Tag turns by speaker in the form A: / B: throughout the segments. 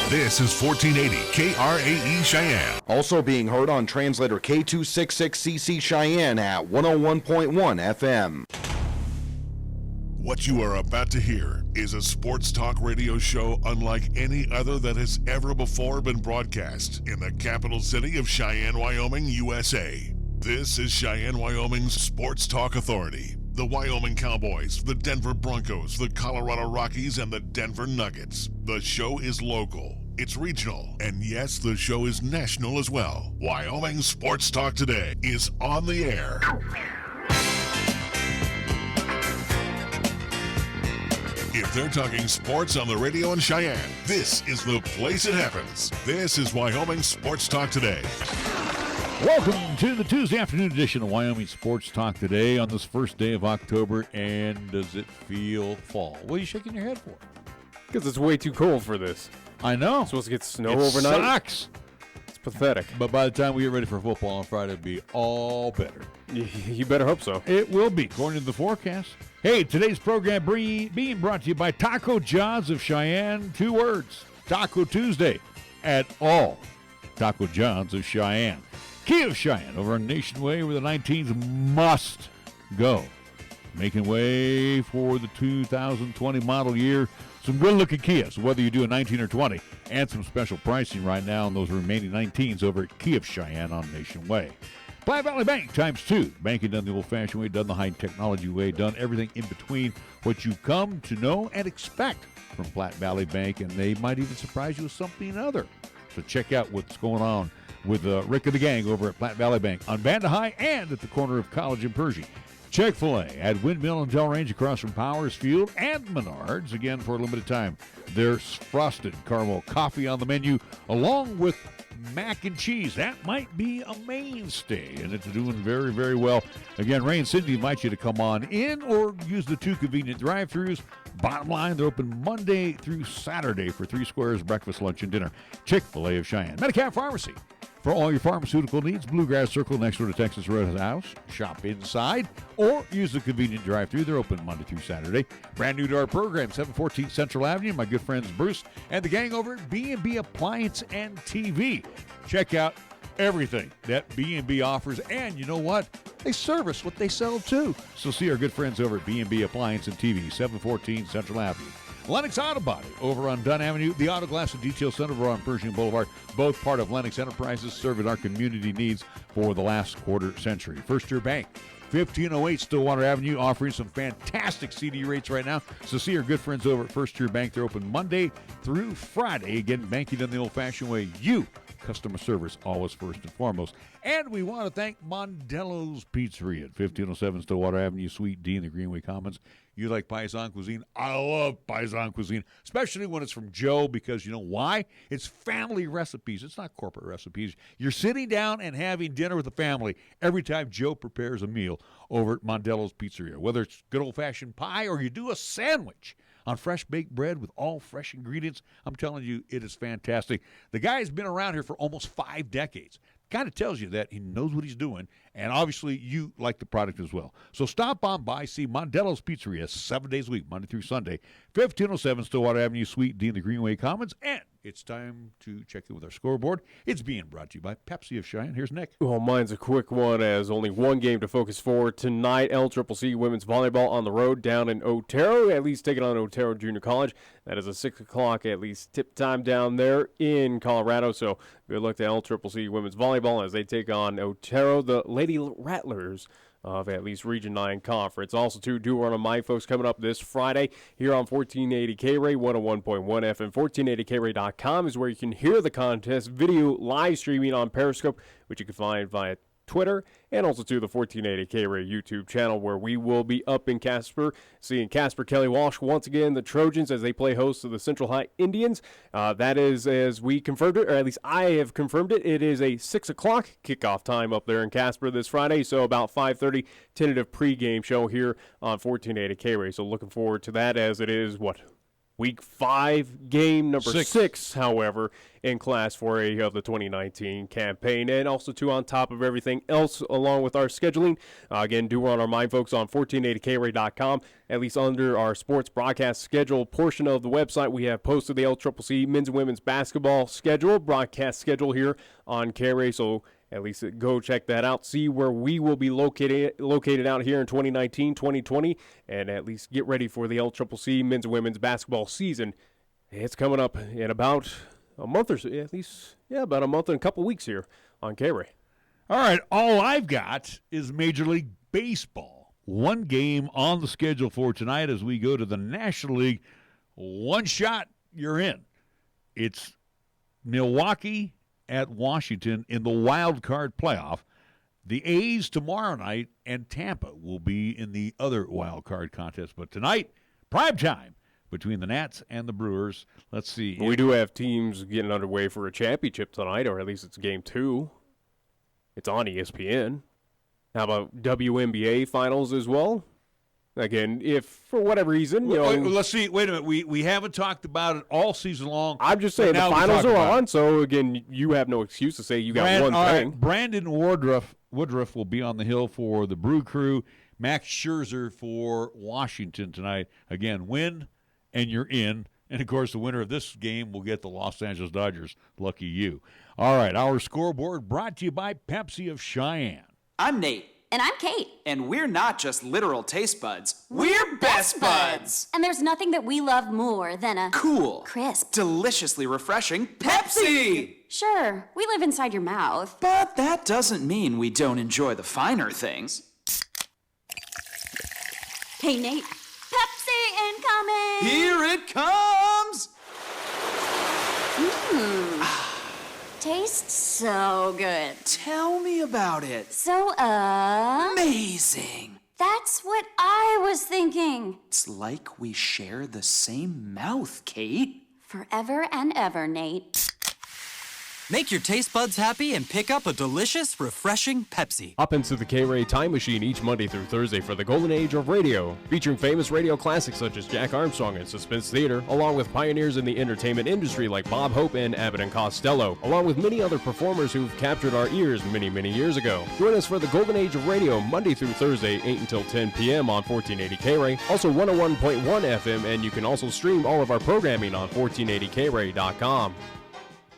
A: This is 1480 KRAE Cheyenne.
B: Also being heard on translator K266CC Cheyenne at 101.1 FM.
A: What you are about to hear is a sports talk radio show unlike any other that has ever before been broadcast in the capital city of Cheyenne, Wyoming, USA. This is Cheyenne, Wyoming's Sports Talk Authority. The Wyoming Cowboys, the Denver Broncos, the Colorado Rockies, and the Denver Nuggets. The show is local, it's regional, and yes, the show is national as well. Wyoming Sports Talk Today is on the air. If they're talking sports on the radio in Cheyenne, this is the place it happens. This is Wyoming Sports Talk Today.
C: Welcome to the Tuesday afternoon edition of Wyoming Sports Talk Today on this first day of October. And does it feel fall? What are you shaking your head for?
D: Because it's way too cold for this.
C: I know.
D: It's supposed to get snow
C: it
D: overnight.
C: Sucks.
D: It's pathetic.
C: But by the time we get ready for football on Friday, it'll be all better.
D: You better hope so.
C: It will be, according to the forecast. Hey, today's program being brought to you by Taco John's of Cheyenne. 2 words, Taco Tuesday at all Taco John's of Cheyenne. Key of Cheyenne over on Nation Way, where the 19s must go. Making way for the 2020 model year. Some good-looking Kias, whether you do a 19 or 20, and some special pricing right now on those remaining 19s over at Key of Cheyenne on Nation Way. Platte Valley Bank ×2. Banking done the old-fashioned way, done the high-technology way, done everything in between what you come to know and expect from Platte Valley Bank, and they might even surprise you with something other. So check out what's going on with Rick and the gang over at Platte Valley Bank on Banda High and at the corner of College and Pershing. Chick-fil-A at Windmill and Delrange across from Powers Field and Menards, again for a limited time. There's frosted caramel coffee on the menu, along with mac and cheese. That might be a mainstay, and it's doing very, very well. Again, Ray and Cindy invite you to come on in or use the 2 convenient drive-thrus. Bottom line, they're open Monday through Saturday for 3 squares, breakfast, lunch, and dinner. Chick-fil-A of Cheyenne. Medicap Pharmacy. For all your pharmaceutical needs, Bluegrass Circle next door to Texas Roadhouse. Shop inside or use the convenient drive-thru. They're open Monday through Saturday. Brand new to our program, 714 Central Avenue. My good friends Bruce and the gang over at B&B Appliance and TV. Check out everything that B&B offers, and you know what? They service what they sell too. So see our good friends over at B&B Appliance and TV, 714 Central Avenue. Lennox Auto Body over on Dunn Avenue, the Auto Glass and Detail Center over on Pershing Boulevard, both part of Lennox Enterprises, serving our community needs for the last quarter century. First Year Bank, 1508 Stillwater Avenue, offering some fantastic CD rates right now. So see our good friends over at First Year Bank. They're open Monday through Friday. Again, banking in the old-fashioned way. You, customer service, always first and foremost. And we want to thank Mondello's Pizzeria at 1507 Stillwater Avenue, Suite D in the Greenway Commons. You like Paisan cuisine? I love Paisan cuisine, especially when it's from Joe, because you know why? It's family recipes. It's not corporate recipes. You're sitting down and having dinner with the family every time Joe prepares a meal over at Mondello's Pizzeria. Whether it's good old-fashioned pie or you do a sandwich on fresh baked bread with all fresh ingredients, I'm telling you, it is fantastic. The guy's been around here for almost 5 decades. Kind of tells you that he knows what he's doing, and obviously you like the product as well. So stop on by, see Mondello's Pizzeria 7 days a week, Monday through Sunday, 1507 Stillwater Avenue, Suite D in the Greenway Commons. And it's time to check in with our scoreboard. It's being brought to you by Pepsi of Cheyenne. Here's Nick.
D: Well, mine's a quick one, as only one game to focus for tonight. LCCC women's volleyball on the road down in Otero, at least taking on Otero Junior College. That is a 6 o'clock at least tip time down there in Colorado. So good luck to LCCC women's volleyball as they take on Otero, the Lady Rattlers of at least Region 9 Conference. Also, too, do run on my folks coming up this Friday here on 1480 KRAE, 101.1 FM. 1480KRAE.com is where you can hear the contest video live streaming on Periscope, which you can find via Twitter, and also to the 1480 KRAE YouTube channel, where we will be up in Casper, seeing Casper Kelly Walsh once again, the Trojans, as they play host to the Central High Indians. That is, as we confirmed it, or at least I have confirmed it, it is a 6 o'clock kickoff time up there in Casper this Friday, so about 5:30 tentative pregame show here on 1480 KRAE. So looking forward to that, as it is, Week 5, game number 6, however, in Class 4A of the 2019 campaign. And also, too, on top of everything else, along with our scheduling, again, do on our mind, folks, on 1480KRAE.com, at least under our sports broadcast schedule portion of the website, we have posted the LCCC men's and women's basketball schedule, broadcast schedule here on KRAE. So at least go check that out, see where we will be located out here in 2019, 2020, and at least get ready for the LCCC men's and women's basketball season. It's coming up in about a month or so, at least, about a month and a couple weeks here on KRAE.
C: All right, all I've got is Major League Baseball. One game on the schedule for tonight as we go to the National League. One shot, you're in. It's Milwaukee at Washington in the wild card playoff. The A's tomorrow night, and Tampa will be in the other wild card contest. But tonight, prime time between the Nats and the Brewers. Let's see.
D: We do have teams getting underway for a championship tonight, or at least it's game 2. It's on ESPN. How about WNBA Finals as well? Again, if for whatever reason,
C: let's see. Wait a minute. We haven't talked about it all season long.
D: I'm just saying the finals are on, so again, you have no excuse to say you got one thing.
C: Right, Brandon Woodruff will be on the hill for the Brew Crew. Max Scherzer for Washington tonight. Again, win and you're in. And of course, the winner of this game will get the Los Angeles Dodgers. Lucky you. All right, our scoreboard brought to you by Pepsi of Cheyenne.
E: I'm Nate.
F: And I'm Kate.
E: And we're not just literal taste buds. We're best buds.
F: And there's nothing that we love more than a
E: cool,
F: crisp,
E: deliciously refreshing Pepsi.
F: Sure, we live inside your mouth.
E: But that doesn't mean we don't enjoy the finer things.
F: Hey, Nate. Pepsi incoming!
E: Here it comes!
F: Tastes so good.
E: Tell me about it.
F: So,
E: amazing.
F: That's what I was thinking.
E: It's like we share the same mouth, Kate.
F: Forever and ever, Nate.
G: Make your taste buds happy and pick up a delicious, refreshing Pepsi.
D: Hop into the KRAE Time Machine each Monday through Thursday for the golden age of radio, featuring famous radio classics such as Jack Armstrong and Suspense Theater, along with pioneers in the entertainment industry like Bob Hope and Abbott and Costello, along with many other performers who've captured our ears many, many years ago. Join us for the golden age of radio Monday through Thursday, 8 until 10 p.m. on 1480 KRAE, also 101.1 FM, and you can also stream all of our programming on 1480KRAE.com.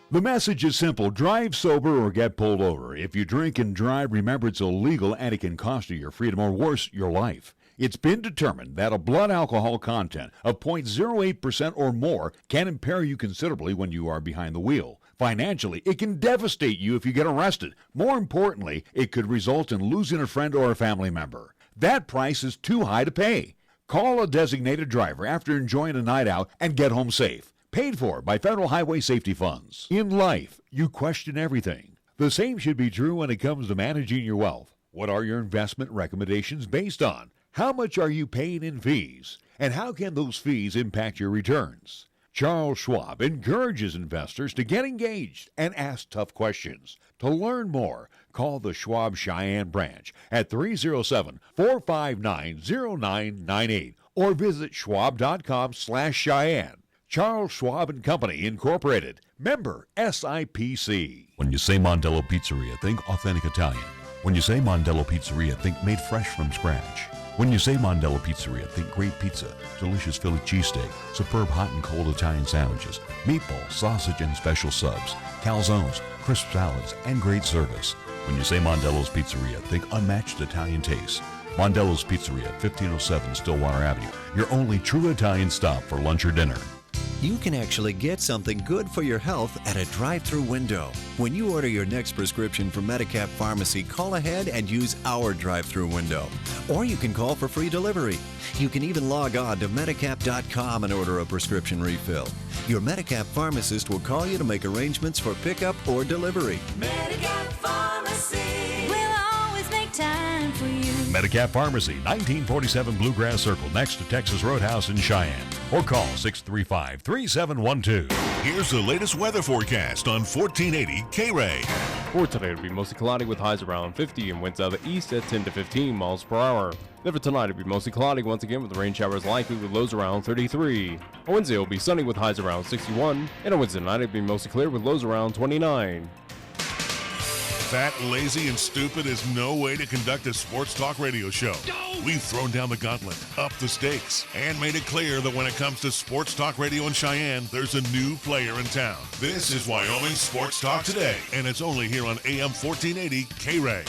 C: The message is simple. Drive sober or get pulled over. If you drink and drive, remember it's illegal and it can cost you your freedom or worse, your life. It's been determined that a blood alcohol content of 0.08% or more can impair you considerably when you are behind the wheel. Financially, it can devastate you if you get arrested. More importantly, it could result in losing a friend or a family member. That price is too high to pay. Call a designated driver after enjoying a night out and get home safe. Paid for by Federal Highway Safety Funds. In life, you question everything. The same should be true when it comes to managing your wealth. What are your investment recommendations based on? How much are you paying in fees? And how can those fees impact your returns? Charles Schwab encourages investors to get engaged and ask tough questions. To learn more, call the Schwab Cheyenne branch at 307-459-0998 or visit schwab.com/Cheyenne. Charles Schwab and Company, Incorporated. Member SIPC.
H: When you say Mondello Pizzeria, think authentic Italian. When you say Mondello Pizzeria, think made fresh from scratch. When you say Mondello Pizzeria, think great pizza, delicious Philly cheesesteak, superb hot and cold Italian sandwiches, meatballs, sausage, and special subs, calzones, crisp salads, and great service. When you say Mondello's Pizzeria, think unmatched Italian taste. Mondello's Pizzeria, 1507 Stillwater Avenue, your only true Italian stop for lunch or dinner.
I: You can actually get something good for your health at a drive-through window. When you order your next prescription from Medicap Pharmacy, call ahead and use our drive-through window. Or you can call for free delivery. You can even log on to Medicap.com and order a prescription refill. Your Medicap pharmacist will call you to make arrangements for pickup or delivery.
J: Medicap Pharmacy will always make time for you.
H: Medicap Pharmacy, 1947 Bluegrass Circle, next to Texas Roadhouse in Cheyenne. Or call 635-3712.
A: Here's the latest weather forecast on 1480 KRAE.
D: For today, it'll be mostly cloudy with highs around 50 and winds out of the east at 10 to 15 miles per hour. Then for tonight, it'll be mostly cloudy once again with rain showers likely with lows around 33. On Wednesday, it'll be sunny with highs around 61. And on Wednesday night, it'll be mostly clear with lows around 29.
A: Fat, lazy, and stupid is no way to conduct a sports talk radio show. We've thrown down the gauntlet, upped the stakes, and made it clear that when it comes to sports talk radio in Cheyenne, there's a new player in town. This is Wyoming Sports Talk Today, and it's only here on AM 1480 KRAE.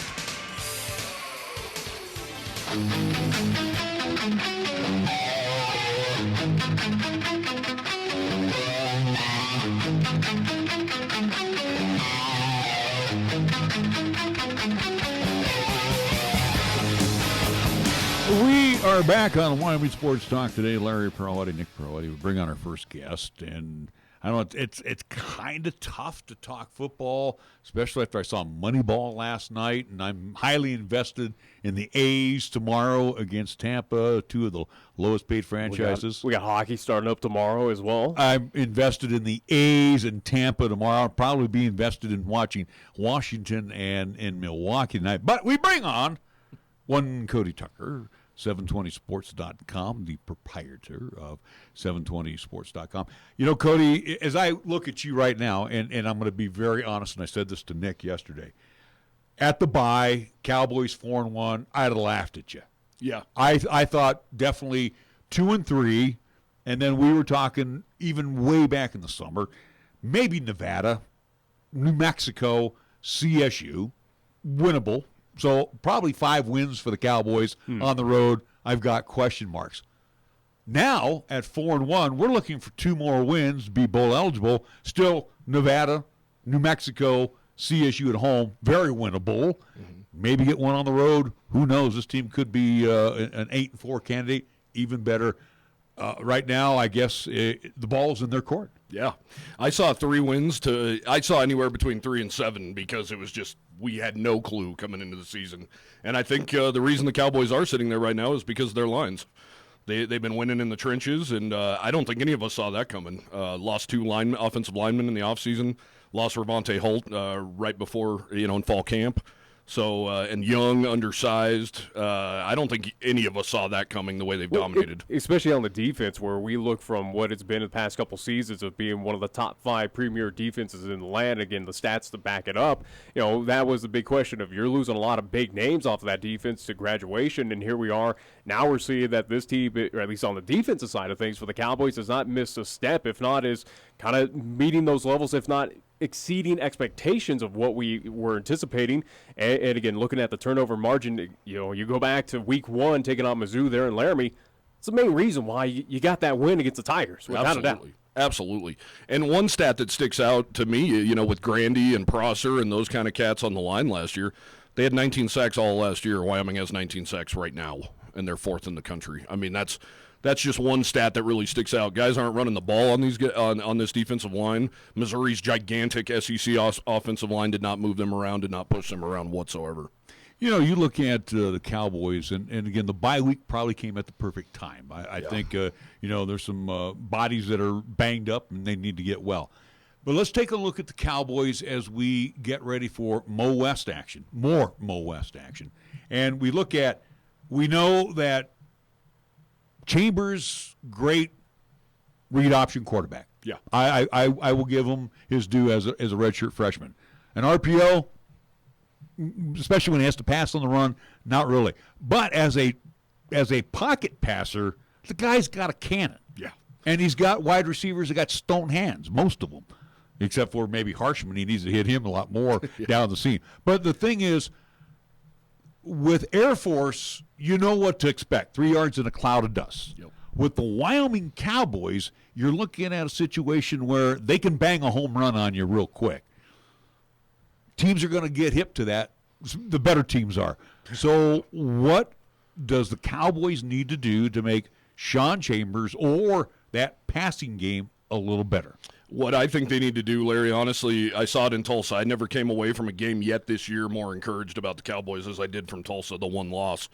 C: We are back on Wyoming Sports Talk today. Larry Peroletti, Nick Peroletti. We bring on our first guest, and I don't know, it's kind of tough to talk football, especially after I saw Moneyball last night, and I'm highly invested in the A's tomorrow against Tampa, two of the lowest paid franchises.
D: We got hockey starting up tomorrow as well.
C: I'm invested in the A's and Tampa tomorrow. I'll probably be invested in watching Washington and Milwaukee tonight. But we bring on one Cody Tucker, 720sports.com, the proprietor of 720sports.com. You know, Cody, as I look at you right now, and I'm going to be very honest, and I said this to Nick yesterday, at the bye, Cowboys 4-1, I'd have laughed at you.
K: Yeah.
C: I thought definitely 2-3, and then we were talking even way back in the summer, maybe Nevada, New Mexico, CSU, winnable. So probably 5 wins for the Cowboys on the road. I've got question marks. Now, at 4-1, we're looking for 2 more wins to be bowl eligible. Still, Nevada, New Mexico, CSU at home, very winnable. Maybe get one on the road. Who knows? This team could be an 8-4 candidate, even better. Right now, I guess the ball's in their court.
K: Yeah. I saw 3 wins I saw anywhere between 3 and 7 because it was just, we had no clue coming into the season. And I think the reason the Cowboys are sitting there right now is because of their lines. They've been winning in the trenches, and I don't think any of us saw that coming. Lost 2 offensive linemen in the offseason. Lost Ravonte Holt right before, in fall camp. So, and young, undersized. I don't think any of us saw that coming the way they've dominated.
D: Especially on the defense, where we look from what it's been the past couple seasons of being one of the top 5 premier defenses in the land. Again, the stats to back it up. That was the big question of you're losing a lot of big names off of that defense to graduation, and here we are. Now we're seeing that this team, or at least on the defensive side of things for the Cowboys, has not missed a step, if not is kind of meeting those levels, if not exceeding expectations of what we were anticipating. And again, looking at the turnover margin, you go back to week 1, taking out Mizzou there in Laramie. It's the main reason why you got that win against the Tigers, without a doubt.
K: Absolutely. And one stat that sticks out to me, with Grandy and Prosser and those kind of cats on the line last year, they had 19 sacks all last year. Wyoming has 19 sacks right now, and they're 4th in the country. I mean, that's just one stat that really sticks out. Guys aren't running the ball on this defensive line. Missouri's gigantic SEC offensive line did not move them around, did not push them around whatsoever.
C: You look at the Cowboys, and again, the bye week probably came at the perfect time. I think, there's some bodies that are banged up, and they need to get well. But let's take a look at the Cowboys as we get ready for Mo West action, more Mo West action. And we know that Chambers, great read option quarterback.
K: Yeah.
C: I will give him his due as a redshirt freshman. An RPO, especially when he has to pass on the run, not really. But as a pocket passer, the guy's got a cannon.
K: Yeah.
C: And he's got wide receivers that got stone hands, most of them, except for maybe Harshman. He needs to hit him a lot more down the seam. But the thing is, with Air Force, you know what to expect. 3 yards in a cloud of dust.
K: Yep.
C: With the Wyoming Cowboys, you're looking at a situation where they can bang a home run on you real quick. Teams are going to get hip to that. The better teams are. So what does the Cowboys need to do to make Sean Chambers or that passing game a little better?
K: What I think they need to do, Larry, honestly, I saw it in Tulsa. I never came away from a game yet this year more encouraged about the Cowboys as I did from Tulsa, the one loss.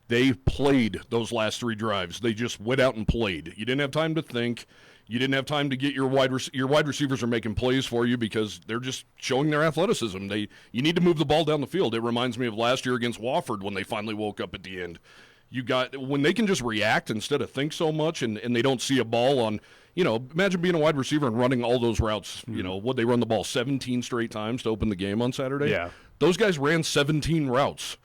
K: They played those last 3 drives. They just went out and played. You didn't have time to think. You didn't have time to get your wide receivers are making plays for you because they're just showing their athleticism. You need to move the ball down the field. It reminds me of last year against Wofford when they finally woke up at the end. When they can just react instead of think so much and they don't see a ball on, imagine being a wide receiver and running all those routes. Would they run the ball 17 straight times to open the game on Saturday?
D: Yeah.
K: Those guys ran 17 routes.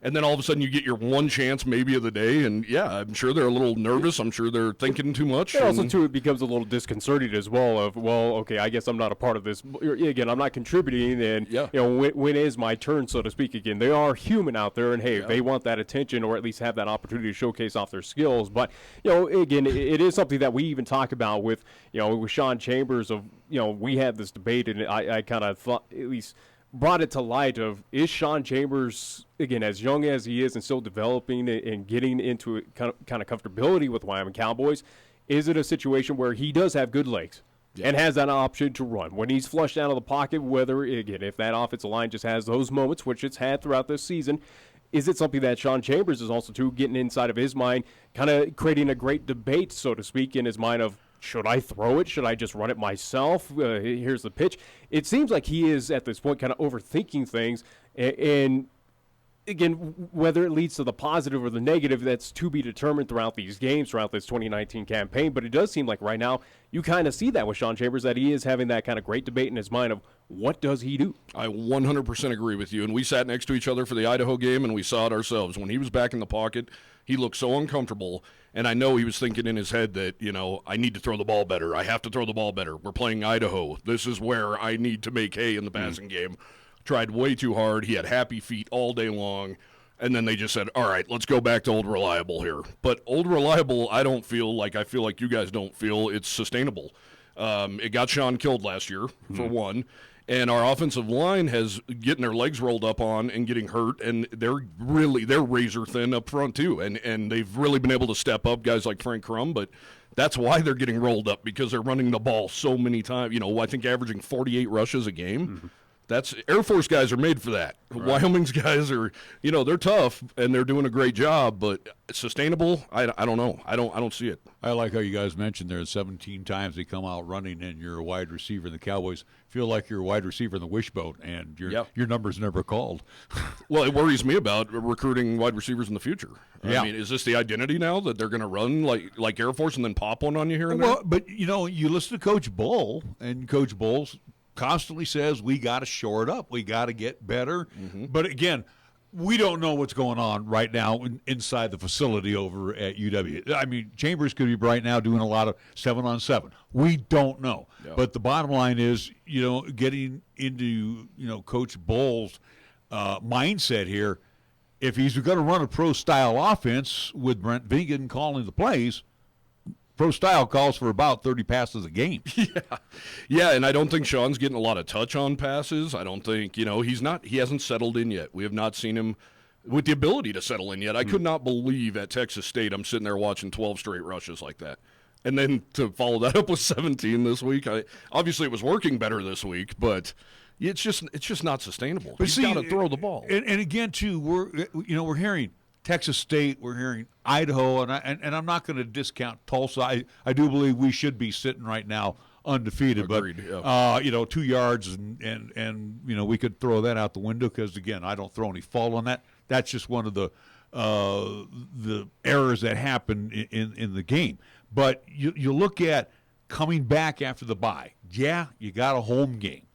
K: And then all of a sudden you get your one chance maybe of the day, and I'm sure they're a little nervous. I'm sure they're thinking too much.
D: And also, too, it becomes a little disconcerting as well okay, I guess I'm not a part of this. Again, I'm not contributing, and, when is my turn, so to speak, again? They are human out there, and, hey, they want that attention or at least have that opportunity to showcase off their skills. But, again, it is something that we even talk about with Sean Chambers of, we had this debate, and I kind of thought at least – brought it to light of, is Sean Chambers, again, as young as he is and still developing and getting into kind of comfortability with Wyoming Cowboys, is it a situation where he does have good legs and has that option to run? When he's flushed out of the pocket, whether, again, if that offensive line just has those moments, which it's had throughout this season, is it something that Sean Chambers is also, too, getting inside of his mind, kind of creating a great debate, so to speak, in his mind of, should I throw it? Should I just run it myself? Here's the pitch. It seems like he is, at this point, kind of overthinking things. And again, whether it leads to the positive or the negative, that's to be determined throughout these games, throughout this 2019 campaign. But it does seem like right now you kind of see that with Sean Chambers, that he is having that kind of great debate in his mind of what does he do?
K: I 100% agree with you. And we sat next to each other for the Idaho game, and we saw it ourselves. When he was back in the pocket, he looked so uncomfortable. And I know he was thinking in his head that, I need to throw the ball better. I have to throw the ball better. We're playing Idaho. This is where I need to make hay in the passing game. Tried way too hard. He had happy feet all day long. And then they just said, all right, let's go back to Old Reliable here. But Old Reliable, I feel like you guys don't feel it's sustainable. It got Sean killed last year, for one. And our offensive line has getting their legs rolled up on and getting hurt, and they're razor thin up front too. And they've really been able to step up guys like Frank Crum, but that's why they're getting rolled up, because they're running the ball so many times. I think averaging 48 rushes a game. Mm-hmm. That's Air Force guys are made for that. Right. Wyoming's guys are, they're tough and they're doing a great job, but sustainable, I don't know. I don't see it.
C: I like how you guys mentioned there 17 times they come out running and you're a wide receiver, and the Cowboys feel like you're a wide receiver in the wishbone and your number's never called.
K: Well, it worries me about recruiting wide receivers in the future. I mean, is this the identity now that they're going to run like Air Force and then pop one on you here and there?
C: Well, but you listen to Coach Bull, and Coach Bull's constantly says we got to shore it up. We got to get better. Mm-hmm. But again, we don't know what's going on right now inside the facility over at UW. I mean, Chambers could be right now doing a lot of 7-on-7. We don't know. Yeah. But the bottom line is, getting into, Coach Bull's mindset here, if he's going to run a pro-style offense with Brent Vigen calling the plays, pro style calls for about 30 passes a game.
K: Yeah, and I don't think Sean's getting a lot of touch on passes. I don't think, he hasn't settled in yet. We have not seen him with the ability to settle in yet. I could not believe at Texas State I'm sitting there watching 12 straight rushes like that. And then to follow that up with 17 this week, obviously it was working better this week, but it's just not sustainable. He's got to throw the ball.
C: And again, too, we're hearing Texas State, we're hearing Idaho, and I'm not going to discount Tulsa. I do believe we should be sitting right now undefeated.
K: Agreed,
C: but 2 yards and we could throw that out the window because, again, I don't throw any fault on that. That's just one of the errors that happen in the game. But you look at coming back after the bye. Yeah, you got a home game.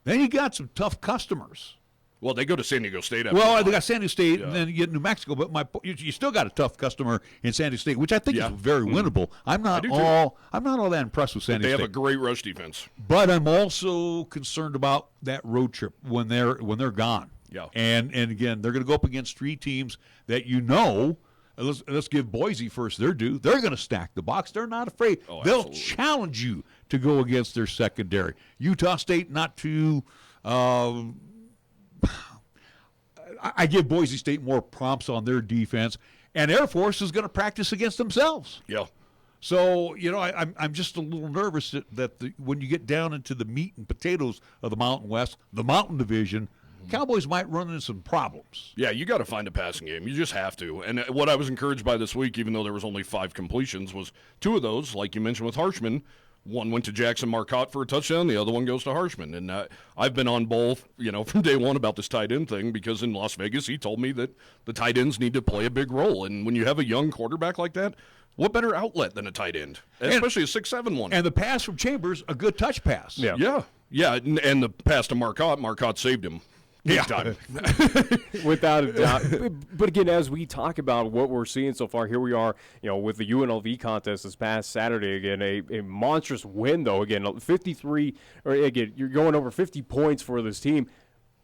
C: Then you got some tough customers.
K: Well, they go to San Diego State.
C: They got San Diego State, and then you get New Mexico. But you still got a tough customer in San Diego State, which I think is very winnable. I'm not all that impressed with San Diego State.
K: They have a great rush defense.
C: But I'm also concerned about that road trip when they're gone.
K: Yeah.
C: And again, they're going to go up against three teams that let's give Boise first their due. They're going to stack the box. They're not afraid.
K: Oh,
C: they'll challenge you to go against their secondary. Utah State, not too. I give Boise State more prompts on their defense, and Air Force is going to practice against themselves.
K: Yeah.
C: So, I'm just a little nervous that when you get down into the meat and potatoes of the Mountain West, the Mountain Division, Cowboys might run into some problems.
K: Yeah, you got to find a passing game. You just have to. And what I was encouraged by this week, even though there was only 5 completions, was 2 of those, like you mentioned with Harshman. One went to Jackson Marcotte for a touchdown. The other one goes to Harshman. And I've been on both, from day one about this tight end thing, because in Las Vegas he told me that the tight ends need to play a big role. And when you have a young quarterback like that, what better outlet than a tight end, especially a 6'7" one?
C: And the pass from Chambers, a good touch pass.
K: Yeah. And the pass to Marcotte saved him. Time.
D: Without a doubt. But again, as we talk about what we're seeing so far, here we are, with the UNLV contest this past Saturday. Again, a monstrous win, though. Again, 53, or again, you're going over 50 points for this team.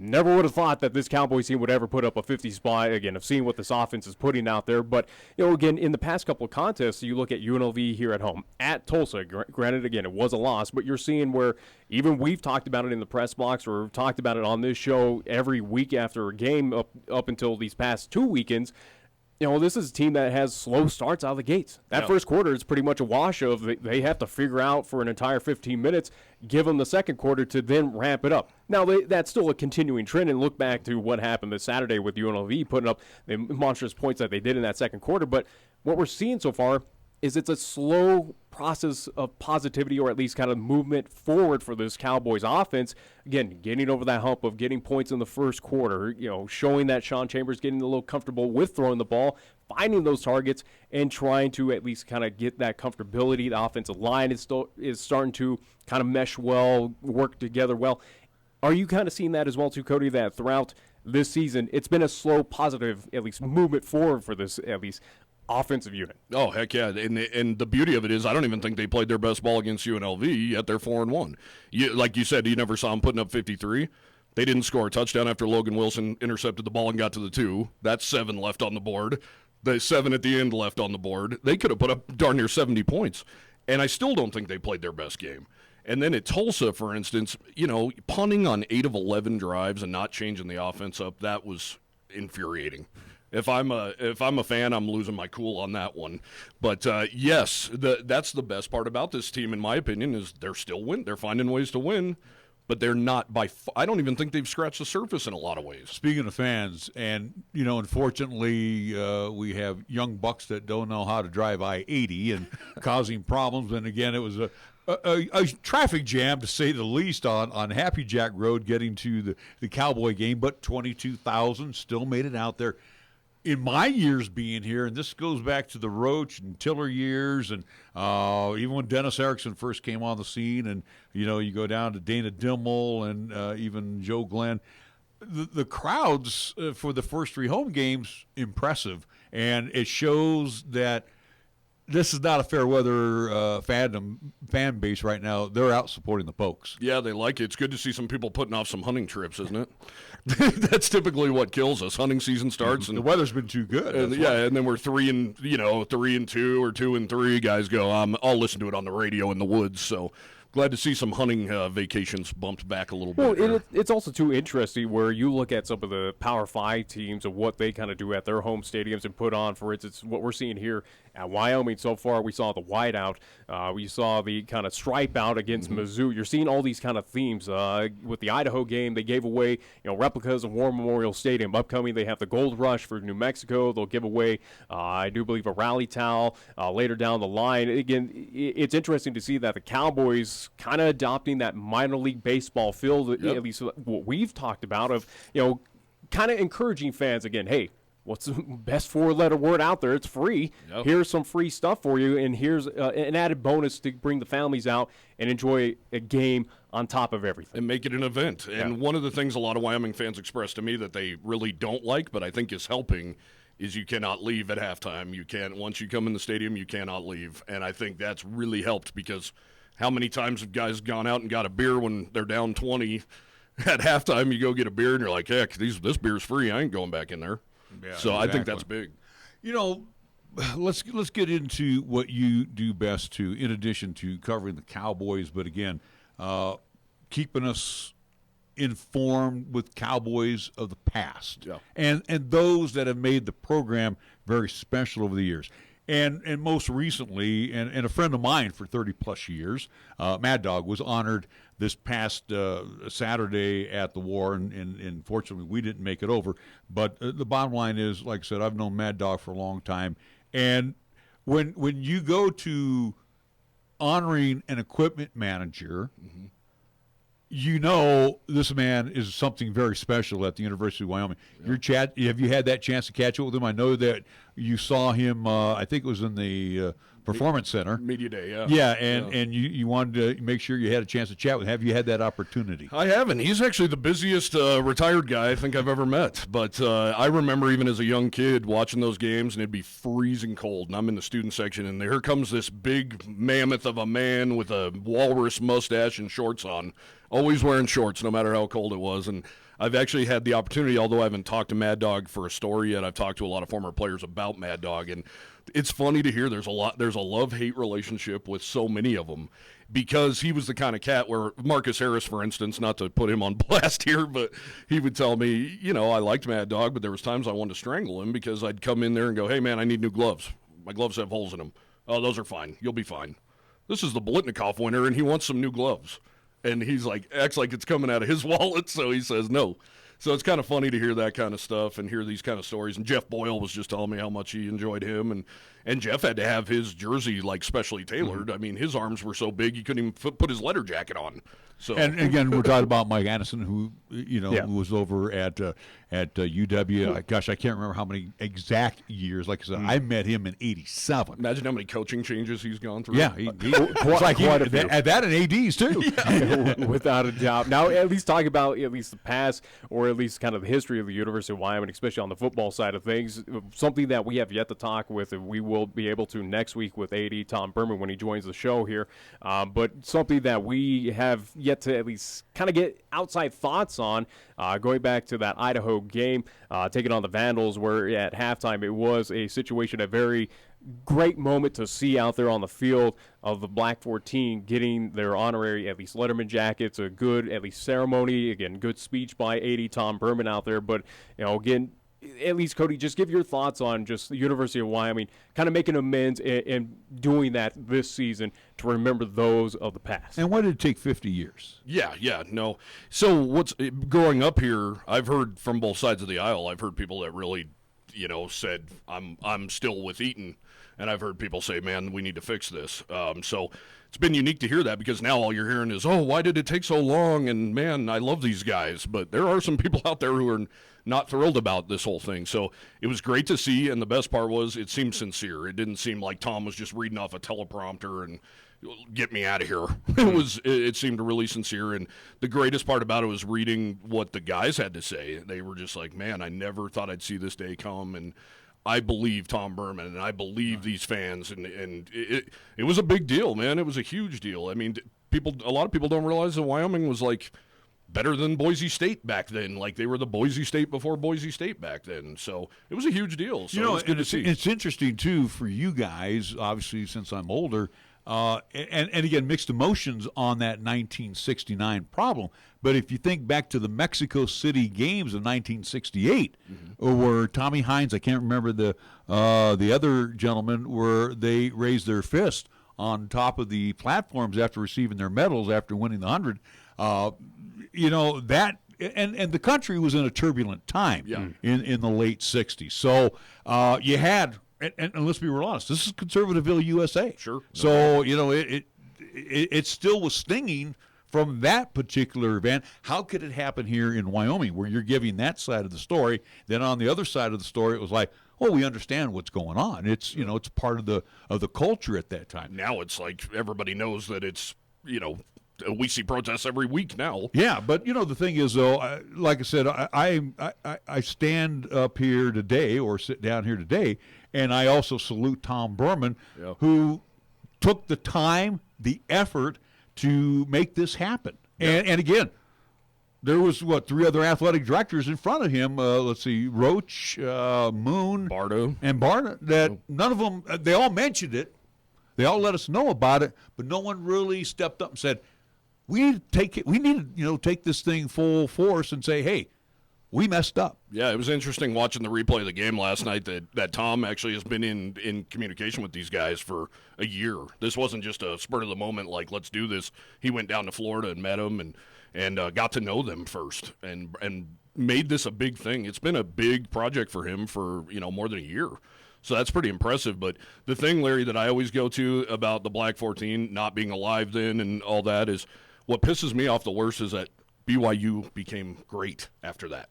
D: Never would have thought that this Cowboys team would ever put up a 50 spot, again, of seeing what this offense is putting out there. But, again, in the past couple of contests, you look at UNLV here at home, at Tulsa. Granted, again, it was a loss, but you're seeing where even we've talked about it in the press box, or we've talked about it on this show every week after a game up until these past 2 weekends. This is a team that has slow starts out of the gates. That first quarter is pretty much a wash of they have to figure out for an entire 15 minutes, give them the second quarter to then ramp it up. Now, that's still a continuing trend, and look back to what happened this Saturday with UNLV putting up the monstrous points that they did in that second quarter. But what we're seeing so far is it's a slow process of positivity, or at least kind of movement forward for this Cowboys offense. Again, getting over that hump of getting points in the first quarter, showing that Sean Chambers getting a little comfortable with throwing the ball, finding those targets, and trying to at least kind of get that comfortability. The offensive line is starting to kind of mesh well, work together well. Are you kind of seeing that as well too, Cody, that throughout this season, it's been a slow, positive, at least movement forward for this, at least, offensive unit?
K: Oh, heck yeah. And the beauty of it is I don't even think they played their best ball against UNLV, yet they're 4-1. Like you said, you never saw them putting up 53. They didn't score a touchdown after Logan Wilson intercepted the ball and got to the 2. That's 7 left on the board. The 7 at the end left on the board. They could have put up darn near 70 points. And I still don't think they played their best game. And then at Tulsa, for instance, punting on 8 of 11 drives and not changing the offense up, that was infuriating. If I'm a fan, I'm losing my cool on that one. But yes, that's the best part about this team, in my opinion, is they're still win. They're finding ways to win, but they're not I don't even think they've scratched the surface in a lot of ways.
C: Speaking of fans, and unfortunately, we have young bucks that don't know how to drive I-80 and causing problems. And again, it was a traffic jam, to say the least, on Happy Jack Road getting to the Cowboy game, but 22,000 still made it out there. In my years being here, and this goes back to the Roach and Tiller years, and even when Dennis Erickson first came on the scene, and you go down to Dana Dimmel and even Joe Glenn, the crowds for the first 3 home games, impressive, and it shows that this is not a fair weather fan base right now. They're out supporting the Pokes.
K: Yeah, they like it. It's good to see some people putting off some hunting trips, isn't it? That's typically what kills us. Hunting season starts, and
C: the weather's been too good.
K: And then we're 3-2 or 2-3. Guys go, I'll listen to it on the radio in the woods. So glad to see some hunting vacations bumped back a little bit.
D: Well, it's also too interesting where you look at some of the Power 5 teams and what they kind of do at their home stadiums and put on. For instance, what we're seeing here at Wyoming so far, we saw the whiteout. We saw the kind of stripe out against Mizzou. You're seeing all these kind of themes. With the Idaho game, they gave away replicas of War Memorial Stadium. Upcoming, they have the Gold Rush for New Mexico. They'll give away, I do believe, a rally towel later down the line. Again, it's interesting to see that the Cowboys kind of adopting that minor league baseball feel, at least what we've talked about, of kind of encouraging fans again. Hey, what's the best 4-letter word out there? It's free. Yep. Here's some free stuff for you, and here's an added bonus to bring the families out and enjoy a game on top of everything.
K: And make it an event. And one of the things a lot of Wyoming fans expressed to me that they really don't like, but I think is helping, is you cannot leave at halftime. You can't. Once you come in the stadium, you cannot leave. And I think that's really helped, because how many times have guys gone out and got a beer when they're down 20 at halftime? You go get a beer, and you're like, heck, this beer's free. I ain't going back in there.
C: Yeah,
K: so exactly. I think that's big.
C: Let's get into what you do best too, in addition to covering the Cowboys, but again, keeping us informed with Cowboys of the past, and those that have made the program very special over the years. And most recently, and a friend of mine for 30-plus years, Mad Dog, was honored this past Saturday at the War, and fortunately we didn't make it over. But the bottom line is, like I said, I've known Mad Dog for a long time. And when you go to honoring an equipment manager, you know this man is something very special at the University of Wyoming. Yeah. Have you had that chance to catch up with him? I know that you saw him, I think it was in the Performance Center.
K: Media Day, yeah.
C: Yeah, and you wanted to make sure you had a chance to chat with him. Have you had that opportunity?
K: I haven't. He's actually the busiest retired guy I think I've ever met. But I remember even as a young kid watching those games, and it'd be freezing cold, and I'm in the student section, and here comes this big mammoth of a man with a walrus mustache and shorts on, always wearing shorts no matter how cold it was. And I've actually had the opportunity, although I haven't talked to Mad Dog for a story yet, I've talked to a lot of former players about Mad Dog, and it's funny to hear there's a love-hate relationship with so many of them, because he was the kind of cat where Marcus Harris, for instance, not to put him on blast here, but he would tell me, I liked Mad Dog, but there was times I wanted to strangle him because I'd come in there and go, hey, man, I need new gloves. My gloves have holes in them. Oh, those are fine. You'll be fine. This is the Bolitnikoff winner, and he wants some new gloves. And he's like, acts like it's coming out of his wallet, so he says no. So it's kind of funny to hear that kind of stuff and hear these kind of stories. And Jeff Boyle was just telling me how much he enjoyed him. And Jeff had to have his jersey, like, specially tailored. Mm-hmm. I mean, his arms were so big he couldn't even put his letter jacket on. So. And
C: again, we're talking about Mike Anderson, who who was over at UW. Gosh, I can't remember how many exact years. Like I said, I met him in '87.
K: Imagine how many coaching changes he's gone through.
C: Yeah, it's like that and ADs too.
D: Yeah. Without a doubt. Now, at least talk about at least the past, or at least kind of the history of the University of Wyoming, especially on the football side of things. Something that we have yet to talk with, and we will be able to next week with AD Tom Berman when he joins the show here. But something that we have yet to at least kind of get outside thoughts on, going back to that Idaho game, taking on the Vandals, where at halftime it was a situation, a very great moment to see out there on the field of the Black 14 getting their honorary, at least Letterman jackets, a good, at least ceremony, again, good speech by AD Tom Berman out there. But, again, at least, Cody, just give your thoughts on just the University of Wyoming kind of making amends and doing that this season to remember those of the past.
C: And why did it take 50 years?
K: Yeah, no. So growing up here, I've heard from both sides of the aisle. I've heard people that really, said, I'm still with Eaton. And I've heard people say, man, we need to fix this. So it's been unique to hear that, because now all you're hearing is, oh, why did it take so long? And, man, I love these guys. But there are some people out there who are not thrilled about this whole thing. So it was great to see, and the best part was it seemed sincere. It didn't seem like Tom was just reading off a teleprompter and get me out of here. It seemed really sincere, and the greatest part about it was reading what the guys had to say. They were just like, man, I never thought I'd see this day come, and I believe Tom Berman, and I believe these fans, and it was a big deal, man. It was a huge deal. I mean, a lot of people don't realize that Wyoming was like better than Boise State back then. Like, they were the Boise State before Boise State back then. So it was a huge deal. So it was good to see.
C: It's interesting too for you guys, obviously, since I'm older. And again, mixed emotions on that 1969 problem. But if you think back to the Mexico City games of 1968, where Tommy Hines, I can't remember the other gentleman, where they raised their fist on top of the platforms after receiving their medals after winning the 100. That and the country was in a turbulent time in the late 60s. So you had. And let's be real honest, this is Conservativeville, USA.
K: Sure.
C: So, it still was stinging from that particular event. How could it happen here in Wyoming, where you're giving that side of the story? Then on the other side of the story, it was like, well, we understand what's going on. It's, it's part of the culture at that time.
K: Now it's like everybody knows that it's, we see protests every week now.
C: Yeah, but the thing is, though, like I said, I stand up here today, or sit down here today, and I also salute Tom Berman, who took the time, the effort to make this happen. Yeah. And again, there was, 3 other athletic directors in front of him. Let's see, Roach, Moon,
K: Bardo,
C: and Bardo. That none of them, they all mentioned it. They all let us know about it, but no one really stepped up and said, we need to take it. We need to, take this thing full force and say, hey, we messed up.
K: Yeah, it was interesting watching the replay of the game last night that Tom actually has been in communication with these guys for a year. This wasn't just a spur of the moment, like, let's do this. He went down to Florida and met them and got to know them first and made this a big thing. It's been a big project for him for, more than a year. So that's pretty impressive. But the thing, Larry, that I always go to about the Black 14 not being alive then and all that is what pisses me off the worst is that BYU became great after that.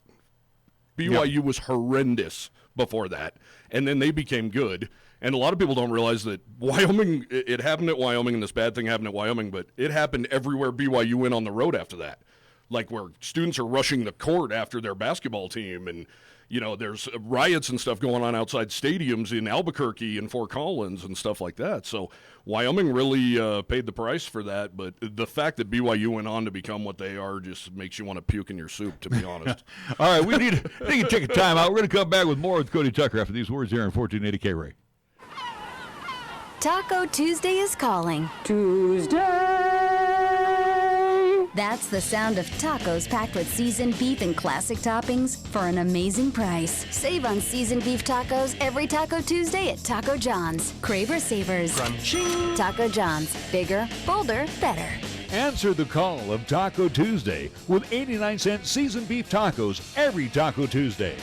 K: BYU was horrendous before that, and then they became good. And a lot of people don't realize that Wyoming, it happened at Wyoming, and this bad thing happened at Wyoming, but it happened everywhere BYU went on the road after that. Like where students are rushing the court after their basketball team, and there's riots and stuff going on outside stadiums in Albuquerque and Fort Collins and stuff like that. So Wyoming really paid the price for that. But the fact that BYU went on to become what they are just makes you want to puke in your soup, to be honest.
C: All right, we need to take a time out. We're going to come back with more with Cody Tucker after these words here on 1480 KRAE.
F: Taco Tuesday is calling. That's the sound of tacos packed with seasoned beef and classic toppings for an amazing price. Save on seasoned beef tacos every Taco Tuesday at Taco John's. Craver Savers. Crunching. Taco John's. Bigger, bolder, better.
C: Answer the call of Taco Tuesday with 89-cent seasoned beef tacos every Taco Tuesday.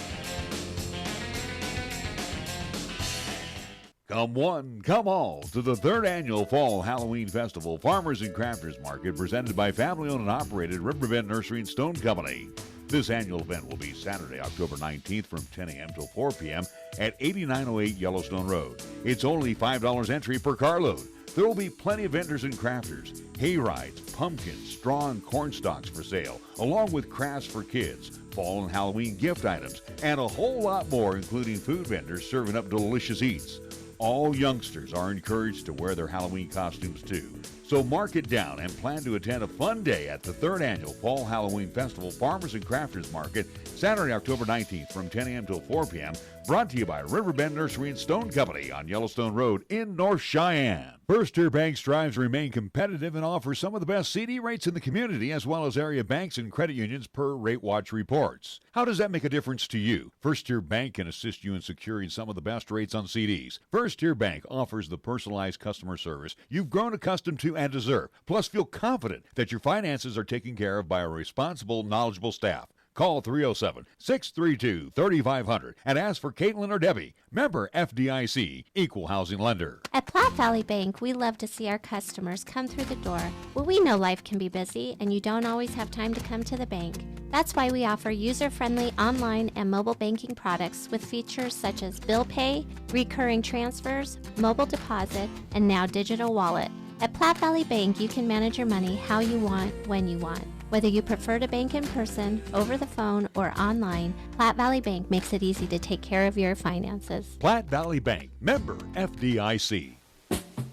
C: Come one, come all to the 3rd Annual Fall Halloween Festival Farmers and Crafters Market presented by family-owned and operated Riverbend Nursery and Stone Company. This annual event will be Saturday, October 19th from 10 a.m. till 4 p.m. at 8908 Yellowstone Road. It's only $5 entry per carload. There will be plenty of vendors and crafters, hay rides, pumpkins, straw and corn stalks for sale, along with crafts for kids, fall and Halloween gift items, and a whole lot more, including food vendors serving up delicious eats. All youngsters are encouraged to wear their Halloween costumes too. So mark it down and plan to attend a fun day at the 3rd Annual Fall Halloween Festival Farmers and Crafters Market, Saturday, October 19th from 10 a.m. till 4 p.m. Brought to you by Riverbend Nursery and Stone Company on Yellowstone Road in North Cheyenne. First Tier Bank strives to remain competitive and offers some of the best CD rates in the community, as well as area banks and credit unions per Rate Watch reports. How does that make a difference to you? First Tier Bank can assist you in securing some of the best rates on CDs. First Tier Bank offers the personalized customer service you've grown accustomed to and deserve. Plus, feel confident that your finances are taken care of by a responsible, knowledgeable staff. Call 307-632-3500 and ask for Caitlin or Debbie. Member FDIC, Equal Housing Lender.
L: At Platte Valley Bank, we love to see our customers come through the door. Well, we know life can be busy and you don't always have time to come to the bank. That's why we offer user-friendly online and mobile banking products with features such as bill pay, recurring transfers, mobile deposit, and now digital wallet. At Platte Valley Bank, you can manage your money how you want, when you want. Whether you prefer to bank in person, over the phone, or online, Platte Valley Bank makes it easy to take care of your finances.
C: Platte Valley Bank, member FDIC.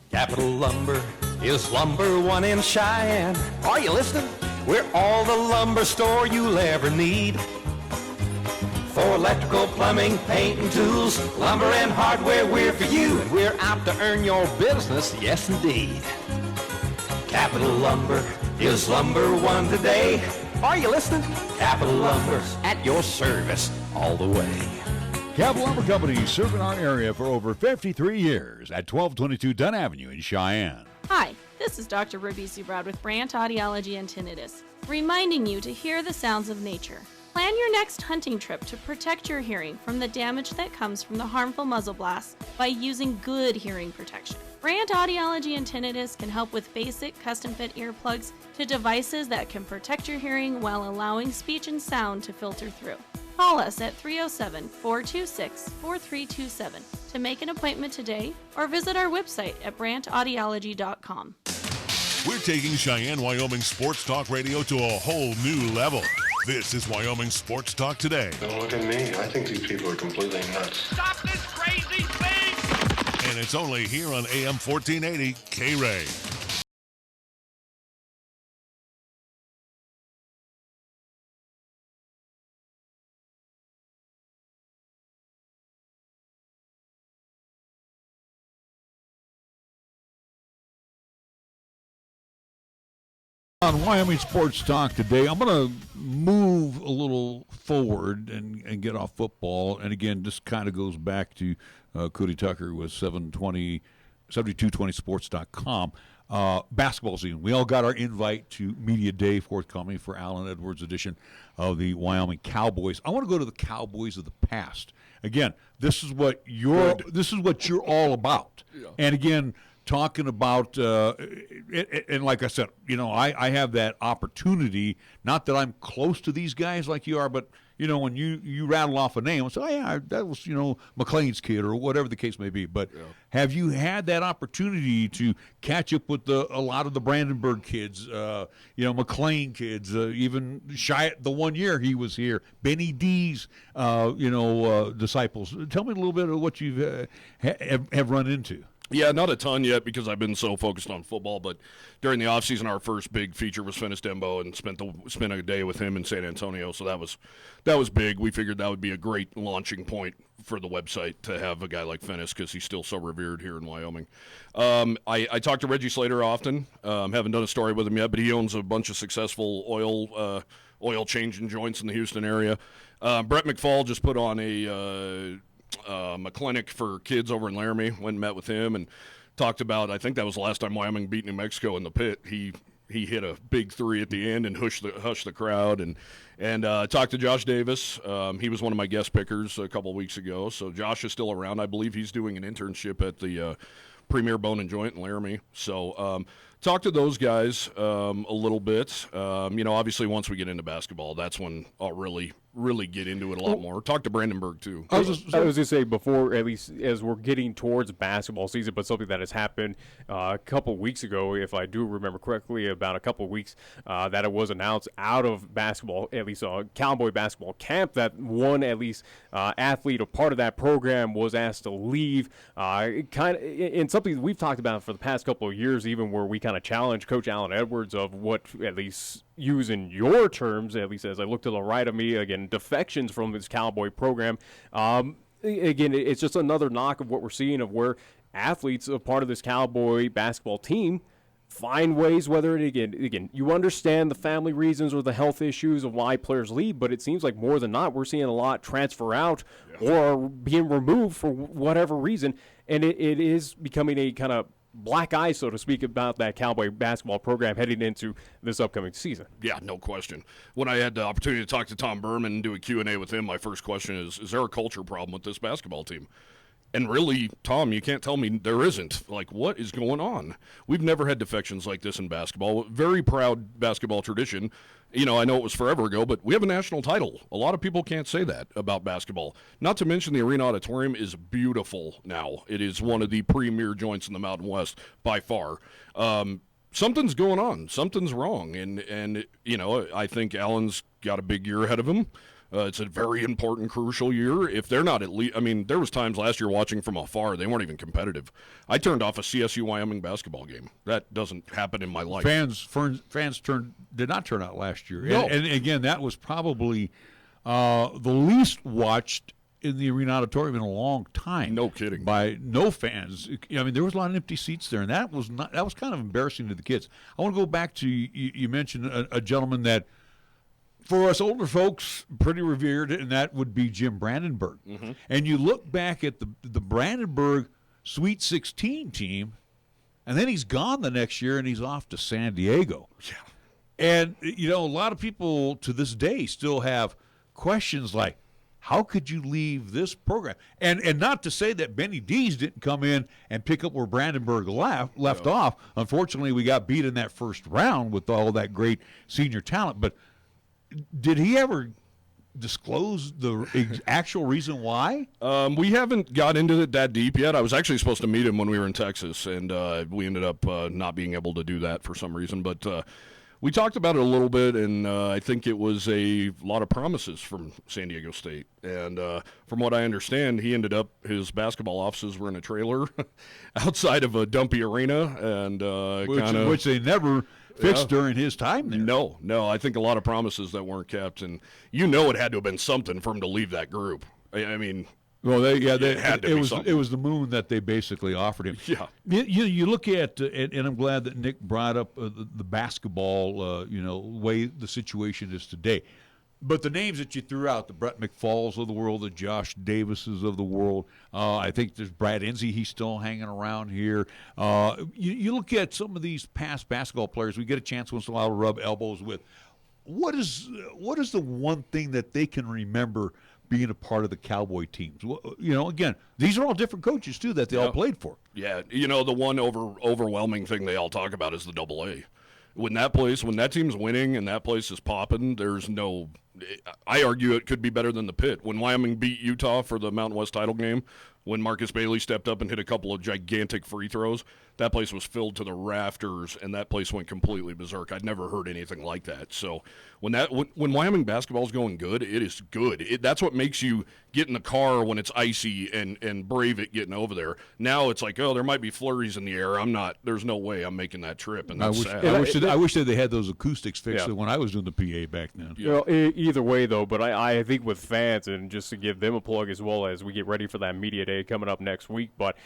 M: Capital Lumber is number one in Cheyenne. Are you listening? We're all the lumber store you'll ever need. For electrical, plumbing, paint, and tools, lumber and hardware, we're for you. And we're out to earn your business, yes indeed. Capital Lumber is number one today. Are you listening? Capital Lumber's at your service all the way.
C: Capital Lumber Company, serving our area for over 53 years at 1222 Dunn Avenue in Cheyenne.
N: Hi, this is Dr. Ruby Zubrod with Brandt Audiology and Tinnitus, reminding you to hear the sounds of nature. Plan your next hunting trip to protect your hearing from the damage that comes from the harmful muzzle blasts by using good hearing protection. Brandt Audiology and Tinnitus can help with basic custom-fit earplugs to devices that can protect your hearing while allowing speech and sound to filter through. Call us at 307-426-4327 to make an appointment today or visit our website at brandtaudiology.com.
A: We're taking Cheyenne, Wyoming Sports Talk Radio to a whole new level. This is Wyoming Sports Talk Today.
O: Don't look at me. I think these people are completely nuts.
A: Stop this crazy thing! And it's only here on AM 1480 KRAE.
C: On Wyoming Sports Talk today, I'm going to move move a little forward and get off football, and again, this kind of goes back to Cody Tucker with 7220sports.com. Basketball season. We all got our invite to Media Day forthcoming for Alan Edwards' edition of the Wyoming Cowboys. I want to go to the Cowboys of the past. Again, this is what you're all about. Yeah. And again, talking about and like I said, I have that opportunity. Not that I'm close to these guys like you are, but when you rattle off a name, say, oh yeah, that was McLean's kid or whatever the case may be. But have you had that opportunity to catch up with a lot of the Brandenburg kids, McLean kids, even the 1 year he was here, Benny D's, disciples? Tell me a little bit of what you have run into.
K: Yeah, not a ton yet because I've been so focused on football. But during the offseason, our first big feature was Finis Dembo, and spent a day with him in San Antonio. So that was big. We figured that would be a great launching point for the website to have a guy like Finis because he's still so revered here in Wyoming. I talk to Reggie Slater often. Haven't done a story with him yet, but he owns a bunch of successful oil changing joints in the Houston area. Brett McFall just put on a clinic for kids over in Laramie. Went and met with him and talked about, I think that was the last time Wyoming beat New Mexico in the pit. He hit a big three at the end and hushed the crowd. And talked to Josh Davis. He was one of my guest pickers a couple of weeks ago. So Josh is still around. I believe he's doing an internship at the Premier Bone and Joint in Laramie. So talk to those guys a little bit. Obviously once we get into basketball, that's when I'll really get into it a lot more. Talk to Brandenburg too.
D: I was going to say before, at least as we're getting towards basketball season, but something that has happened a couple weeks ago, if I do remember correctly, about a couple of weeks, that it was announced out of basketball, at least a Cowboy basketball camp, that one at least athlete or part of that program was asked to leave. Kind of in something we've talked about for the past couple of years, even where we kind of challenged Coach Alan Edwards of what, at least using your terms, at least as I look to the right of me, again, defections from this Cowboy program. Again, it's just another knock of what we're seeing of where athletes, a part of this Cowboy basketball team, find ways, whether it, again, you understand the family reasons or the health issues of why players leave, but it seems like more than not, we're seeing a lot transfer out or being removed for whatever reason, and it is becoming a kind of black eye, so to speak, about that Cowboy basketball program heading into this upcoming season.
K: Yeah, no question. When I had the opportunity to talk to Tom Berman and do a Q&A with him, my first question is there a culture problem with this basketball team? And really, Tom, you can't tell me there isn't. Like, what is going on? We've never had defections like this in basketball. Very proud basketball tradition. I know it was forever ago, but we have a national title. A lot of people can't say that about basketball. Not to mention the arena auditorium is beautiful now. It is one of the premier joints in the Mountain West by far. Something's going on. Something's wrong. And I think Allen's got a big year ahead of him. It's a very important, crucial year. If they're not at least, there was times last year watching from afar, they weren't even competitive. I turned off a CSU Wyoming basketball game. That doesn't happen in my life.
C: Fans did not turn out last year.
K: No.
C: And again, that was probably the least watched in the arena auditorium in a long time.
K: No kidding.
C: By no fans. There was a lot of empty seats there, and that was kind of embarrassing to the kids. I want to go back to, you mentioned a gentleman that, for us older folks, pretty revered, and that would be Jim Brandenburg. Mm-hmm. And you look back at the Brandenburg Sweet 16 team, and then he's gone the next year, and he's off to San Diego.
K: Yeah.
C: And, a lot of people to this day still have questions like, how could you leave this program? And not to say that Benny Dees didn't come in and pick up where Brandenburg left off. Unfortunately, we got beat in that first round with all that great senior talent, but did he ever disclose the actual reason why?
K: We haven't got into it that deep yet. I was actually supposed to meet him when we were in Texas, and we ended up not being able to do that for some reason. But we talked about it a little bit, and I think it was a lot of promises from San Diego State. And from what I understand, he ended up, his basketball offices were in a trailer outside of a dumpy arena. And
C: which they never fixed during his time there.
K: No, I think a lot of promises that weren't kept, and it had to have been something for him to leave that group. It
C: was the moon that they basically offered him.
K: Yeah.
C: You look at, and I'm glad that Nick brought up the basketball, way the situation is today. But the names that you threw out, the Brett McFalls of the world, the Josh Davises of the world, I think there's Brad Enzi, he's still hanging around here. You look at some of these past basketball players we get a chance once in a while to rub elbows with. What is the one thing that they can remember being a part of the Cowboy teams? Again, these are all different coaches, too, that they all played for.
K: Yeah, the one overwhelming thing they all talk about is the AA. When that team's winning and that place is popping, there's no – I argue it could be better than the Pit. When Wyoming beat Utah for the Mountain West title game, when Marcus Bailey stepped up and hit a couple of gigantic free throws, that place was filled to the rafters, and that place went completely berserk. I'd never heard anything like that. So when Wyoming basketball's going good, it is good. That's what makes you get in the car when it's icy and brave it getting over there. Now it's like, there might be flurries in the air. There's no way I'm making that trip, and that's sad.
C: I wish that they had those acoustics fixed when I was doing the PA back then.
D: Either way, though, but I think with fans, and just to give them a plug as well as we get ready for that media day coming up next week, but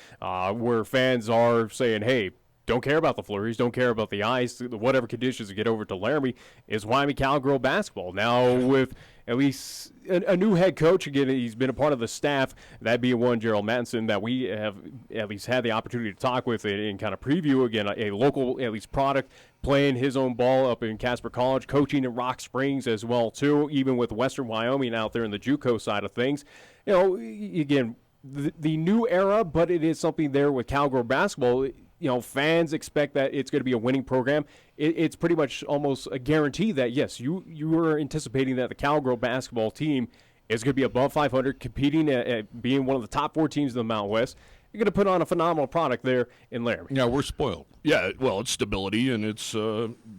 D: where fans are saying, hey, don't care about the flurries, don't care about the ice, whatever conditions to get over to Laramie, is Wyoming Cowgirl basketball. Now with at least a new head coach, again, he's been a part of the staff, that being one, Gerald Mattinson, that we have at least had the opportunity to talk with and kind of preview, again, a local, at least, product, playing his own ball up in Casper College, coaching in Rock Springs as well, too, even with Western Wyoming out there in the JUCO side of things. Again, the new era, but it is something there with Cowgirl basketball. Fans expect that it's going to be a winning program. It's pretty much almost a guarantee that, yes, you are anticipating that the Cowgirl basketball team is going to be above 500, competing at being one of the top 4 teams in the Mountain West. You're going to put on a phenomenal product there in Laramie.
C: Yeah, we're spoiled.
K: Yeah, well, it's stability and it's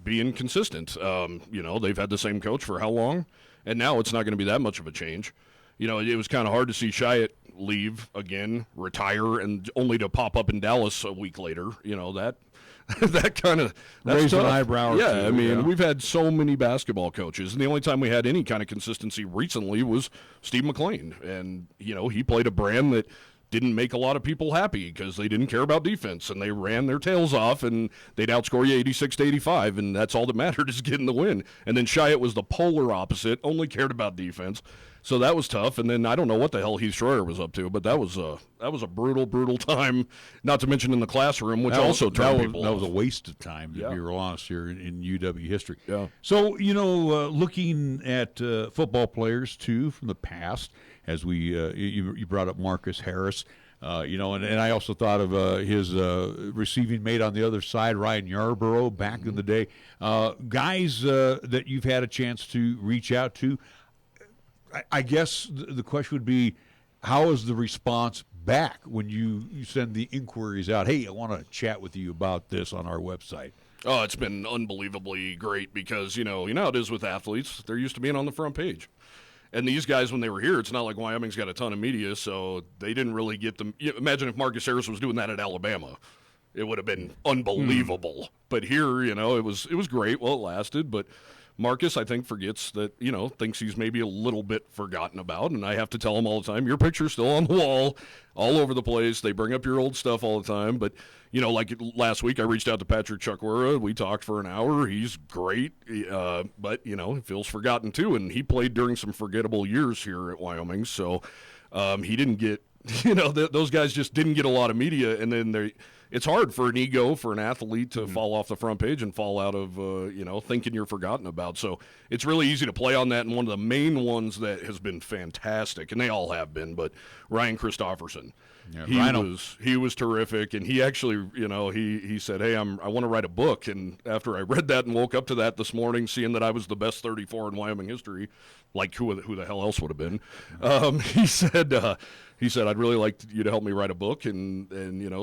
K: being consistent. They've had the same coach for how long? And now it's not going to be that much of a change. It was kind of hard to see Chiat leave again, retire, and only to pop up in Dallas a week later. That kind of
C: raised an eyebrow.
K: Yeah, I mean, we've had so many basketball coaches, and the only time we had any kind of consistency recently was Steve McLean, and he played a brand that didn't make a lot of people happy because they didn't care about defense, and they ran their tails off, and they'd outscore you 86-85, and that's all that mattered is getting the win. And then Chiat was the polar opposite, only cared about defense. So that was tough, and then I don't know what the hell Heath Schroeder was up to, but that was a brutal time, not to mention in the classroom, which also turned people off.
C: That was a waste of time, to be real honest, here in UW history.
K: Yeah.
C: So, looking at football players, too, from the past, as you brought up Marcus Harris, and I also thought of his receiving mate on the other side, Ryan Yarborough, back in the day. Guys that you've had a chance to reach out to, I guess the question would be, how is the response back when you send the inquiries out? Hey, I want to chat with you about this on our website.
K: Oh, it's been unbelievably great because, you know how it is with athletes. They're used to being on the front page. And these guys, when they were here, it's not like Wyoming's got a ton of media, so they didn't really get them. Imagine if Marcus Harris was doing that at Alabama. It would have been unbelievable. But here, it was great. Well, it lasted, but Marcus, I think, forgets that, thinks he's maybe a little bit forgotten about. And I have to tell him all the time, your picture's still on the wall, all over the place. They bring up your old stuff all the time. But, like last week, I reached out to Patrick Chukwura. We talked for an hour. He's great. But, he feels forgotten, too. And he played during some forgettable years here at Wyoming. So he didn't get, those guys just didn't get a lot of media. And then it's hard for an ego, for an athlete to fall off the front page and fall out of, thinking you're forgotten about. So it's really easy to play on that. And one of the main ones that has been fantastic, and they all have been, but Ryan Christopherson. Yeah, he was terrific. And he actually, he said, hey, I want to write a book. And after I read that and woke up to that this morning, seeing that I was the best 34 in Wyoming history, like who the hell else would have been, he said, I'd really like you to help me write a book and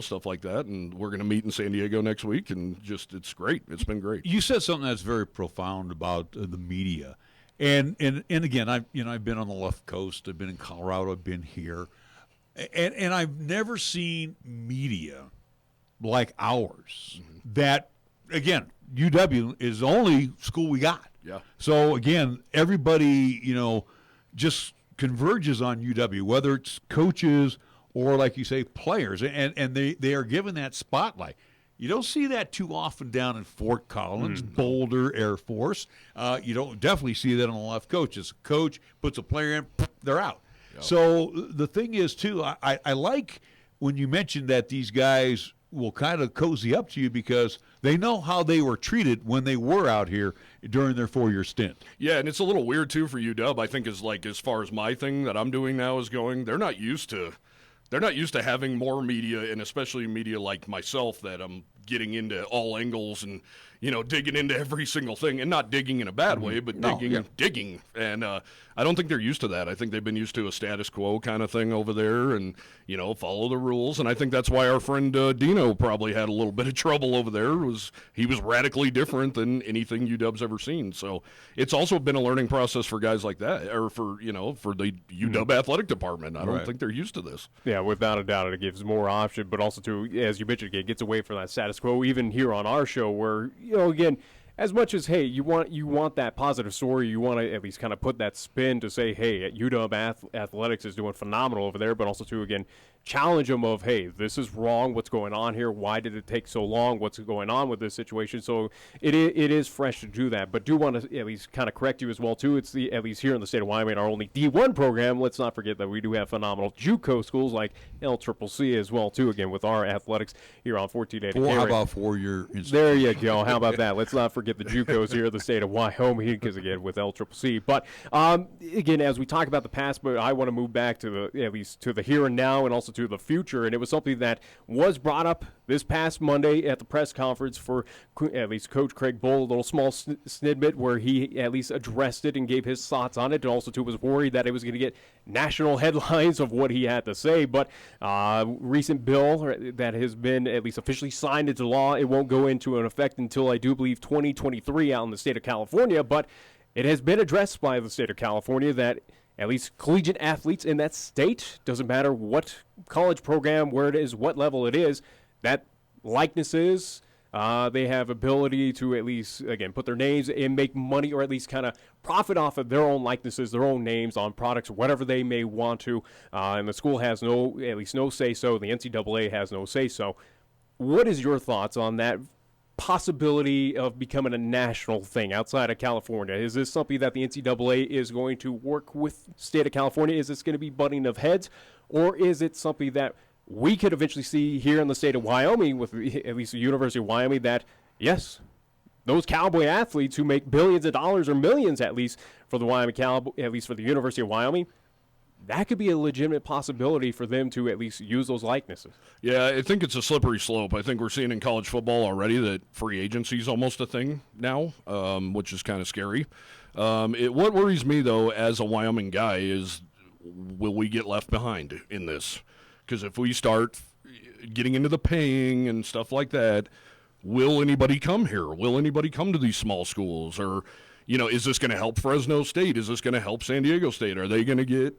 K: stuff like that. And we're going to meet in San Diego next week. And it's great. It's been great.
C: You said something that's very profound about the media. And again, I've been on the left coast. I've been in Colorado. I've been here. And I've never seen media like ours that, again, UW is the only school we got.
K: Yeah.
C: So, again, everybody, just converges on UW, whether it's coaches or, like you say, players, and they are given that spotlight. You don't see that too often down in Fort Collins, Boulder Air Force. You don't definitely see that on the left coach. As a coach puts a player in, they're out. Yep. So the thing is, too, I like when you mentioned that these guys will kind of cozy up to you because they know how they were treated when they were out here during their 4-year stint.
K: Yeah, and it's a little weird, too, for UW. I think as far as my thing that I'm doing now is going, they're not used to having more media, and especially media like myself that I'm getting into all angles and, digging into every single thing, and not digging in a bad way, but digging. And I don't think they're used to that. I think they've been used to a status quo kind of thing over there and, follow the rules. And I think that's why our friend Dino probably had a little bit of trouble over there. He was radically different than anything UW's ever seen. So it's also been a learning process for guys like that, or for the UW athletic department. I don't think they're used to this.
D: Yeah, without a doubt, it gives more option, but also, too, as you mentioned, it gets away from that status quo, even here on our show where, again, as much as, hey, you want that positive story, you want to at least kind of put that spin to say, hey, UW Athletics is doing phenomenal over there, but also to, again, challenge them of, hey, this is wrong, what's going on here, why did it take so long, what's going on with this situation. So it is fresh to do that, but do want to at least kind of correct you as well, too. It's at least here in the state of Wyoming, our only D1 program. Let's not forget that we do have phenomenal JUCO schools like LCCC as well, too, again, with our athletics here on 1480.
C: How about 4-year institutions?
D: There you go. How about that? Let's not forget the JUCOs here in the state of Wyoming, because, again, with LCCC. But, again, as we talk about the past, but I want to move back to at least to the here and now and also to the future, and it was something that was brought up this past Monday at the press conference for at least Coach Craig Bull, a little small snippet where he at least addressed it and gave his thoughts on it, and also too was worried that it was going to get national headlines of what he had to say. But recent bill that has been at least officially signed into law, it won't go into an effect until I do believe 2023 out in the state of California, but it has been addressed by the state of California that at least collegiate athletes in that state, doesn't matter what college program, where it is, what level it is, that likenesses, they have ability to at least, again, put their names and make money, or at least kind of profit off of their own likenesses, their own names on products, whatever they may want to. And the school has no say-so. The NCAA has no say-so. What is your thoughts on that possibility of becoming a national thing outside of California? Is this something that the NCAA is going to work with state of California? Is this going to be butting of heads, or is it something that we could eventually see here in the state of Wyoming with at least the University of Wyoming that, yes, those Cowboy athletes who make billions of dollars or millions at least for the Wyoming Cowboy, at least for the University of Wyoming, that could be a legitimate possibility for them to at least use those likenesses.
K: Yeah, I think it's a slippery slope. I think we're seeing in college football already that free agency is almost a thing now, which is kind of scary. What worries me, though, as a Wyoming guy is, will we get left behind in this? Because if we start getting into the paying and stuff like that, will anybody come here? Will anybody come to these small schools? Or, is this going to help Fresno State? Is this going to help San Diego State? Are they going to get,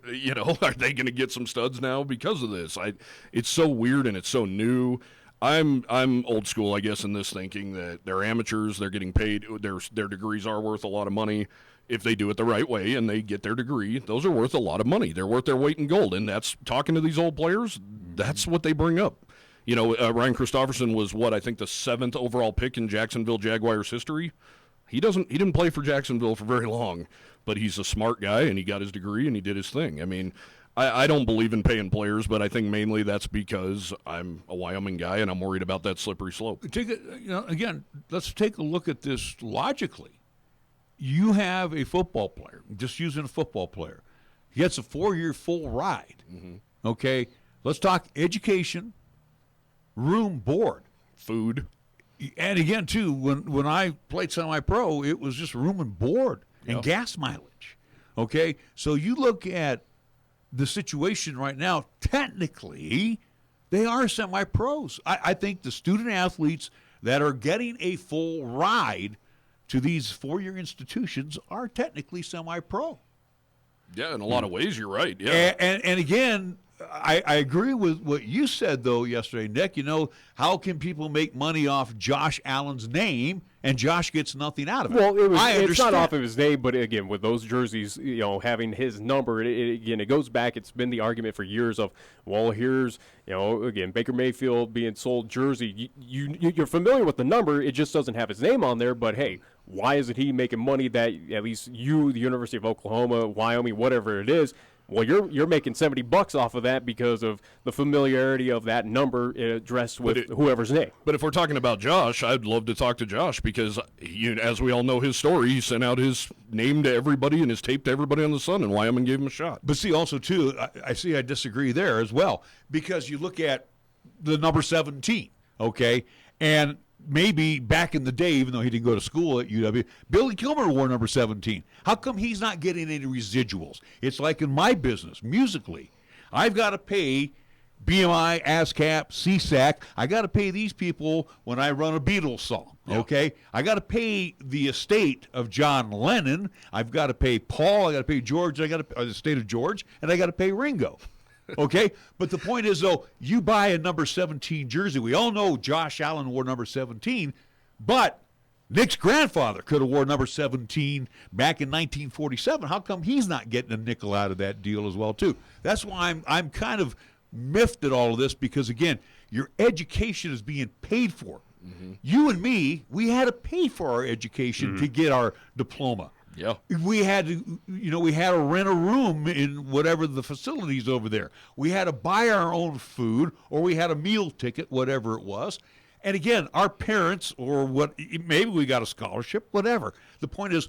K: are they going to get some studs now because of this? It's so weird and it's so new. I'm old school, I guess, in this thinking that they're amateurs, they're getting paid, their degrees are worth a lot of money. If they do it the right way and they get their degree, those are worth a lot of money. They're worth their weight in gold, and that's talking to these old players. That's what they bring up. Ryan Christopherson was I think the 7th overall pick in Jacksonville Jaguars history. He didn't play for Jacksonville for very long, but he's a smart guy and he got his degree and he did his thing. I mean, I don't believe in paying players, but I think mainly that's because I'm a Wyoming guy and I'm worried about that slippery slope.
C: Again, let's take a look at this logically. You have a football player, just using a football player. He gets a 4-year full ride. Mm-hmm. Okay, let's talk education, room, board,
K: food.
C: And again, too, when I played semi-pro, it was just room and board and gas mileage. Okay, so you look at the situation right now, technically, they are semi-pros. I think the student athletes that are getting a full ride to these 4-year institutions are technically semi-pro.
K: Yeah, in a lot of ways, you're right. Yeah,
C: and again, I agree with what you said, though, yesterday, Nick. How can people make money off Josh Allen's name and Josh gets nothing out of it?
D: Well, it's not off of his name, but again, with those jerseys, having his number, it goes back. It's been the argument for years of, well, here's, again, Baker Mayfield being sold jersey. You're familiar with the number. It just doesn't have his name on there, but hey, why isn't he making money that at least you, the University of Oklahoma, Wyoming, whatever it is, well, you're making $70 off of that because of the familiarity of that number addressed with whoever's name.
K: But if we're talking about Josh, I'd love to talk to Josh because, as we all know his story, he sent out his name to everybody and his tape to everybody on the Sun, and Wyoming gave him a shot.
C: But see, also, too, I disagree there as well because you look at the number 17, okay, and maybe back in the day, even though he didn't go to school at UW, Billy Kilmer wore number 17. How come he's not getting any residuals? It's like in my business, musically. I've got to pay BMI, ASCAP, CSAC. I got to pay these people when I run a Beatles song, okay? I got to pay the estate of John Lennon. I've got to pay Paul. I got to pay George. I got to the estate of George, and I got to pay Ringo. Okay, but the point is, though, you buy a number 17 jersey. We all know Josh Allen wore number 17, but Nick's grandfather could have worn number 17 back in 1947. How come he's not getting a nickel out of that deal as well, too? That's why I'm kind of miffed at all of this because, again, your education is being paid for. Mm-hmm. You and me, we had to pay for our education to get our diploma.
K: Yeah,
C: we had to, we had to rent a room in whatever the facilities over there. We had to buy our own food, or we had a meal ticket, whatever it was. And again, our parents, or maybe we got a scholarship, whatever. The point is,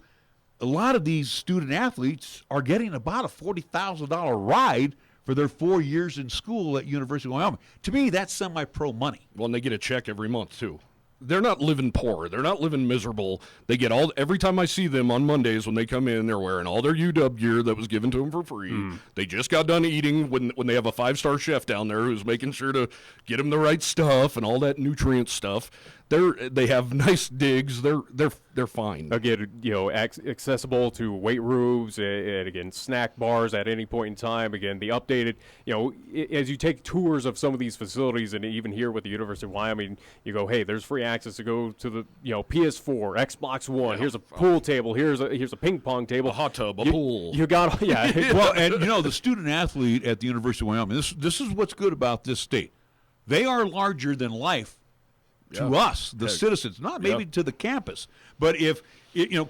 C: a lot of these student athletes are getting about a $40,000 ride for their 4 years in school at University of Wyoming. To me, that's semi-pro money.
K: Well, and they get a check every month too. They're not living poor. They're not living miserable. They get every time I see them on Mondays when they come in, they're wearing all their UW gear that was given to them for free. They just got done eating when they have a 5-star chef down there who's making sure to get them the right stuff and all that nutrient stuff. They have nice digs. They're fine.
D: Again, accessible to weight rooms and again snack bars at any point in time. Again, the updated, as you take tours of some of these facilities, and even here with the University of Wyoming, you go, hey, there's free access to go to the PS4, Xbox One. Yeah. Here's a pool table. Here's a ping pong table,
K: a hot tub, a pool.
D: You got
C: Well, and the student athlete at the University of Wyoming. This is what's good about this state. They are larger than life. To us, the citizens, not maybe to the campus. But if,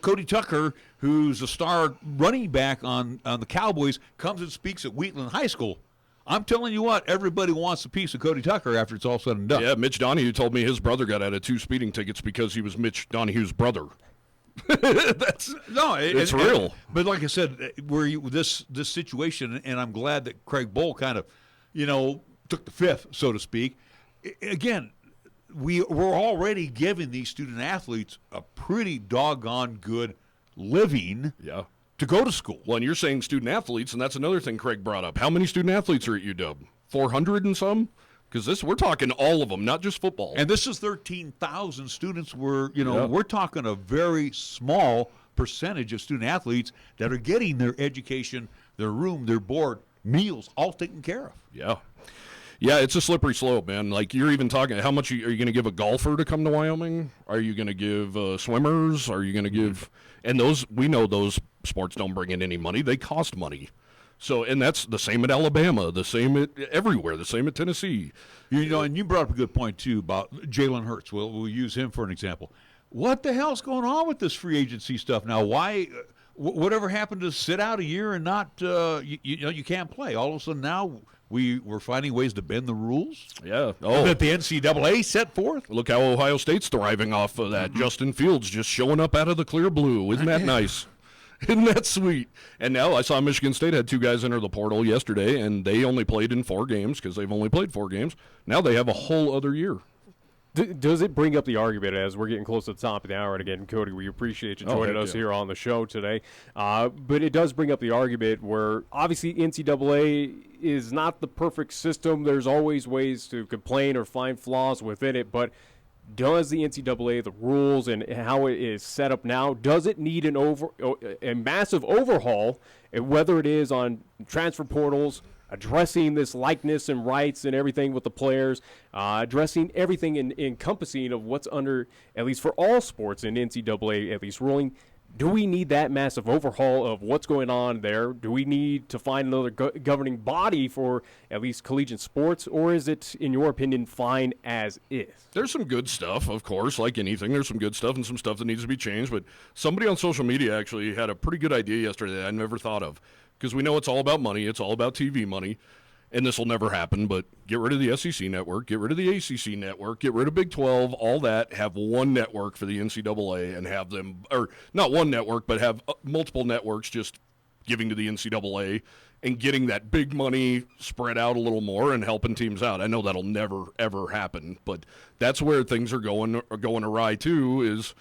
C: Cody Tucker, who's a star running back on the Cowboys, comes and speaks at Wheatland High School, I'm telling you what, everybody wants a piece of Cody Tucker after it's all said and done.
K: Yeah, Mitch Donahue told me his brother got out of 2 speeding tickets because he was Mitch Donahue's brother. It's real.
C: But like I said, this situation, and I'm glad that Craig Bohl kind of, took the fifth, so to speak. Again, we're already giving these student athletes a pretty doggone good living to go to school.
K: Well, and you're saying student athletes, and that's another thing Craig brought up. How many student athletes are at UW? 400 and some? Because we're talking all of them, not just football.
C: And this is 13,000 students. We're talking a very small percentage of student athletes that are getting their education, their room, their board, meals, all taken care of.
K: Yeah. Yeah, it's a slippery slope, man. Like, you're even talking, how much are you going to give a golfer to come to Wyoming? Are you going to give swimmers? Are you going to give – and we know those sports don't bring in any money. They cost money. So, and that's the same at Alabama, the same at everywhere, the same at Tennessee.
C: And you brought up a good point, too, about Jalen Hurts. We'll use him for an example. What the hell's going on with this free agency stuff now? Why whatever happened to sit out a year and not you can't play? All of a sudden now – We're finding ways to bend the rules.
K: Yeah.
C: That the NCAA set forth.
K: Look how Ohio State's thriving off of that. Justin Fields just showing up out of the clear blue. Isn't that nice? Isn't that sweet? And now I saw Michigan State had 2 guys enter the portal yesterday, and they only played in 4 games because they've only played 4 games. Now they have a whole other year.
D: Does it bring up the argument as we're getting close to the top of the hour? And again, Cody, we appreciate you joining us here on the show today. But it does bring up the argument where obviously NCAA is not the perfect system. There's always ways to complain or find flaws within it. But does the NCAA, the rules and how it is set up now, does it need a massive overhaul, whether it is on transfer portals, addressing this likeness and rights and everything with the players, addressing everything encompassing of what's under, at least for all sports in NCAA, at least ruling. Do we need that massive overhaul of what's going on there? Do we need to find another governing body for at least collegiate sports, or is it, in your opinion, fine as is?
K: There's some good stuff, of course, like anything. There's some good stuff and some stuff that needs to be changed, but somebody on social media actually had a pretty good idea yesterday that I never thought of, because we know it's all about money. It's all about TV money. And this will never happen, but get rid of the SEC network, get rid of the ACC network, get rid of Big 12, all that, have one network for the NCAA and have them, or not one network, but have multiple networks just giving to the NCAA and getting that big money spread out a little more and helping teams out. I know that'll never, ever happen, but that's where things are going awry too, is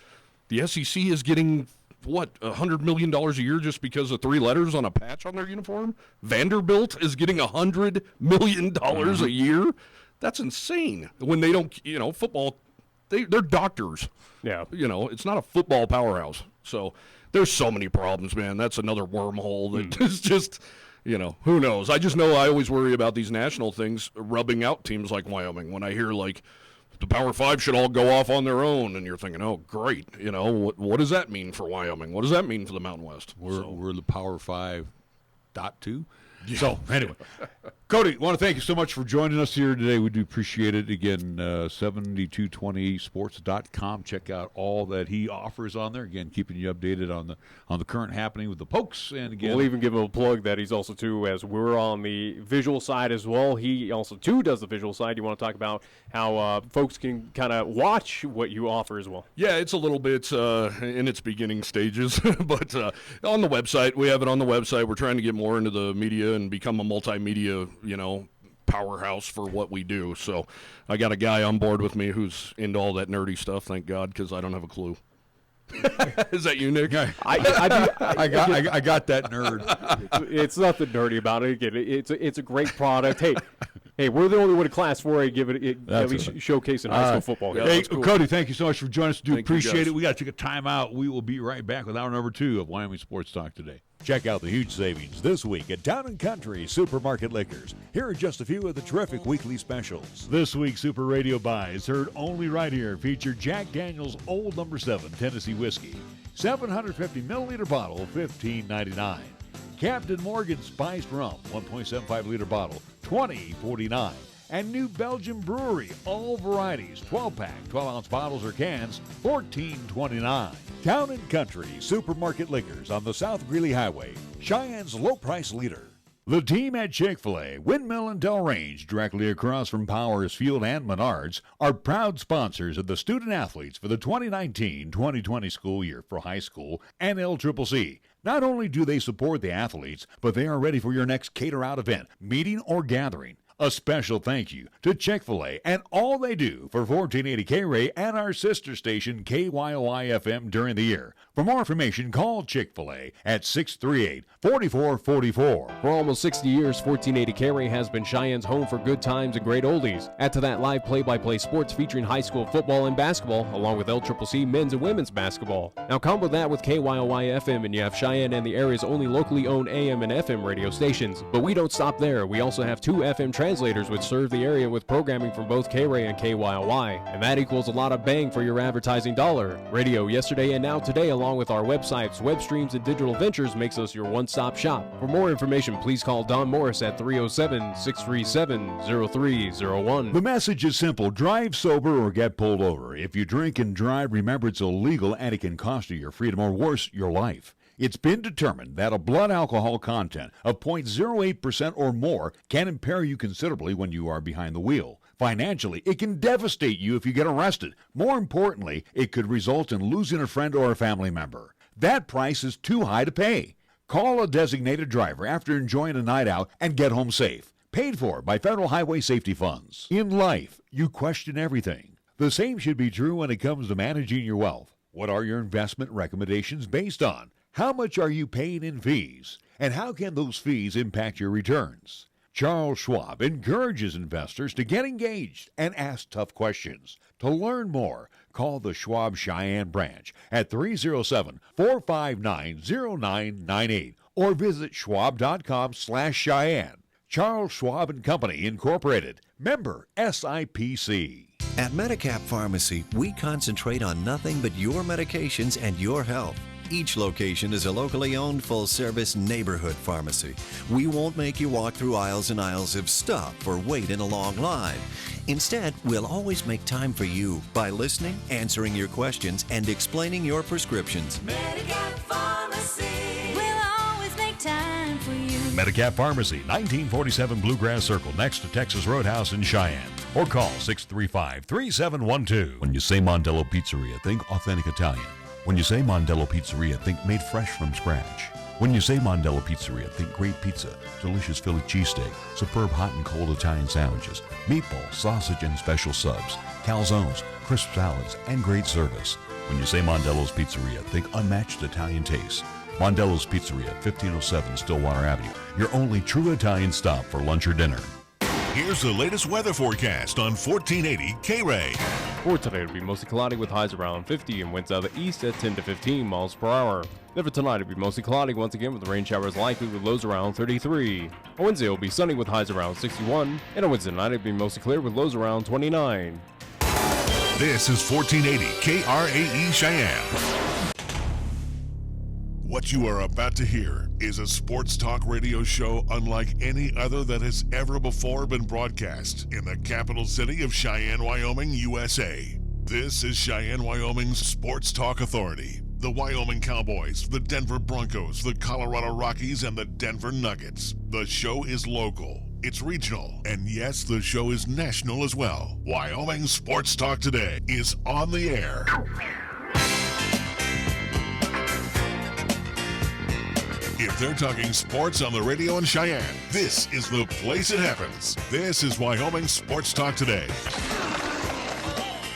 K: the SEC is getting $100 million a year just because of 3 letters on a patch on their uniform? Vanderbilt is getting $100 million a year? That's insane. When they don't, football, they're doctors.
D: Yeah.
K: It's not a football powerhouse. So there's so many problems, man. That's another wormhole that is just, who knows? I just know I always worry about these national things rubbing out teams like Wyoming. When I hear, the Power 5 should all go off on their own, and you're thinking, oh, great. What does that mean for Wyoming? What does that mean for the Mountain West?
C: We're the Power 5.2. Yeah. So, anyway, Cody, I want to thank you so much for joining us here today. We do appreciate it. Again, 7220sports.com. Check out all that he offers on there. Again, keeping you updated on the current happening with the Pokes. And again,
D: we'll even give him a plug that he's also, too, as we're on the visual side as well. He also, too, does the visual side. You want to talk about how folks can kind of watch what you offer as well?
K: Yeah, it's a little bit in its beginning stages, but on the website, we have it on the website. We're trying to get more into the media and become a multimedia, powerhouse for what we do. So I got a guy on board with me who's into all that nerdy stuff, thank God, because I don't have a clue. Is that you, Nick?
C: I got that nerd.
D: It's nothing nerdy about it. Again, it's a great product. Hey, we're the only one in Class 4A give it at least showcasing high school football.
C: Yeah, hey, cool. Cody, thank you so much for joining us. Appreciate it. We got to take a time out. We will be right back with hour number 2 of Wyoming Sports Talk today.
P: Check out the huge savings this week at Town & Country Supermarket Liquors. Here are just a few of the terrific weekly specials.
Q: This week's Super Radio Buys, heard only right here, feature Jack Daniel's Old No. 7 Tennessee Whiskey. 750 milliliter bottle, $15.99. Captain Morgan Spiced Rum, 1.75 liter bottle, $20.49. And New Belgium Brewery, all varieties, 12-pack, 12-ounce bottles or cans, $14.29.
P: Town & Country Supermarket Liquors on the South Greeley Highway, Cheyenne's low-price leader.
Q: The team at Chick-fil-A, Windmill and Del Range, directly across from Powers Field and Menards, are proud sponsors of the student-athletes for the 2019-2020 school year for high school and LCCC. Not only do they support the athletes, but they are ready for your next cater-out event, meeting, or gathering. A special thank you to Chick-fil-A and all they do for 1480 KRAE and our sister station KYOI-FM during the year. For more information, call Chick-fil-A at 638-4444.
D: For almost 60 years, 1480 KRAE has been Cheyenne's home for good times and great oldies. Add to that live play-by-play sports featuring high school football and basketball, along with LCCC men's and women's basketball. Now combo that with KYOI-FM and you have Cheyenne and the area's only locally owned AM and FM radio stations. But we don't stop there. We also have 2 FM translators which serve the area with programming from both KRAE and KYOI, and that equals a lot of bang for your advertising dollar. Radio yesterday and now today, along with our websites, web streams, and digital ventures, makes us your one-stop shop. For more information, please call Don Morris at 307-637-0301.
Q: The message is simple. Drive sober or get pulled over. If you drink and drive, remember it's illegal and it can cost you your freedom or worse, your life. It's been determined that a blood alcohol content of 0.08% or more can impair you considerably when you are behind the wheel. Financially, it can devastate you if you get arrested. More importantly, it could result in losing a friend or a family member. That price is too high to pay. Call a designated driver after enjoying a night out and get home safe. Paid for by federal highway safety funds. In life, you question everything. The same should be true when it comes to managing your wealth. What are your investment recommendations based on? How much are you paying in fees? And how can those fees impact your returns? Charles Schwab encourages investors to get engaged and ask tough questions. To learn more, call the Schwab Cheyenne branch at 307-459-0998 or visit schwab.com/Cheyenne. Charles Schwab and Company, Incorporated. Member SIPC.
I: At Medicap Pharmacy, we concentrate on nothing but your medications and your health. Each location is a locally owned, full-service neighborhood pharmacy. We won't make you walk through aisles and aisles of stuff or wait in a long line. Instead, we'll always make time for you by listening, answering your questions, and explaining your prescriptions.
J: Medicap Pharmacy. We'll always make time for you.
P: Medicap Pharmacy, 1947 Bluegrass Circle, next to Texas Roadhouse in Cheyenne. Or call 635-3712.
H: When you say Mondello Pizzeria, think authentic Italian. When you say Mondello Pizzeria, think made fresh from scratch. When you say Mondello Pizzeria, think great pizza, delicious Philly cheesesteak, superb hot and cold Italian sandwiches, meatballs, sausage, and special subs, calzones, crisp salads, and great service. When you say Mondello's Pizzeria, think unmatched Italian taste. Mondello's Pizzeria, 1507 Stillwater Avenue, your only true Italian stop for lunch or dinner.
A: Here's the latest weather forecast on 1480 KRAE.
D: For today, it'll be mostly cloudy with highs around 50 and winds out of the east at 10 to 15 miles per hour. Then for tonight, it'll be mostly cloudy once again with rain showers likely with lows around 33. On Wednesday, it'll be sunny with highs around 61. And on Wednesday night, it'll be mostly clear with lows around 29.
A: This is 1480 KRAE Cheyenne. What you are about to hear is a sports talk radio show unlike any other that has ever before been broadcast in the capital city of Cheyenne, Wyoming, USA. This is Cheyenne, Wyoming's Sports Talk Authority. The Wyoming Cowboys, the Denver Broncos, the Colorado Rockies, and the Denver Nuggets. The show is local, it's regional, and yes, the show is national as well. Wyoming Sports Talk Today is on the air. If they're talking sports on the radio in Cheyenne, this is the place it happens. This is Wyoming Sports Talk Today.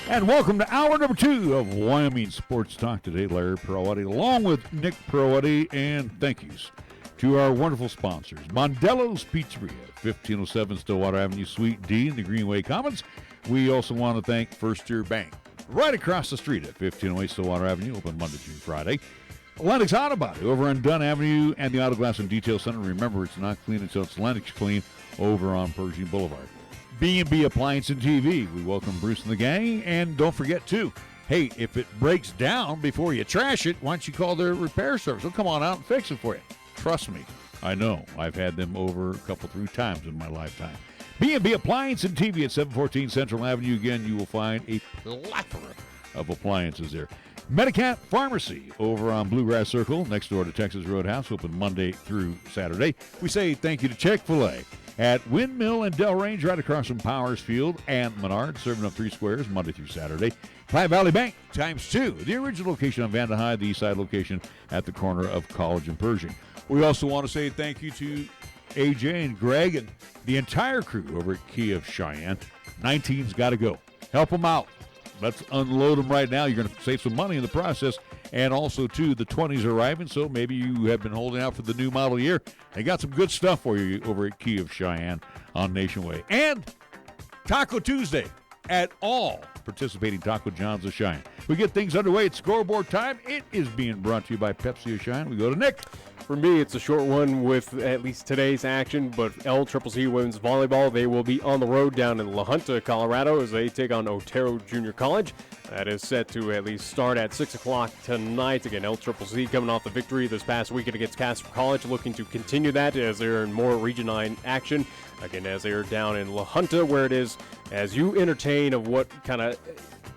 C: And welcome to hour number 2 of Wyoming Sports Talk Today. Larry Perotti along with Nick Perotti, and thank yous to our wonderful sponsors. Mondello's Pizzeria, 1507 Stillwater Avenue, Suite D in the Greenway Commons. We also want to thank First Tier Bank, right across the street at 1508 Stillwater Avenue, open Monday through Friday. Lennox Auto Body over on Dunn Avenue and the Auto Glass and Detail Center. Remember, it's not clean until it's Lennox clean over on Pershing Boulevard. B&B Appliance and TV. We welcome Bruce and the gang. And don't forget, too, hey, if it breaks down before you trash it, why don't you call their repair service? They'll come on out and fix it for you. Trust me, I know. I've had them over a couple, 3 times in my lifetime. B&B Appliance and TV at 714 Central Avenue. Again, you will find a plethora of appliances there. Medicap Pharmacy over on Bluegrass Circle, next door to Texas Roadhouse, open Monday through Saturday. We say thank you to Chick-fil-A at Windmill and Del Range, right across from Powers Field and Menard, serving up 3 squares Monday through Saturday. Platte Valley Bank ×2, the original location on Vanda High, the east side location at the corner of College and Pershing. We also want to say thank you to AJ and Greg and the entire crew over at Key of Cheyenne. 19's got to go. Help them out. Let's unload them right now. You're going to save some money in the process. And also, too, the 20s are arriving, so maybe you have been holding out for the new model year. They got some good stuff for you over at Key of Cheyenne on Nation Way. And Taco Tuesday at all participating Taco John's of Cheyenne. We get things underway at scoreboard time. It is being brought to you by Pepsi of Cheyenne. We go to Nick.
D: For me, it's a short one with at least today's action, but LCCC Women's Volleyball, they will be on the road down in La Junta, Colorado, as they take on Otero Junior College. That is set to at least start at 6 o'clock tonight. Again, LCCC coming off the victory this past weekend against Casper College, looking to continue that as they're in more Region 9 action. Again, as they are down in La Junta, where it is, as you entertain of what kind of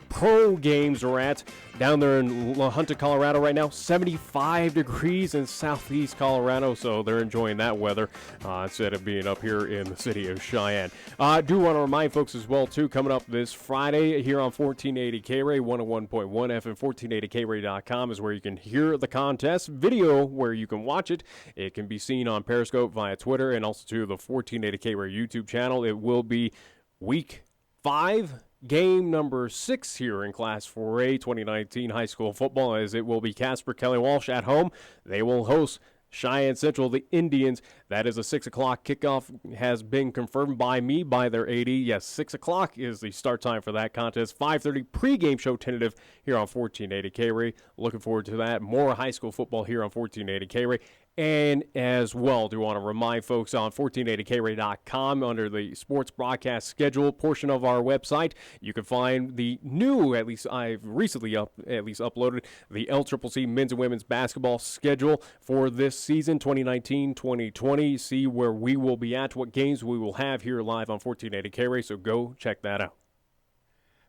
D: pro games are at down there in La Junta, Colorado right now. 75 degrees in southeast Colorado, so they're enjoying that weather instead of being up here in the city of Cheyenne. I do want to remind folks as well, too, coming up this Friday here on 1480 KRAE, 101.1 FM, 1480KRAE.com is where you can hear the contest. Video where you can watch it. It can be seen on Periscope via Twitter and also to the 1480 KRAE YouTube channel. It will be week 5. Game number 6 here in Class 4A 2019 high school football, as it will be Casper Kelly Walsh at home. They will host Cheyenne Central, the Indians. That is a 6 o'clock kickoff, has been confirmed by me, by their AD. Yes, 6 o'clock is the start time for that contest. 5:30 pregame show tentative here on 1480 KRAE. Looking forward to that. More high school football here on 1480 KRAE. And as well, do want to remind folks on 1480KRAE.com under the sports broadcast schedule portion of our website, you can find the new, at least I've recently uploaded, the LCCC men's and women's basketball schedule for this season, 2019-2020. See where we will be at, what games we will have here live on 1480KRAE, so go check that out.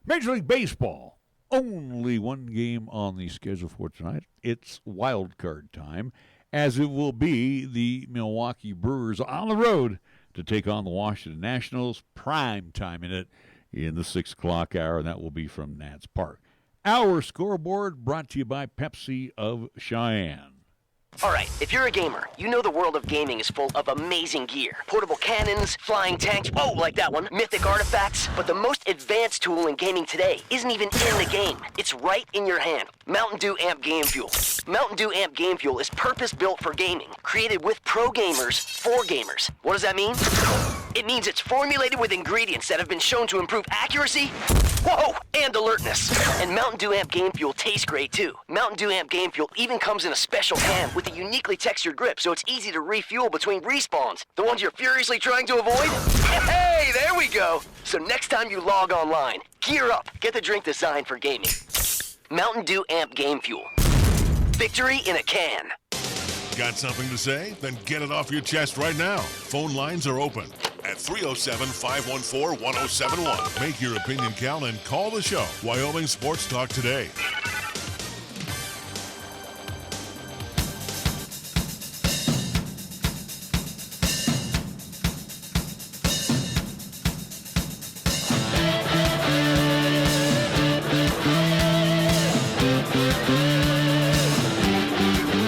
C: Major League Baseball. Only one game on the schedule for tonight. It's wild card time, as it will be the Milwaukee Brewers on the road to take on the Washington Nationals. Prime time in it in the 6 o'clock hour, and that will be from Nats Park. Our scoreboard brought to you by Pepsi of Cheyenne.
R: Alright, if you're a gamer, you know the world of gaming is full of amazing gear. Portable cannons, flying tanks, whoa, like that one, mythic artifacts. But the most advanced tool in gaming today isn't even in the game. It's right in your hand. Mountain Dew Amp Game Fuel. Mountain Dew Amp Game Fuel is purpose-built for gaming, created with pro gamers for gamers. What does that mean? It means it's formulated with ingredients that have been shown to improve accuracy, whoa, and alertness. And Mountain Dew Amp Game Fuel tastes great too. Mountain Dew Amp Game Fuel even comes in a special can with a uniquely textured grip, so it's easy to refuel between respawns. The ones you're furiously trying to avoid? Hey, there we go. So next time you log online, gear up. Get the drink designed for gaming. Mountain Dew Amp Game Fuel. Victory in a can.
A: Got something to say? Then get it off your chest right now. Phone lines are open at 307-514-1071. Make your opinion count and call the show. Wyoming Sports Talk today.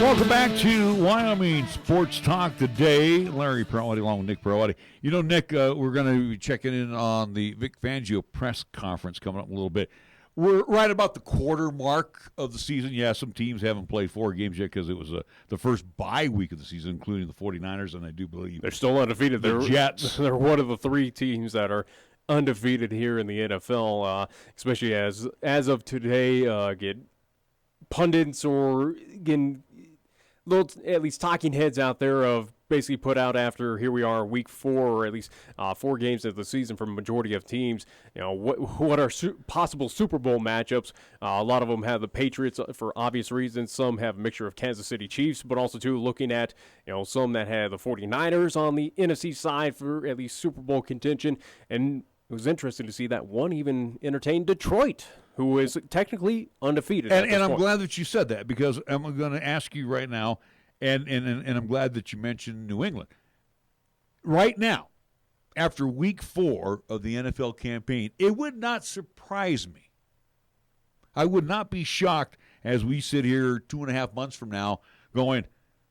C: Welcome back to Wyoming Sports Talk today. Larry Perotti along with Nick Perotti. You know, Nick, we're going to be checking in on the Vic Fangio press conference coming up in a little bit. We're right about the quarter mark of the season. Yeah, some teams haven't played 4 games yet because it was the first bye week of the season, including the 49ers, and I do believe
D: they're still undefeated.
C: The Jets.
D: They're one of the 3 teams that are undefeated here in the NFL, especially as of today. Get pundits or again, little at least talking heads out there of basically put out after here we are week 4 or at least 4 games of the season for a majority of teams. You know what are possible Super Bowl matchups. A lot of them have the Patriots for obvious reasons. Some have a mixture of Kansas City Chiefs, but also too looking at some that have the 49ers on the NFC side for at least Super Bowl contention. And it was interesting to see that one even entertained Detroit, who is technically undefeated.
C: And I'm glad that you said that, because I'm going to ask you right now, and I'm glad that you mentioned New England. Right now, after week 4 of the NFL campaign, it would not surprise me. I would not be shocked as we sit here 2.5 months from now going,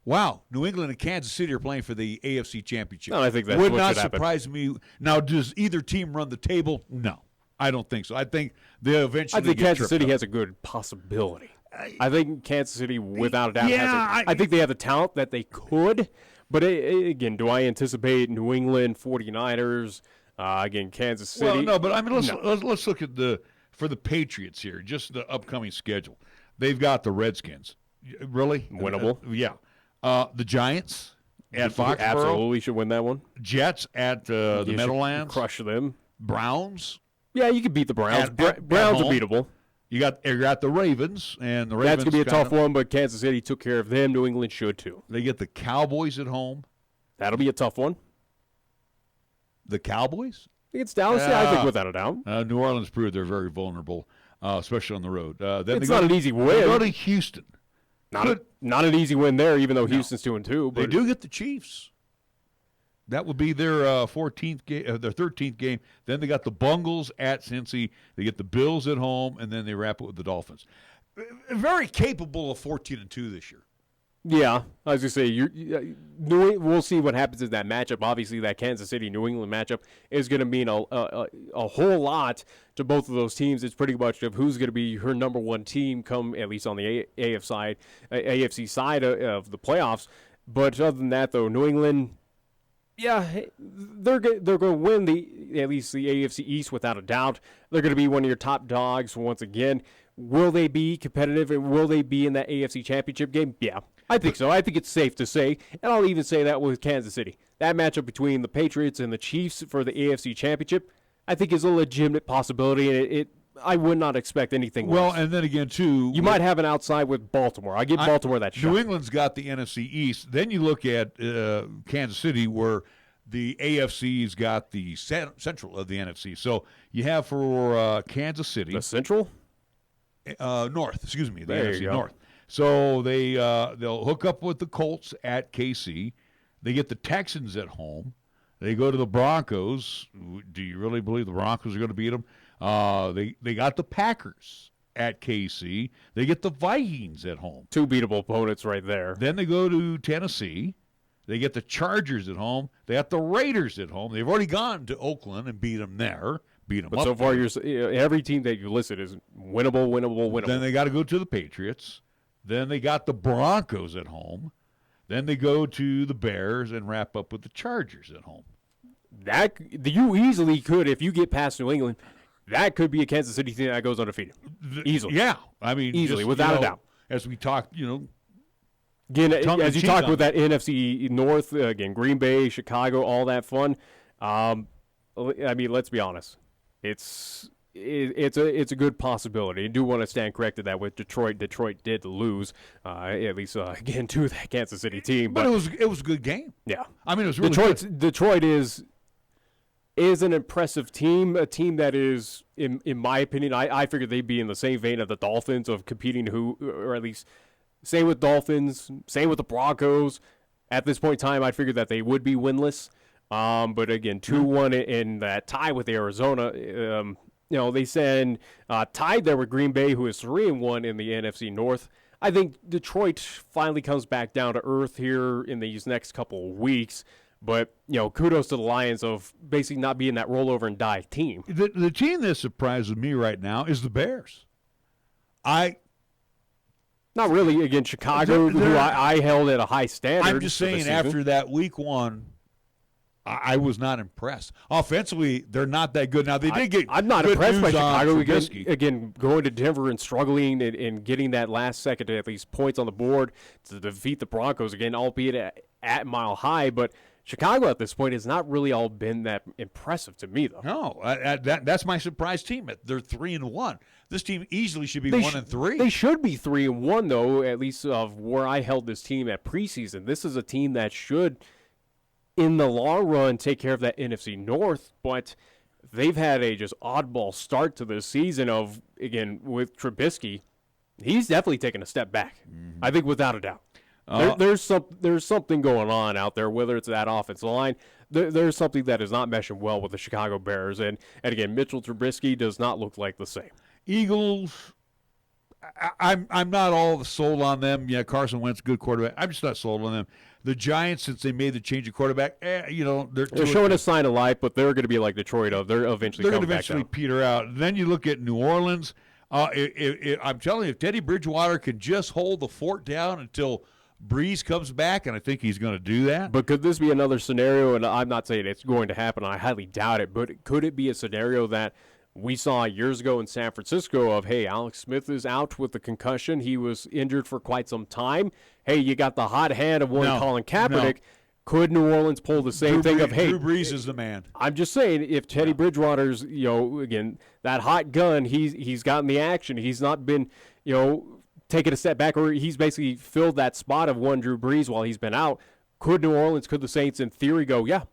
C: wow, New England and Kansas City are playing for the AFC Championship.
D: No, I think that
C: would not surprise me. Now, does either team run the table? No, I don't think so. I think they eventually.
D: I think Kansas City has a good possibility. I think Kansas City, without a doubt, I think they have the talent that they could. But again, do I anticipate New England, 49ers, again, Kansas City?
C: Well, no, but I mean, let's look at for the Patriots here, just the upcoming schedule. They've got the Redskins. Really?
D: Winnable.
C: Yeah. The Giants at Foxborough.
D: Absolutely should win that one.
C: Jets at the Meadowlands.
D: Crush them.
C: Browns.
D: Yeah, you can beat the Browns. Browns are beatable.
C: You got the Ravens, and the
D: That's
C: Ravens.
D: going to be a tough one, but Kansas City took care of them. New England should too.
C: They get the Cowboys at home.
D: That'll be a tough one.
C: The Cowboys?
D: Against Dallas? Yeah, I think without a doubt.
C: New Orleans proved they're very vulnerable, especially on the road. Then
D: it's not an easy win.
C: They go to Houston.
D: Not an easy win there, even though Houston's 2-2. But
C: they do get the Chiefs. That would be their 14th game, their 13th game. Then they got the Bungles at Cincy. They get the Bills at home, and then they wrap it with the Dolphins. Very capable of 14-2 this year.
D: Yeah, I was going to say, we'll see what happens in that matchup. Obviously, that Kansas City-New England matchup is going to mean a whole lot to both of those teams. It's pretty much of who's going to be her number one team come, at least on the AFC side of the playoffs. But other than that, though, New England, yeah, they're going to win at least the AFC East without a doubt. They're going to be one of your top dogs once again. Will they be competitive, and will they be in that AFC Championship game? Yeah. I think so. I think it's safe to say, and I'll even say that with Kansas City. That matchup between the Patriots and the Chiefs for the AFC Championship, I think is a legitimate possibility, and I would not expect anything
C: Well,
D: less.
C: and then again, too,
D: You might have an outside with Baltimore. I give Baltimore that shot.
C: New England's got the NFC East. Then you look at Kansas City, where the AFC's got the central of the NFC. So you have for Kansas City.
D: The Central?
C: North, excuse me, the
D: There
C: NFC
D: you go.
C: North. So they'll hook up with the Colts at KC. They get the Texans at home. They go to the Broncos. Do you really believe the Broncos are going to beat them? They got the Packers at KC. They get the Vikings at home.
D: Two beatable opponents right there.
C: Then they go to Tennessee. They get the Chargers at home. They got the Raiders at home. They've already gone to Oakland and beat them there.
D: But so far, every team that you listed is winnable.
C: Then they got to go to the Patriots. Then they got the Broncos at home. Then they go to the Bears and wrap up with the Chargers at home.
D: That you easily could, if you get past New England, that could be a Kansas City team that goes undefeated. Easily.
C: Yeah. I mean,
D: easily,
C: just,
D: without a doubt.
C: As we talked,
D: Again, as you talked with that NFC North, again, Green Bay, Chicago, all that fun. I mean, let's be honest. It's a good possibility. I do want to stand corrected that with Detroit. Detroit did lose, at least again to that Kansas City team.
C: But it was a good game.
D: Yeah,
C: I mean, it was really
D: Detroit is an impressive team. A team that is, in my opinion, I figured they'd be in the same vein of the Dolphins of competing or at least same with Dolphins, same with the Broncos. At this point in time, I figured that they would be winless. But again, 2-1 in that tie with Arizona. They send tied there with Green Bay, who is 3-1 in the NFC North. I think Detroit finally comes back down to earth here in these next couple of weeks. But, kudos to the Lions of basically not being that roll over and die team.
C: The team that surprises me right now is the Bears.
D: Not really. Again, Chicago, who I held at a high standard.
C: I'm just saying, after that week one, I was not impressed. Offensively, they're not that good. Now, they did get
D: I'm not
C: good
D: impressed by
C: news on
D: Chicago.
C: Trubisky.
D: Again, going to Denver and struggling and getting that last second at least points on the board to defeat the Broncos, again, albeit at Mile High. But Chicago at this point has not really all been that impressive to me, though.
C: No, that's my surprise team. They're 3-1. This team easily should be 1-3.
D: They should be 3-1, though, at least of where I held this team at preseason. This is a team that should, in the long run, take care of that NFC North, but they've had a just oddball start to this season of, again, with Trubisky, he's definitely taken a step back. Mm-hmm. I think without a doubt. There's something going on out there, whether it's that offensive line. There's something that is not meshing well with the Chicago Bears. And again, Mitchell Trubisky does not look like the same.
C: Eagles, I'm not all sold on them. Yeah, Carson Wentz, good quarterback. I'm just not sold on them. The Giants, since they made the change of quarterback, they're
D: showing a sign of life, but they're going to be like Detroit. They're eventually
C: going to peter out. Then you look at New Orleans. I'm telling you, if Teddy Bridgewater can just hold the fort down until Breeze comes back, and I think he's going to do that.
D: But could this be another scenario, and I'm not saying it's going to happen, I highly doubt it, but could it be a scenario that we saw years ago in San Francisco of, hey, Alex Smith is out with the concussion. He was injured for quite some time. Hey, you got the hot hand of Colin Kaepernick. No. Could New Orleans pull the same thing of, hey,
C: Drew Brees is the man?
D: I'm just saying, if Teddy Bridgewater's, again, that hot gun, he's gotten the action. He's not been, taking a step back, or he's basically filled that spot of one Drew Brees while he's been out. Could New Orleans, could the Saints in theory go, yeah,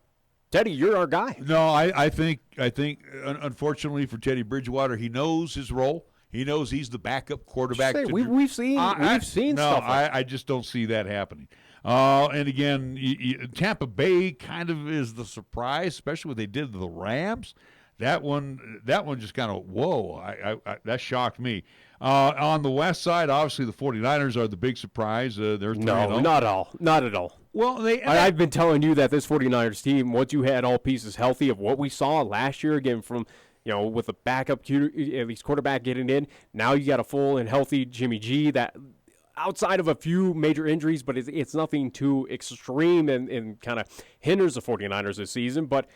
D: Teddy, you're our guy?
C: No, I think unfortunately for Teddy Bridgewater, he knows his role. He knows he's the backup quarterback.
D: We've seen stuff.
C: I just don't see that happening. And again, Tampa Bay kind of is the surprise, especially what they did to the Rams. That one just kind of, whoa, that shocked me. On the west side, obviously the 49ers are the big surprise. They're 3-0.
D: No, not at all.
C: Well,
D: I've been telling you that this 49ers team, once you had all pieces healthy of what we saw last year, again, from, with the backup, at least quarterback getting in, now you got a full and healthy Jimmy G that outside of a few major injuries, but it's nothing too extreme and kind of hinders the 49ers this season, but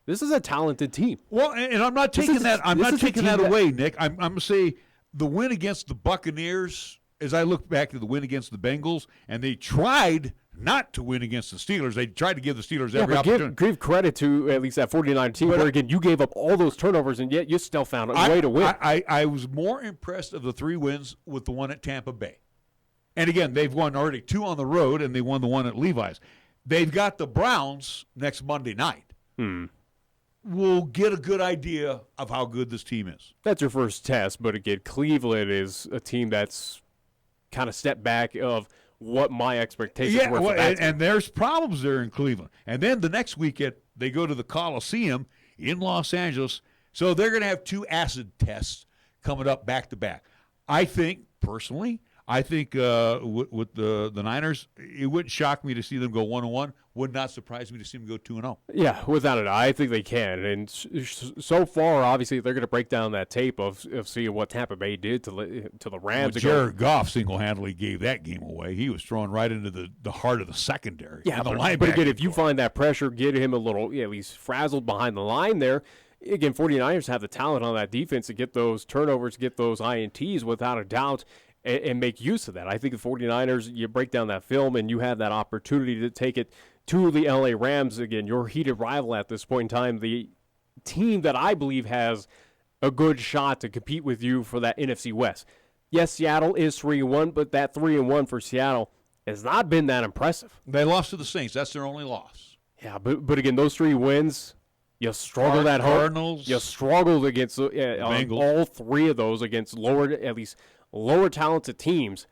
D: this is a talented team.
C: Well, and I'm not taking that away, Nick. I'm going to say the win against the Buccaneers as I look back to the win against the Bengals, and they tried not to win against the Steelers. They tried to give the Steelers every opportunity.
D: Give credit to at least that 49 team, where, again, you gave up all those turnovers, and yet you still found a way to win.
C: I was more impressed of the 3 wins with the one at Tampa Bay. And, again, they've won already 2 on the road, and they won the one at Levi's. They've got the Browns next Monday night. We'll get a good idea of how good this team is.
D: That's your first test, but again, Cleveland is a team that's kind of stepped back of what my expectations were for that team.
C: And there's problems there in Cleveland. And then the next weekend, they go to the Coliseum in Los Angeles. So they're going to have 2 acid tests coming up back-to-back. I think, personally, with the Niners, it wouldn't shock me to see them go 1-1. Would not surprise me to see them go 2-0.
D: Yeah, without a doubt, I think they can. And so far, obviously, they're going to break down that tape of seeing what Tampa Bay did to the Rams.
C: Well, Jared Goff single-handedly gave that game away. He was thrown right into the heart of the secondary.
D: Yeah, but again, if you find that pressure, get him a little at least frazzled behind the line there. Again, 49ers have the talent on that defense to get those turnovers, get those INTs without a doubt, and make use of that. I think the 49ers, you break down that film and you have that opportunity to take it to the LA Rams, again, your heated rival at this point in time, the team that I believe has a good shot to compete with you for that NFC West. Yes, Seattle is 3-1, but that 3-1 for Seattle has not been that impressive.
C: They lost to the Saints. That's their only loss.
D: Yeah, but again, those 3 wins, you struggled at home.
C: Cardinals.
D: You struggled against all 3 of those against lower talented teams.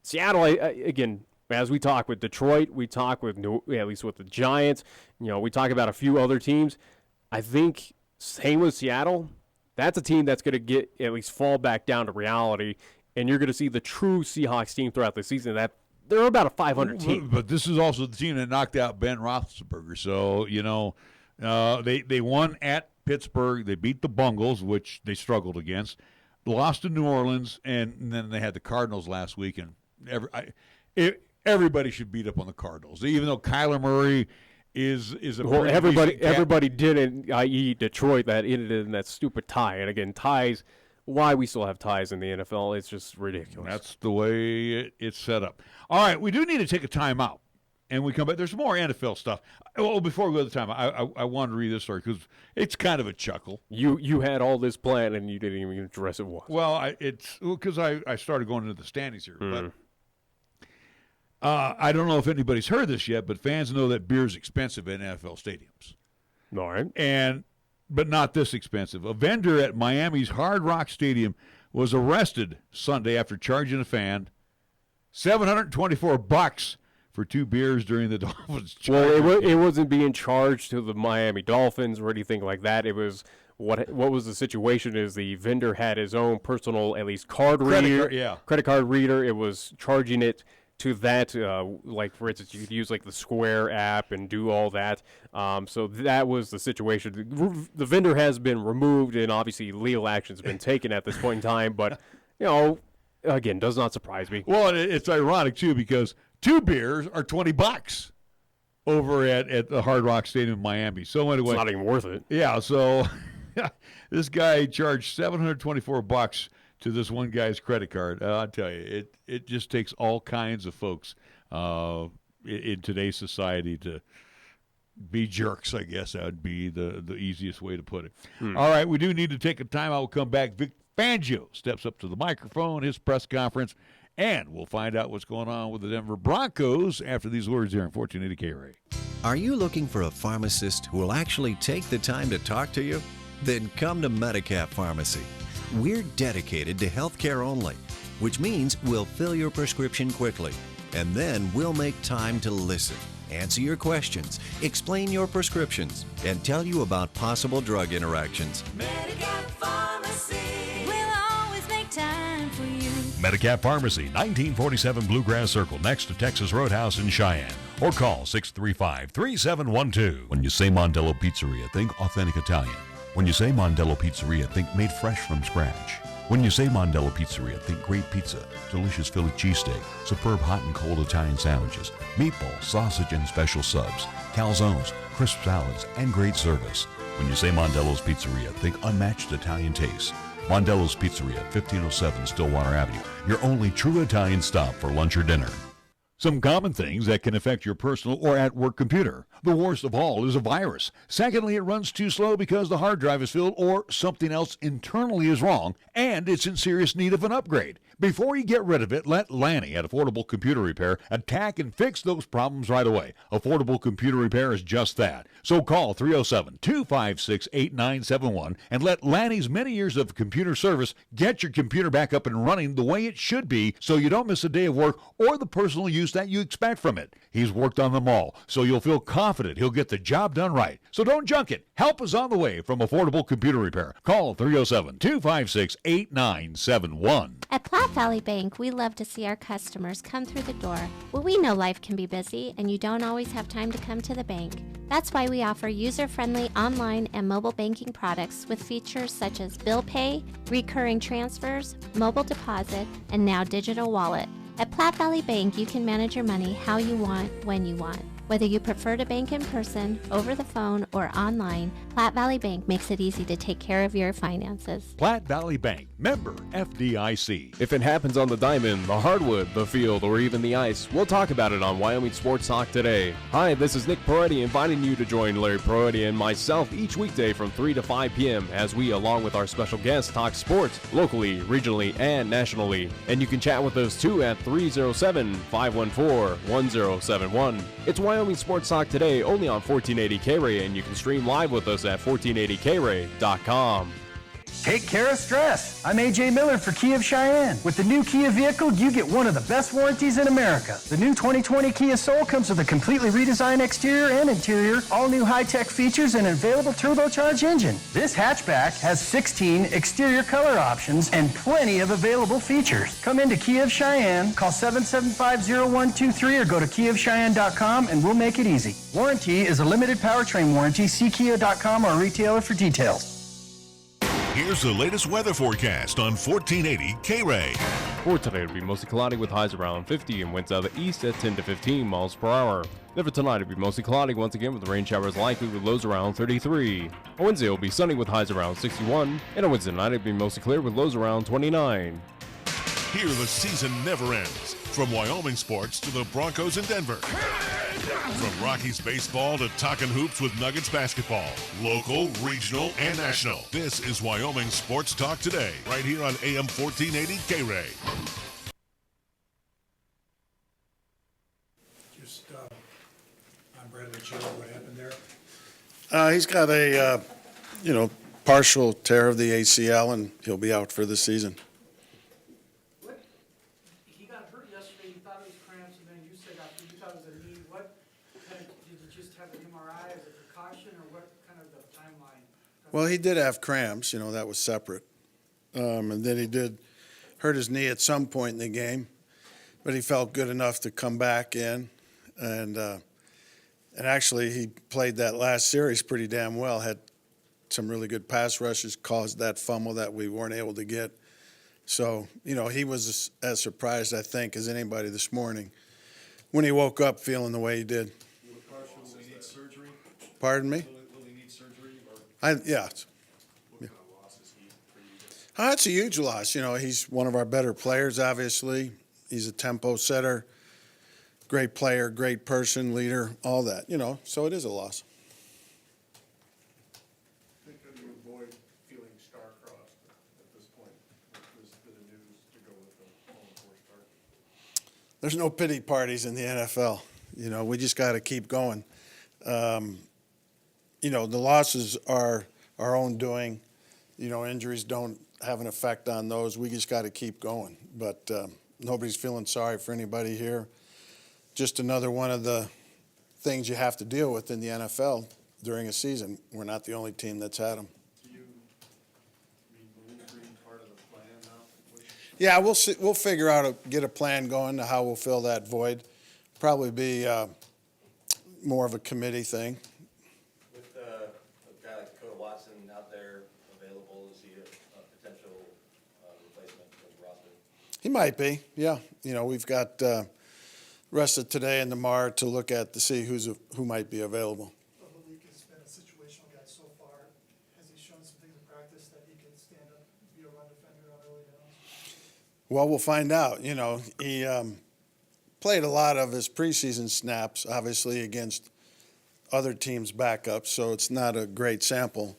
D: Seattle, again, as we talk with Detroit, we talk with at least with the Giants, we talk about a few other teams. I think same with Seattle, that's a team that's going to at least fall back down to reality, and you're going to see the true Seahawks team throughout the season. That they're about a 500 team.
C: But this is also the team that knocked out Ben Roethlisberger. So they won at Pittsburgh. They beat the Bungles, which they struggled against. Lost to New Orleans, and then they had the Cardinals last week. And everybody should beat up on the Cardinals, even though Kyler Murray is a
D: everybody didn't, i.e. Detroit, that ended in that stupid tie. And again, ties, why we still have ties in the NFL, it's just ridiculous.
C: That's the way it's set up. All right, we do need to take a timeout, and we come back. There's more NFL stuff. Well, before we go to the timeout, I want to read this story because it's kind of a chuckle.
D: You had all this planned, and you didn't even address it once.
C: Well, it's because I started going into the standings here, but I don't know if anybody's heard this yet, but fans know that beer is expensive in NFL stadiums.
D: All right.
C: But not this expensive. A vendor at Miami's Hard Rock Stadium was arrested Sunday after charging a fan $724 for 2 beers during the Dolphins.
D: Well, it wasn't being charged to the Miami Dolphins or anything like that. It was what was the situation is the vendor had his own personal, at least credit card reader. It was charging it to that, like, for instance, you could use, like, the Square app and do all that. So that was the situation. The vendor has been removed, and obviously legal action has been taken at this point in time. But, again, does not surprise me.
C: Well, it's ironic, too, because 2 beers are $20 over at the Hard Rock Stadium in Miami. So anyway,
D: it's not even worth it.
C: Yeah, so this guy charged $724 to this one guy's credit card. I'll tell you, it just takes all kinds of folks in today's society to be jerks, I guess that would be the easiest way to put it. All right, we do need to take a time out. We'll come back. Vic Fangio steps up to the microphone, his press conference, and we'll find out what's going on with the Denver Broncos after these words here on 1480 KRAE.
I: Are you looking for a pharmacist who will actually take the time to talk to you? Then come to Medicap Pharmacy. We're dedicated to healthcare only, which means we'll fill your prescription quickly, and then we'll make time to listen, answer your questions, explain your prescriptions, and tell you about possible drug interactions.
J: Medicap Pharmacy will always make time for you.
H: Medicap Pharmacy, 1947 Bluegrass Circle, next to Texas Roadhouse in Cheyenne. Or call 635-3712. When you say Mondello Pizzeria, think authentic Italian. When you say Mondello Pizzeria, think made fresh from scratch. When you say Mondello Pizzeria, think great pizza, delicious Philly cheesesteak, superb hot and cold Italian sandwiches, meatballs, sausage, and special subs, calzones, crisp salads, and great service. When you say Mondello's Pizzeria, think unmatched Italian taste. Mondello's Pizzeria, 1507 Stillwater Avenue, your only true Italian stop for lunch or dinner.
Q: Some common things that can affect your personal or at-work computer. The worst of all is a virus. Secondly, it runs too slow because the hard drive is filled or something else internally is wrong, and it's in serious need of an upgrade. Before you get rid of it, let Lanny at Affordable Computer Repair attack and fix those problems right away. Affordable Computer Repair is just that. So call 307-256-8971 and let Lanny's many years of computer service get your computer back up and running the way it should be so you don't miss a day of work or the personal use that you expect from it. He's worked on them all, so you'll feel confident he'll get the job done right. So don't junk it. Help is on the way from Affordable Computer Repair. Call 307-256-8971.
L: At Platte Valley Bank, we love to see our customers come through the door. Well, we know life can be busy and you don't always have time to come to the bank. That's why we offer user-friendly online and mobile banking products with features such as bill pay, recurring transfers, mobile deposit, and now digital wallet. At Platte Valley Bank, you can manage your money how you want, when you want. Whether you prefer to bank in person, over the phone, or online, Platte Valley Bank makes it easy to take care of your finances.
Q: Platte Valley Bank, member FDIC.
D: If it happens on the diamond, the hardwood, the field, or even the ice, we'll talk about it on Wyoming Sports Talk today. Hi, this is Nick Peretti inviting you to join Larry Peretti and myself each weekday from 3 to 5 p.m. as we, along with our special guests, talk sports locally, regionally, and nationally. And you can chat with us too at 307-514-1071. It's Wyoming Sports Talk today only on 1480 KRAE, and you can stream live with us at 1480krae.com.
S: Take care of stress. I'm AJ Miller for Kia of Cheyenne. With the new Kia vehicle, you get one of the best warranties in America. The new 2020 Kia Soul comes with a completely redesigned exterior and interior, all new high-tech features, and an available turbocharged engine. This hatchback has 16 exterior color options and plenty of available features. Come into Kia of Cheyenne, call 775-0123 or go to KiaofCheyenne.com and we'll make it easy. Warranty is a limited powertrain warranty. See Kia.com or a retailer for details.
A: Here's the latest weather forecast on 1480 KRAE.
D: For today, it'll be mostly cloudy with highs around 50 and winds out of the east at 10 to 15 miles per hour. Then for tonight, it'll be mostly cloudy once again with rain showers likely with lows around 33. On Wednesday, it'll be sunny with highs around 61. And on Wednesday night, it'll be mostly clear with lows around 29.
A: Here the season never ends. From Wyoming sports to the Broncos in Denver. From Rockies baseball to talking hoops with Nuggets basketball. Local, regional, and national. This is Wyoming Sports Talk today, right here on AM 1480 KRAE.
T: Just on Bradley Joe, what happened there? He's got a, partial tear of the ACL, and he'll be out for the season.
U: He got hurt yesterday. You thought it was cramps, and then you said after you thought it was a knee. What kind of, did you just have an MRI as a precaution, or what kind of the timeline?
T: Well, he did have cramps, that was separate. And then he did hurt his knee at some point in the game, but he felt good enough to come back in. And actually, he played that last series pretty damn well, had some really good pass rushes, caused that fumble that we weren't able to get. So, he was as surprised, I think, as anybody this morning when he woke up feeling the way he did.
V: Will he need surgery?
T: Pardon me?
V: Will he need surgery?
T: Yeah.
V: What kind of loss is he for you guys?
T: It's a huge loss. He's one of our better players, obviously. He's a tempo setter, great player, great person, leader, all that, so it is a loss.
V: I think how do you avoid feeling star-crossed at this point with this bit of news to go with the 0-4 start?
T: There's no pity parties in the NFL. We just got to keep going. The losses are our own doing. Injuries don't have an effect on those. We just got to keep going. But nobody's feeling sorry for anybody here. Just another one of the things you have to deal with in the NFL during a season. We're not the only team that's had them.
V: Do you believe being part of the plan now?
T: Yeah, we'll see, we'll figure out get a plan going to how we'll fill that void. Probably be more of a committee thing.
W: With a guy like Cody Watson out there available, is he a potential replacement for the roster?
T: He might be, yeah. We've got rest of today and tomorrow to look at to see who might be available.
U: Well, Malik has been a situational guy so far. Has he shown some things in practice that he can stand up, be a run
T: Well, we'll find out. You know, he played a lot of his preseason snaps, obviously, against other teams' backups, so it's not a great sample.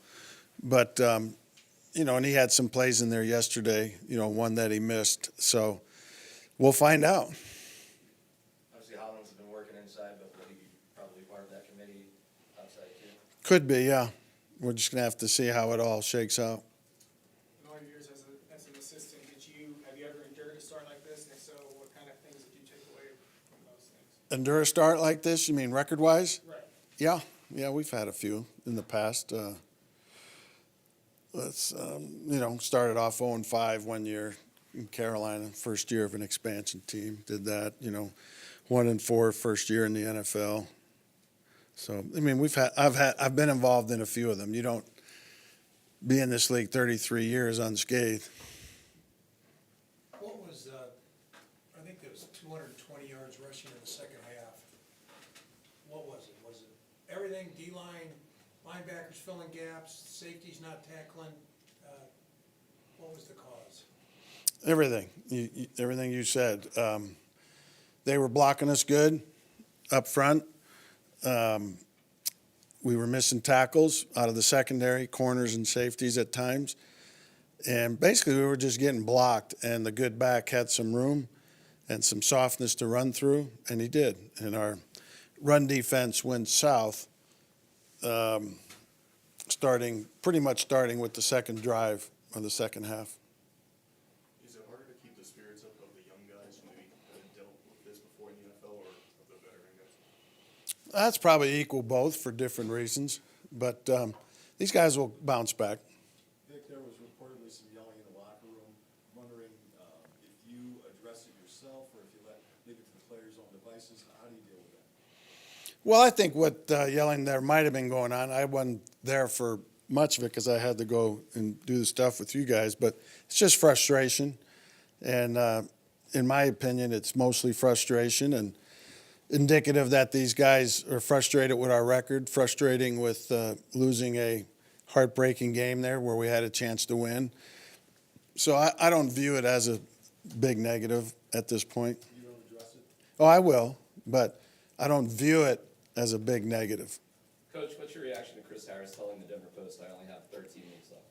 T: But, you know, and he had some plays in there yesterday, you know, one that he missed. So we'll find out.
W: Obviously, Hollins has been working inside, but will he be probably part of that committee outside too?
T: Could be, yeah. We're just going to have to see how it all shakes out.
U: In all your years as an assistant, have you ever endured a start like this? And if so, what kind of things did you take away from those things?
T: Endure a start like this, you mean record-wise?
U: Right.
T: Yeah, we've had a few in the past. You know, started off 0-5 one year in Carolina, first year of an expansion team. Did that, you know, 1-4 first year in the NFL. So I mean, I've been involved in a few of them. You don't be in this league 33 years unscathed.
B: What was I think there was 220 yards rushing in the second half. What was it? Was it everything? D-line, linebackers filling gaps, safeties not tackling? What was the cause?
T: Everything. Everything you said. They were blocking us good up front. We were missing tackles out of the secondary, corners and safeties at times. And basically we were just getting blocked, and the good back had some room and some softness to run through, and he did. And our run defense went south, pretty much starting with the second drive of the second half.
V: Is it harder to keep the spirits up of the young guys who maybe haven't dealt with this before in the NFL, or of the veteran guys?
T: That's probably equal both for different reasons, but these guys will bounce back.
V: Vic, there was reportedly some yelling in the locker room. I'm wondering if you address it yourself or if you leave it to the players' own devices. How do you deal with that?
T: Well, I think what yelling there might have been going on, I wasn't there for much of it because I had to go and do the stuff with you guys, but it's just frustration. And in my opinion, it's mostly frustration and indicative that these guys are frustrated with our record, frustrating with losing a heartbreaking game there where we had a chance to win. So I don't view it as a big negative at this point.
V: You don't address it?
T: Oh, I will, but I don't view it as a big negative.
E: Coach, what's your reaction to Chris Harris telling the Denver Post, I only have 13 weeks left?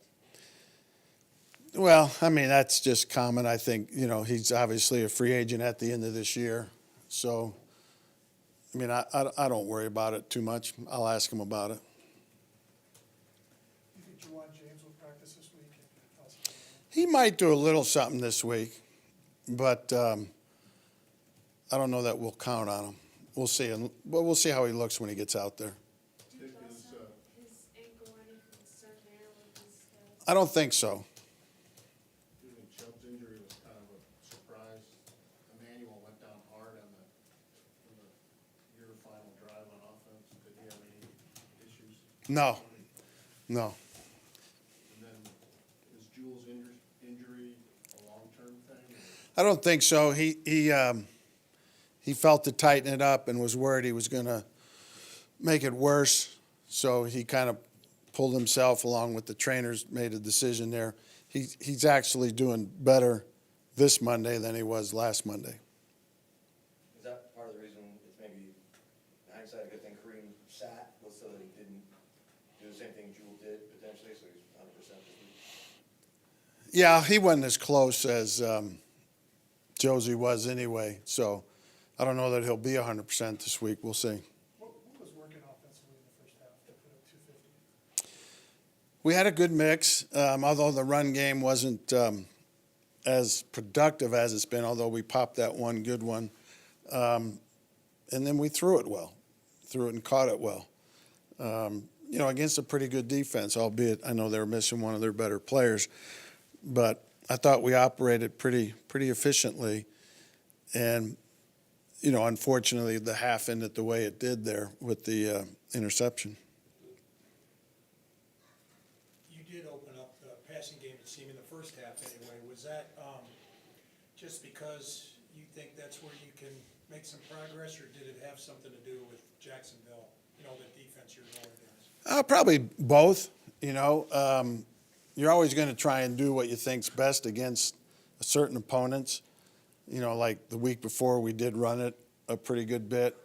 T: Well, I mean, that's just common. I think, you know, he's obviously a free agent at the end of this year. So, I mean, I don't worry about it too much. I'll ask him about it.
U: You think Juwan James will practice this week?
T: He might do a little something this week, but I don't know that we'll count on him. We'll see. But we'll see how he looks when he gets out there. I don't think so.
V: Do you think Chubb's injury was kind of a surprise? Emmanuel went down hard on your final drive on offense. Did he have any issues?
T: No.
V: And then is Jules' injury a long-term thing?
T: I don't think so. He felt to tighten it up and was worried he was going to make it worse. So he kind of pulled himself along with the trainers, made a decision there. He's actually doing better this Monday than he was last Monday.
W: Is that part of the reason it's maybe, in hindsight, a good thing Kareem sat, was so that he didn't do the same thing Jules did potentially, so he's 100% this week?
T: Yeah, he wasn't as close as Josie was anyway. So I don't know that he'll be 100% this week. We'll see.
U: What was working offensively in the first half to put up 250?
T: We had a good mix, although the run game wasn't as productive as it's been, although we popped that one good one. And then we threw it and caught it well. You know, against a pretty good defense, albeit I know they were missing one of their better players. But I thought we operated pretty efficiently. And, you know, unfortunately, the half ended the way it did there with the interception.
B: You did open up the passing game, it seemed, in the first half anyway. Was that just because you think that's where you can make some progress, or did it have something to do with Jacksonville, you know, the defense you're going against?
T: Probably both. You know, you're always going to try and do what you think's best against certain opponents. Like the week before, we did run it a pretty good bit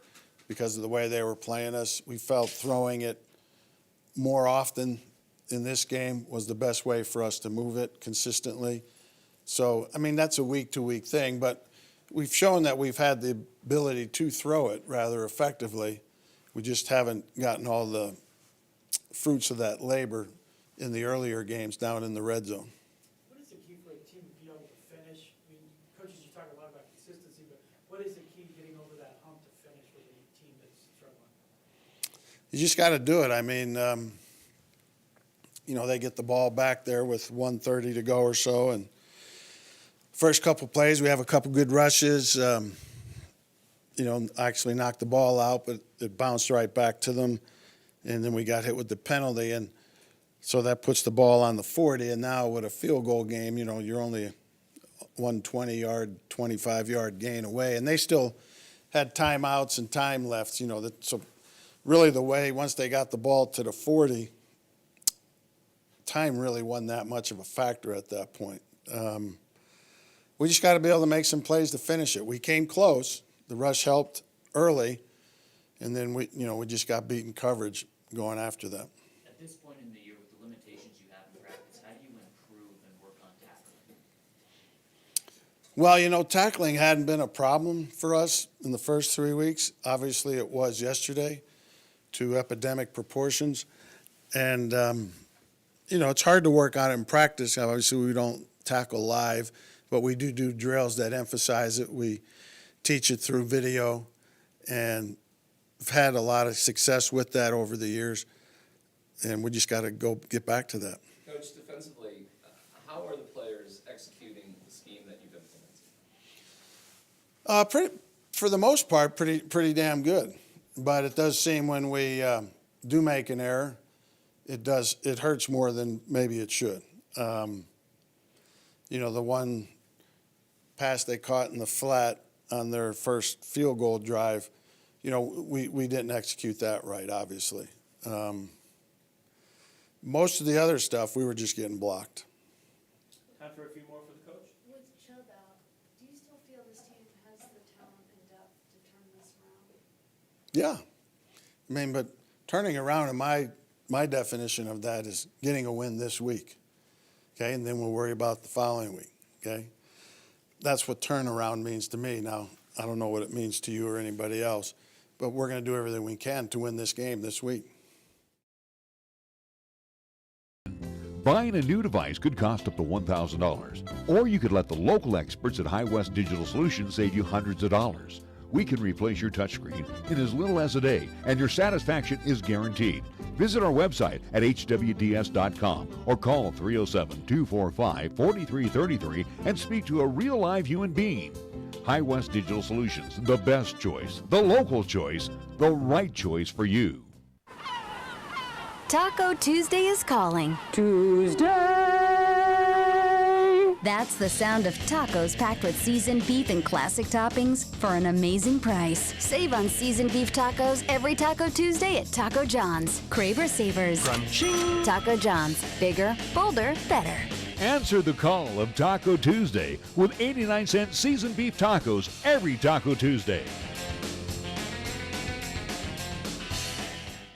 T: because of the way they were playing us. We felt throwing it more often in this game was the best way for us to move it consistently. So, that's a week-to-week thing, but we've shown that we've had the ability to throw it rather effectively. We just haven't gotten all the fruits of that labor in the earlier games down in the red zone.
U: What is the key for a team to be able to finish? Coaches, you talk a lot about consistency, but what is the key to getting over that hump to finish with a team that's struggling?
T: You just got to do it. They get the ball back there with 1:30 to go or so, and first couple plays, we have a couple good rushes. Actually knocked the ball out, but it bounced right back to them, and then we got hit with the penalty, and so that puts the ball on the 40. And now with a field goal game, you're only 120-yard, 25-yard gain away, and they still had timeouts and time left. So really the way once they got the ball to the 40. Time really wasn't that much of a factor at that point. We just got to be able to make some plays to finish it. We came close. The rush helped early, and then we just got beaten coverage going after that.
F: At this point in the year, with the limitations you have in practice, how do you improve and work on tackling?
T: Well, tackling hadn't been a problem for us in the first 3 weeks. Obviously, it was yesterday to epidemic proportions, and it's hard to work on it in practice. Obviously, we don't tackle live, but we do drills that emphasize it. We teach it through video, and we've had a lot of success with that over the years, and we just got to go get back to that.
E: Coach, defensively, how are the players executing the scheme that you've implemented?
T: For the most part, pretty damn good. But it does seem when we do make an error, it hurts more than maybe it should. The one pass they caught in the flat on their first field goal drive, we didn't execute that right, obviously. Most of the other stuff, we were just getting blocked.
U: Time for a few more for the coach.
G: With Chubb out, do you still feel this team has the talent and depth to turn this around?
T: Yeah. But turning around in my definition of that is getting a win this week, okay? And then we'll worry about the following week, okay? That's what turnaround means to me. Now, I don't know what it means to you or anybody else, but we're going to do everything we can to win this game this week.
Q: Buying a new device could cost up to $1,000, or you could let the local experts at High West Digital Solutions save you hundreds of dollars. We can replace your touchscreen in as little as a day, and your satisfaction is guaranteed. Visit our website at hwds.com or call 307-245-4333 and speak to a real live human being. High West Digital Solutions, the best choice, the local choice, the right choice for you.
J: Taco Tuesday is calling. That's the sound of tacos packed with seasoned beef and classic toppings for an amazing price. Save on seasoned beef tacos every Taco Tuesday at Taco John's. Craver Savers.
Q: Crunching.
J: Taco John's. Bigger, bolder, better.
Q: Answer the call of Taco Tuesday with 89-cent seasoned beef tacos every Taco Tuesday.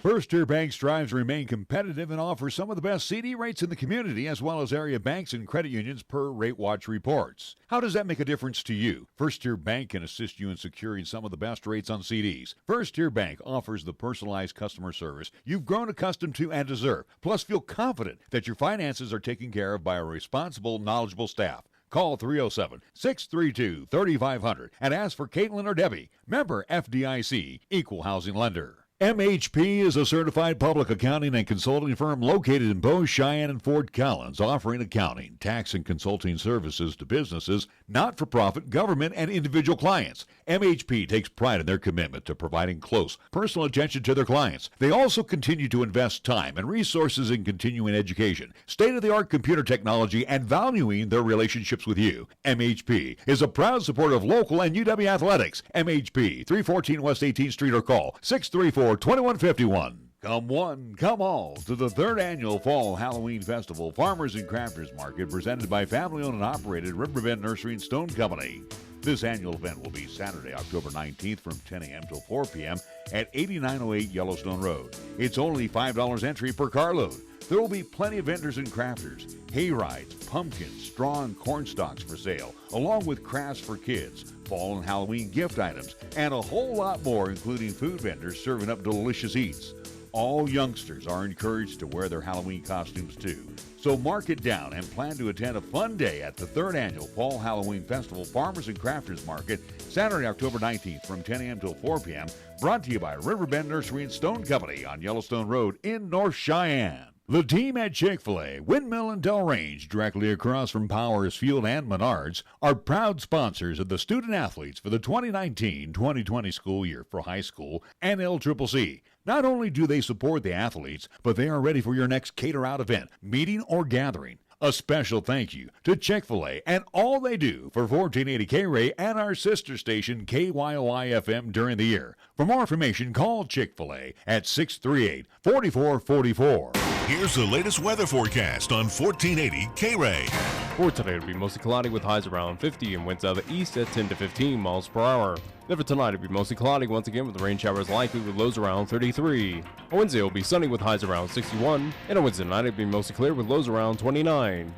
Q: First Tier Bank strives to remain competitive and offers some of the best CD rates in the community, as well as area banks and credit unions per Rate Watch reports. How does that make a difference to you? First Tier Bank can assist you in securing some of the best rates on CDs. First Tier Bank offers the personalized customer service you've grown accustomed to and deserve. Plus, feel confident that your finances are taken care of by a responsible, knowledgeable staff. Call 307-632-3500 and ask for Caitlin or Debbie. Member FDIC, Equal Housing Lender. MHP is a certified public accounting and consulting firm located in both Cheyenne and Fort Collins, offering accounting, tax, and consulting services to businesses, not-for-profit, government, and individual clients. MHP takes pride in their commitment to providing close, personal attention to their clients. They also continue to invest time and resources in continuing education, state-of-the-art computer technology, and valuing their relationships with you. MHP is a proud supporter of local and UW athletics. MHP, 314 West 18th Street, or call 634-2151. Come one, come all to the 3rd Annual Fall Halloween Festival Farmers and Crafters Market presented by family-owned and operated Riverbend Nursery and Stone Company. This annual event will be Saturday, October 19th from 10 a.m. till 4 p.m. at 8908 Yellowstone Road. It's only $5 entry per carload. There will be plenty of vendors and crafters, hay rides, pumpkins, straw and corn stalks for sale, along with crafts for kids, fall and Halloween gift items, and a whole lot more, including food vendors serving up delicious eats. All youngsters are encouraged to wear their Halloween costumes too. So mark it down and plan to attend a fun day at the 3rd Annual Fall Halloween Festival Farmers and Crafters Market, Saturday, October 19th from 10 a.m. till 4 p.m. Brought to you by Riverbend Nursery and Stone Company on Yellowstone Road in North Cheyenne. The team at Chick-fil-A, Windmill and Del Range, directly across from Powers Field and Menards, are proud sponsors of the student athletes for the 2019-2020 school year for high school and LCCC. Not only do they support the athletes, but they are ready for your next cater-out event, meeting, or gathering. A special thank you to Chick-fil-A and all they do for 1480 KRAE and our sister station KYOI-FM during the year. For more information, call Chick-fil-A at 638-4444.
A: Here's the latest weather forecast on 1480 KRAE.
D: For today, it'll be mostly cloudy with highs around 50 and winds out of the east at 10 to 15 miles per hour. Then for tonight, it'll be mostly cloudy once again with rain showers likely with lows around 33. On Wednesday, it'll be sunny with highs around 61. And on Wednesday night, it'll be mostly clear with lows around 29.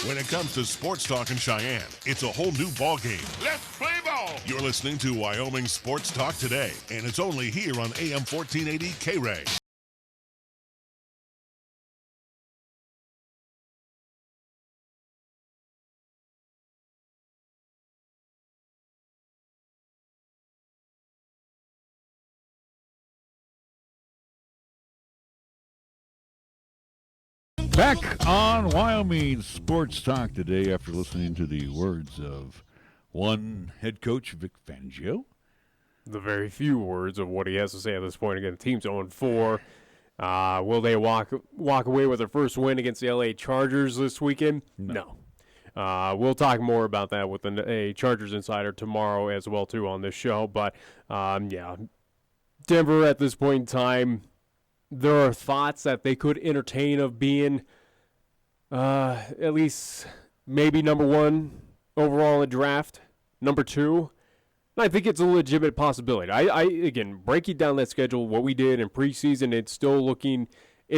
A: When it comes to sports talk in Cheyenne, it's a whole new ballgame. Let's play ball! You're listening to Wyoming Sports Talk today, and it's only here on AM 1480 KRAE.
C: Back on Wyoming Sports Talk today after listening to the words of one head coach, Vic Fangio.
D: The very few words of what he has to say at this point. Again, the team's 0-4. Will they walk away with their first win against the LA Chargers this weekend? No. We'll talk more about that with a Chargers insider tomorrow as well, too, on this show. But, yeah, Denver at this point in time, there are thoughts that they could entertain of being at least maybe number 1 overall in the draft, number 2. And I think it's a legitimate possibility. I again, breaking down that schedule, what we did in preseason, it's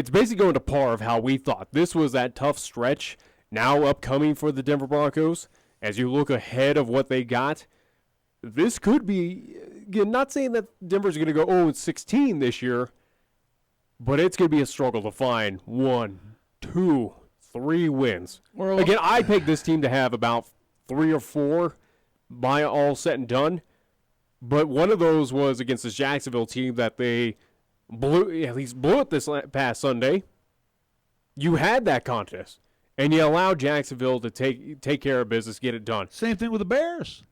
D: basically going to par of how we thought. This was that tough stretch now upcoming for the Denver Broncos. As you look ahead of what they got, this could be, again, not saying that Denver's going to go 0-16 this year, but it's going to be a struggle to find 1, 2, 3 wins. Again, I picked this team to have about 3 or 4 by all said and done. But one of those was against this Jacksonville team that they blew it this past Sunday. You had that contest, and you allowed Jacksonville to take care of business, get it done.
C: Same thing with the Bears.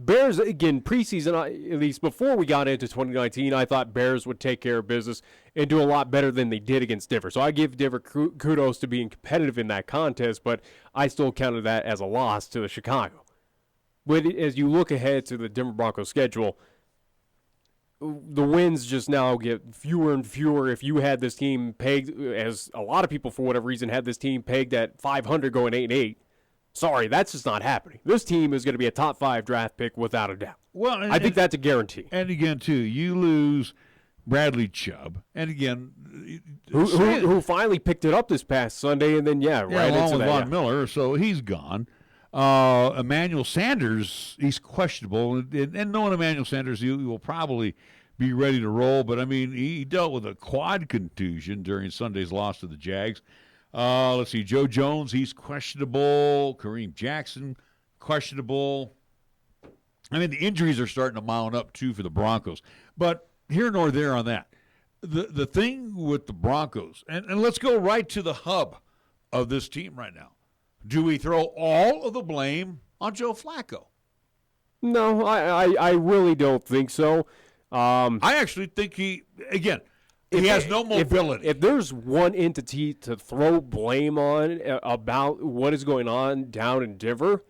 D: Bears, again, preseason, at least before we got into 2019, I thought Bears would take care of business and do a lot better than they did against Denver. So I give Denver kudos to being competitive in that contest, but I still counted that as a loss to the Chicago. But as you look ahead to the Denver Broncos schedule, the wins just now get fewer and fewer. If you had this team pegged, as a lot of people for whatever reason had this team pegged at 500 going 8-8, sorry, that's just not happening. This team is going to be a top 5 draft pick without a doubt. Well, I think that's a guarantee.
C: And again, too, you lose Bradley Chubb, and again,
D: who finally picked it up this past Sunday, and then right
C: along
D: into
C: with
D: that.
C: Von Miller, so he's gone. Emmanuel Sanders, he's questionable, and knowing Emmanuel Sanders, he will probably be ready to roll. But I mean, he dealt with a quad contusion during Sunday's loss to the Jags. Let's see, Joe Jones, he's questionable. Kareem Jackson, questionable. I mean, the injuries are starting to mount up, too, for the Broncos. But here nor there on that. The thing with the Broncos, and let's go right to the hub of this team right now. Do we throw all of the blame on Joe Flacco?
D: No, I really don't think so.
C: I actually think he has no mobility.
D: If there's one entity to throw blame on about what is going on down in Denver,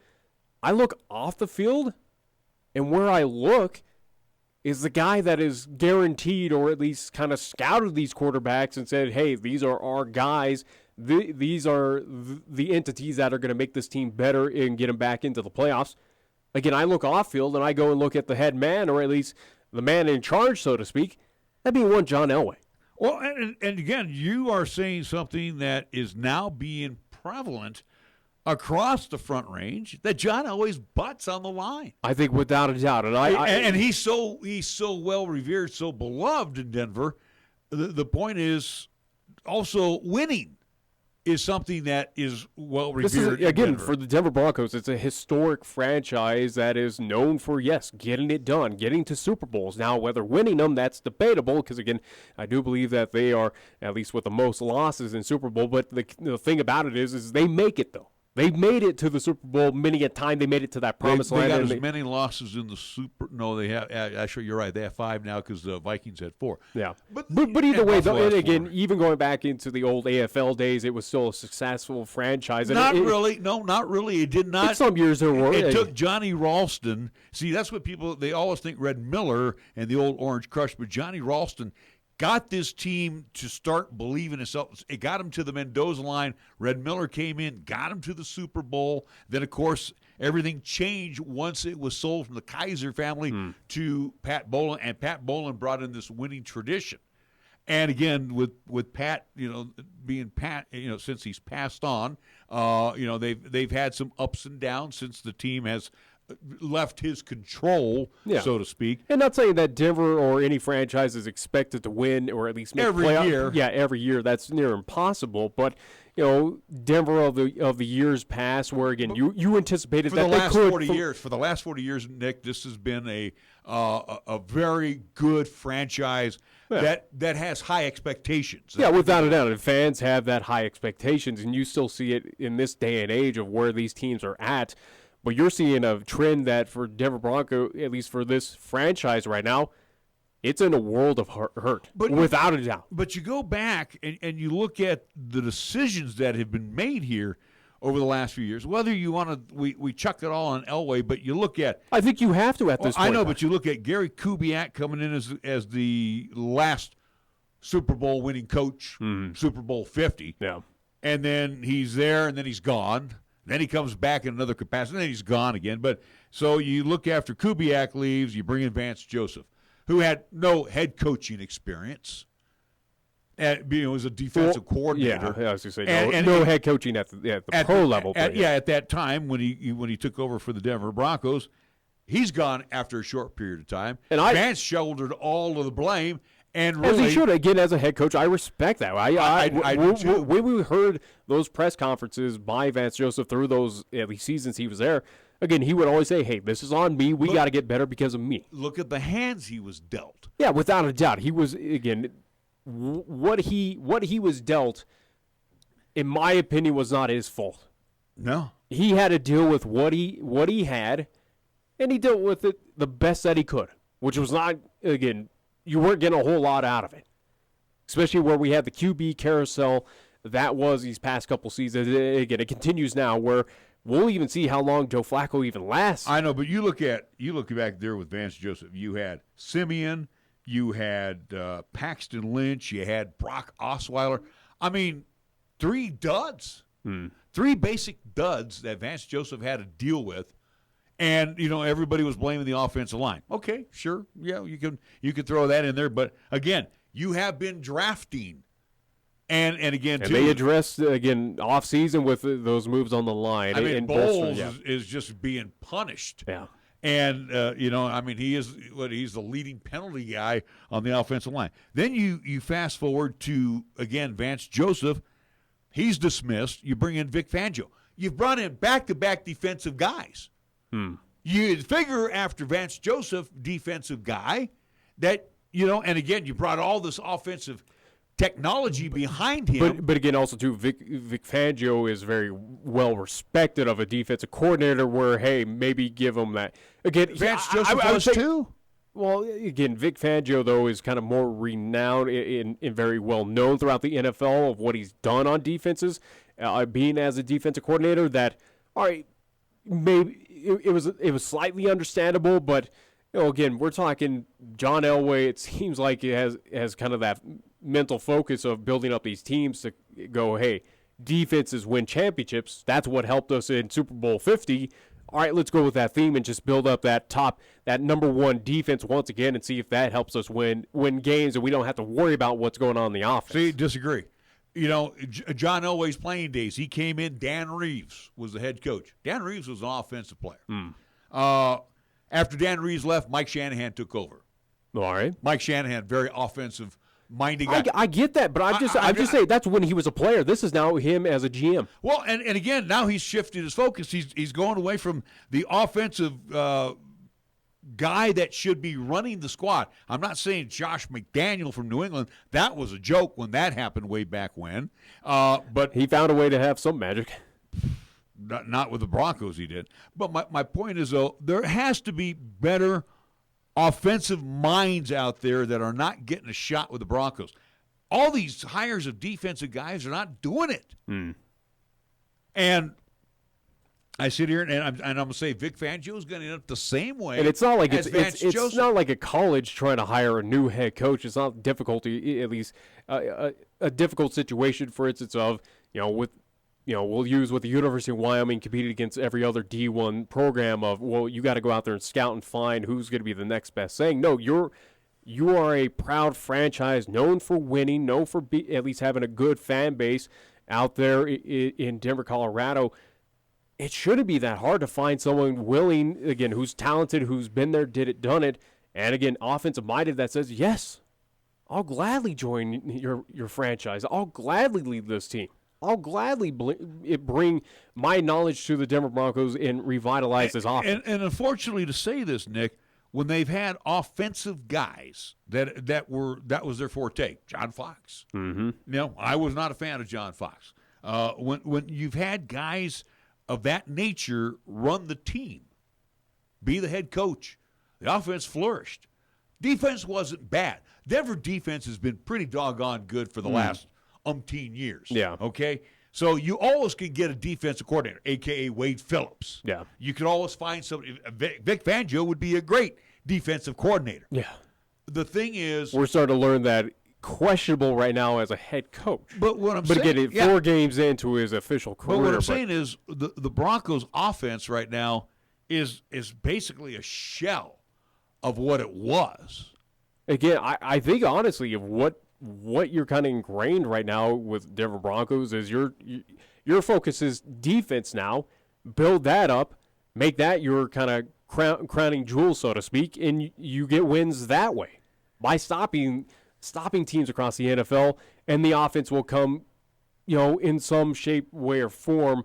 D: I look off the field, and where I look, is the guy that is guaranteed, or at least kind of scouted these quarterbacks and said, hey, these are our guys. These are the entities that are going to make this team better and get them back into the playoffs. Again, I look off field and I go and look at the head man, or at least the man in charge, so to speak. That'd be one John Elway.
C: Well, and again, you are saying something that is now being prevalent across the Front Range, that John Elway's butt's on the line.
D: I think without a doubt,
C: and he's so well revered, so beloved in Denver. The point is also winning is something that is well revered.
D: This is, again,
C: in Denver.
D: for the Denver Broncos, it's a historic franchise that is known for, yes, getting it done, getting to Super Bowls. Now, whether winning them, that's debatable, because, again, I do believe that they are at least with the most losses in Super Bowl. But the thing about it is they make it, though. They made it to the Super Bowl many a time. They made it to that promised land.
C: They got as many losses in the Super. No, they have. Actually, you're right. They have 5 now because the Vikings had 4.
D: Yeah, but either way, though, and again, even going back into the old AFL days, it was still a successful franchise.
C: Not really. No, not really. It did not.
D: Some years there were.
C: It took Johnny Ralston. See, that's what they always think Red Miller and the old Orange Crush, but Johnny Ralston got this team to start believing itself. It got him to the Mendoza line. Red Miller came in, got him to the Super Bowl. Then, of course, everything changed once it was sold from the Kaiser family to Pat Bowlen, and Pat Bowlen brought in this winning tradition. And again, with Pat, being Pat, since he's passed on, they've had some ups and downs since the team has left his control, so to speak.
D: And not saying that Denver or any franchise is expected to win or at least make
C: every
D: playoff.
C: year.
D: Yeah, every year. That's near impossible. But Denver of the years past, where again you anticipated that they could
C: For the last 40 years, Nick, this has been a very good franchise that has high expectations.
D: Yeah, without a doubt. And fans have that high expectations, and you still see it in this day and age of where these teams are at. But you're seeing a trend that for Denver Bronco, at least for this franchise right now, it's in a world of hurt, without a doubt.
C: But you go back and you look at the decisions that have been made here over the last few years, whether you want to, we chuck it all on Elway, but you look at.
D: I think you have to at this point.
C: I know, but you look at Gary Kubiak coming in as the last Super Bowl winning coach, Super Bowl 50.
D: Yeah.
C: And then he's there, and then he's gone. Then he comes back in another capacity, and then he's gone again. But so you look after Kubiak leaves, you bring in Vance Joseph, who had no head coaching experience. And was a defensive coordinator.
D: Yeah, I was going to say no head coaching at the pro level.
C: At that time when he took over for the Denver Broncos, he's gone after a short period of time. And Vance shouldered all of the blame. And really,
D: as he should, again, as a head coach, I respect that.
C: I do too.
D: When we heard those press conferences by Vance Joseph through those at least seasons he was there, again, he would always say, hey, this is on me. We got to get better because of me.
C: Look at the hands he was dealt.
D: Yeah, without a doubt. He was, again, what he was dealt, in my opinion, was not his fault.
C: No.
D: He had to deal with what he had, and he dealt with it the best that he could, which was not, again, you weren't getting a whole lot out of it, especially where we had the QB carousel that was these past couple seasons. Again, it continues now where we'll even see how long Joe Flacco even lasts.
C: I know, but you look back there with Vance Joseph. You had Simeon, you had Paxton Lynch, you had Brock Osweiler. I mean, 3 duds, 3 basic duds that Vance Joseph had to deal with. And, everybody was blaming the offensive line. Okay, sure. Yeah, you can throw that in there. But, again, you have been drafting. And again,
D: and they addressed, again, offseason with those moves on the line.
C: I mean, Bowles is just being punished.
D: Yeah.
C: And, he's the leading penalty guy on the offensive line. Then you fast forward to, again, Vance Joseph. He's dismissed. You bring in Vic Fangio. You've brought in back-to-back defensive guys. You figure after Vance Joseph, defensive guy, that, and again, you brought all this offensive technology behind him.
D: But again, also, too, Vic Fangio is very well respected of a defensive coordinator where, hey, maybe give him that. Again,
C: Vance Joseph was too.
D: Well, again, Vic Fangio, though, is kind of more renowned and very well known throughout the NFL of what he's done on defenses, being as a defensive coordinator that, all right, maybe it was slightly understandable, but again, we're talking John Elway. It seems like it has kind of that mental focus of building up these teams to go, hey, defenses win championships. That's what helped us in Super Bowl 50. All right, let's go with that theme and just build up that number one defense once again and see if that helps us win games and we don't have to worry about what's going on in the offense.
Q: See, disagree. John Elway's playing days, he came in, Dan Reeves was the head coach. Dan Reeves was an offensive player. After Dan Reeves left, Mike Shanahan took over.
D: All right.
Q: Mike Shanahan, very offensive-minded guy.
D: I get that, but I'm just saying that's when he was a player. This is now him as a GM.
Q: Well, and again, now he's shifted his focus. He's going away from the offensive guy that should be running the squad. I'm not saying Josh McDaniel from New England. That was a joke when that happened way back when. But
D: he found a way to have some magic.
Q: Not with the Broncos he did. But my point is, though, there has to be better offensive minds out there that are not getting a shot with the Broncos. All these hires of defensive guys are not doing it. And I sit here and I'm going to say Vic Fangio is going to end up the same way.
D: And it's not like
Q: it's
D: not like a college trying to hire a new head coach. It's not difficulty, at least a difficult situation, for instance, of we'll use what the University of Wyoming competed against every other D1 program of, well, you got to go out there and scout and find who's going to be the next best thing. No, you are a proud franchise known for winning, known for at least having a good fan base out there in Denver, Colorado. It shouldn't be that hard to find someone willing, again, who's talented, who's been there, did it, done it, and again, offensive-minded that says, yes, I'll gladly join your franchise. I'll gladly lead this team. I'll gladly bring my knowledge to the Denver Broncos and revitalize this offense.
Q: And unfortunately to say this, Nick, when they've had offensive guys that was their forte, John Fox. I was not a fan of John Fox. When you've had guys of that nature run the team, be the head coach, the offense flourished. Defense wasn't bad. Denver defense has been pretty doggone good for the last umpteen years.
D: Yeah.
Q: Okay? So you always can get a defensive coordinator, a.k.a. Wade Phillips.
D: Yeah.
Q: You can always find somebody. Vic Fangio would be a great defensive coordinator.
D: Yeah.
Q: The thing is,
D: we're starting to learn that questionable right now as a head coach.
Q: But what I'm saying,
D: again, 4 games into his official career.
Q: But what I'm saying is the Broncos' offense right now is basically a shell of what it was.
D: Again, I think honestly of what you're kind of ingrained right now with Denver Broncos is your focus is defense now. Build that up, make that your kind of crowning jewel, so to speak, and you get wins that way by stopping teams across the NFL, and the offense will come, in some shape, way, or form,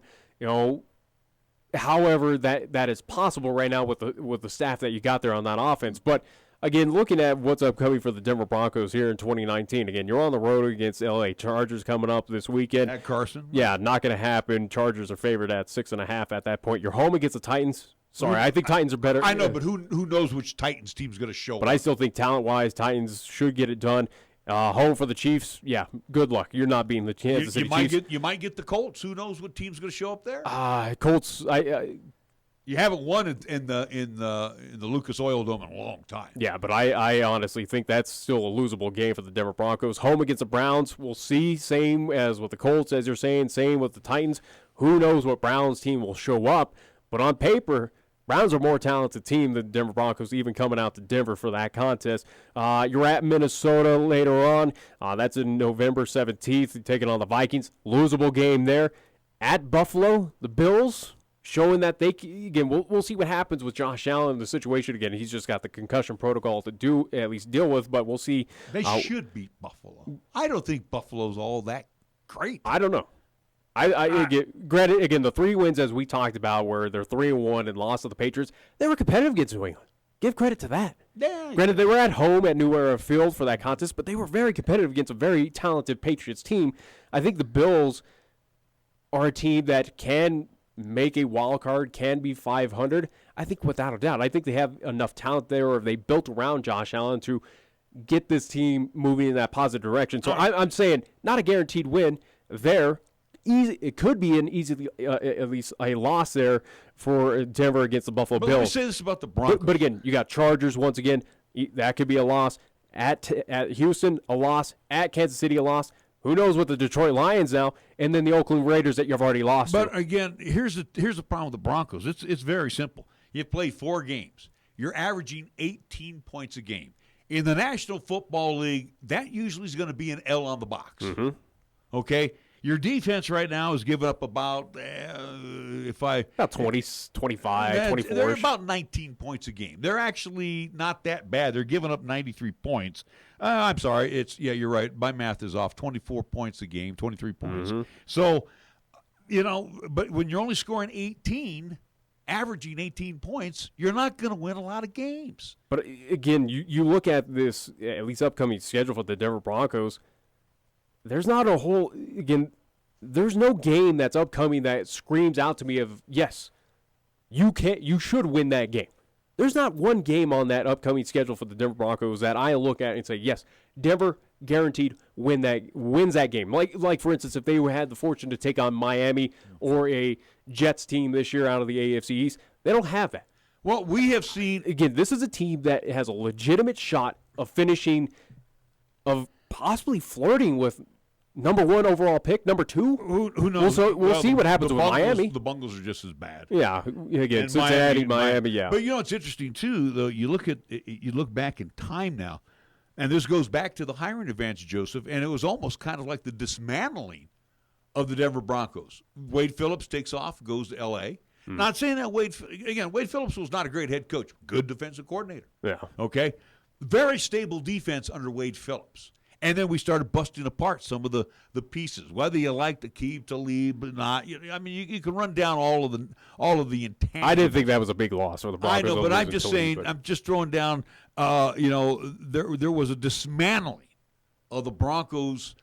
D: however that is possible right now with the staff that you got there on that offense. But again, looking at what's upcoming for the Denver Broncos here in 2019, again, you're on the road against L.A. Chargers coming up this weekend.
Q: At Carson?
D: Yeah, not going to happen. Chargers are favored at 6.5 at that point. You're home against the Titans. Sorry, I think Titans are better.
Q: I know, but who knows which Titans team's going to show up.
D: But I still think talent-wise, Titans should get it done. Home for the Chiefs, yeah, good luck. You're not being the Kansas City Chiefs.
Q: You might get the Colts. Who knows what team's going to show up there?
D: Colts,
Q: you haven't won in the Lucas Oil Dome in a long time.
D: Yeah, but I honestly think that's still a losable game for the Denver Broncos. Home against the Browns, we'll see. Same as with the Colts, as you're saying. Same with the Titans. Who knows what Browns team will show up? But on paper, Browns are a more talented team than Denver Broncos, even coming out to Denver for that contest. You're at Minnesota later on. That's in November 17th. You're taking on the Vikings. Losable game there. At Buffalo, the Bills, showing that they – again, we'll see what happens with Josh Allen in the situation. Again, he's just got the concussion protocol to at least deal with, but we'll see.
Q: They should beat Buffalo. I don't think Buffalo's all that great.
D: I don't know. Granted, again, the 3 wins, as we talked about, where they're 3-1 and lost to the Patriots, they were competitive against New England. Give credit to that.
Q: Yeah.
D: Granted, they were at home at New Era Field for that contest, but they were very competitive against a very talented Patriots team. I think the Bills are a team that can make a wild card, can be 500. I think without a doubt. I think they have enough talent there, or they built around Josh Allen to get this team moving in that positive direction. So I'm saying not a guaranteed win there. it could be an easy, at least a loss there for Denver against the Buffalo
C: But
D: Bills.
C: let me say this about the Broncos.
D: But again, you got Chargers once again. That could be a loss. At Houston, a loss. At Kansas City, a loss. Who knows with the Detroit Lions now, and then the Oakland Raiders that you've already lost.
C: But again, here's the problem with the Broncos. It's very simple. You've played 4 games. You're averaging 18 points a game. In the National Football League, that usually is going to be an L on the box.
D: Mm-hmm.
C: Okay? Your defense right now is giving up about,
D: about 20, 25, 24.
C: They're about 19 points a game. They're actually not that bad. They're giving up 93 points. I'm sorry. You're right. My math is off. 24 points a game, 23 points.
D: Mm-hmm.
C: So, but when you're only scoring 18, averaging 18 points, you're not going to win a lot of games.
D: But again, you look at this, at least upcoming schedule for the Denver Broncos, there's not a whole, again, there's no game that's upcoming that screams out to me of, yes, you should win that game. There's not one game on that upcoming schedule for the Denver Broncos that I look at and say, yes, Denver guaranteed wins that game. Like for instance, if they had the fortune to take on Miami or a Jets team this year out of the AFC East, they don't have that.
C: Well, we have seen,
D: again, this is a team that has a legitimate shot of finishing, of possibly flirting with number 1 overall pick, number 2.
C: Who knows?
D: We'll see what happens with Miami.
C: The Bungles are just as bad.
D: Yeah, again, Cincinnati, Miami, yeah.
C: But it's interesting too. Though you look back in time now, and this goes back to the hiring advantage, Joseph, and it was almost kind of like the dismantling of the Denver Broncos. Wade Phillips takes off, goes to L.A. Not saying that Wade Phillips was not a great head coach, good defensive coordinator.
D: Yeah.
C: Okay, very stable defense under Wade Phillips. And then we started busting apart some of the pieces, whether you like the Aqib Talib or not. You can run down all of the intangibles.
D: I didn't think that was a big loss for the Broncos.
C: I know, but I'm just saying. I'm just throwing down. There was a dismantling of the Broncos.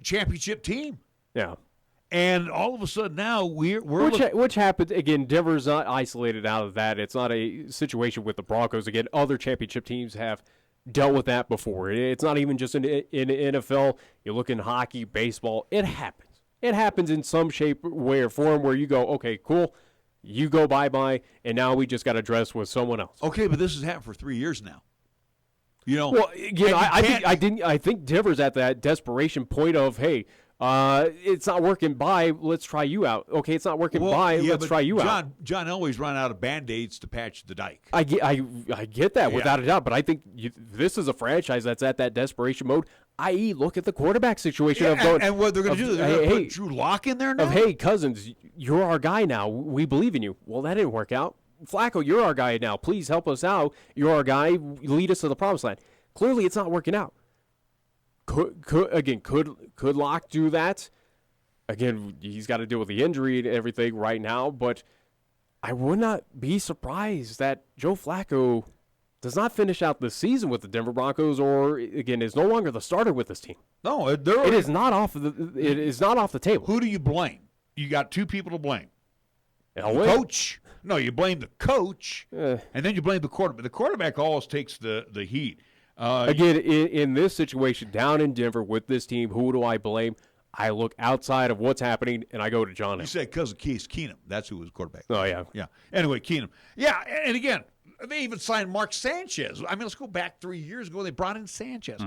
C: Championship team.
D: Yeah.
C: And all of a sudden now
D: which happened again. Denver's not isolated out of that. It's not a situation with the Broncos. Again, other championship teams have dealt with that before. It's not even just in NFL. You look in hockey, baseball. It happens. It happens in some shape, way, or form where you go, okay, cool. You go bye-bye, and now we just got to dress with someone else.
C: Okay, but this has happened for 3 years now.
D: Well, again, I think Denver's at that desperation point of, hey, it's not working. Bye. Let's try you out. Okay, it's not working. Bye. Let's try you out.
C: John Elway's run out of Band-Aids to patch the dike.
D: I get that without a doubt, but I think this is a franchise that's at that desperation mode. I.e., look at the quarterback situation of going.
C: And what they're going to do? They're going to put Drew Lock in there now.
D: Hey, Cousins, you're our guy now. We believe in you. Well, that didn't work out. Flacco, you're our guy now. Please help us out. You're our guy. Lead us to the promised land. Clearly, it's not working out. Could Locke do that? Again, he's got to deal with the injury and everything right now, but I would not be surprised that Joe Flacco does not finish out the season with the Denver Broncos, or again is no longer the starter with this team.
C: No, it
D: is not off the table.
C: Who do you blame? You got 2 people to blame.
D: Elway?
C: Coach. No, you blame the coach, and then you blame the quarterback. The quarterback always takes the heat.
D: Again, in this situation down in Denver with this team, who do I blame? I look outside of what's happening, and I go to John.
C: You said because of Case Keenum. That's who was quarterback.
D: Oh, yeah.
C: Yeah. Anyway, Keenum. Yeah, and again, they even signed Mark Sanchez. I mean, let's go back 3 years ago. They brought in Sanchez.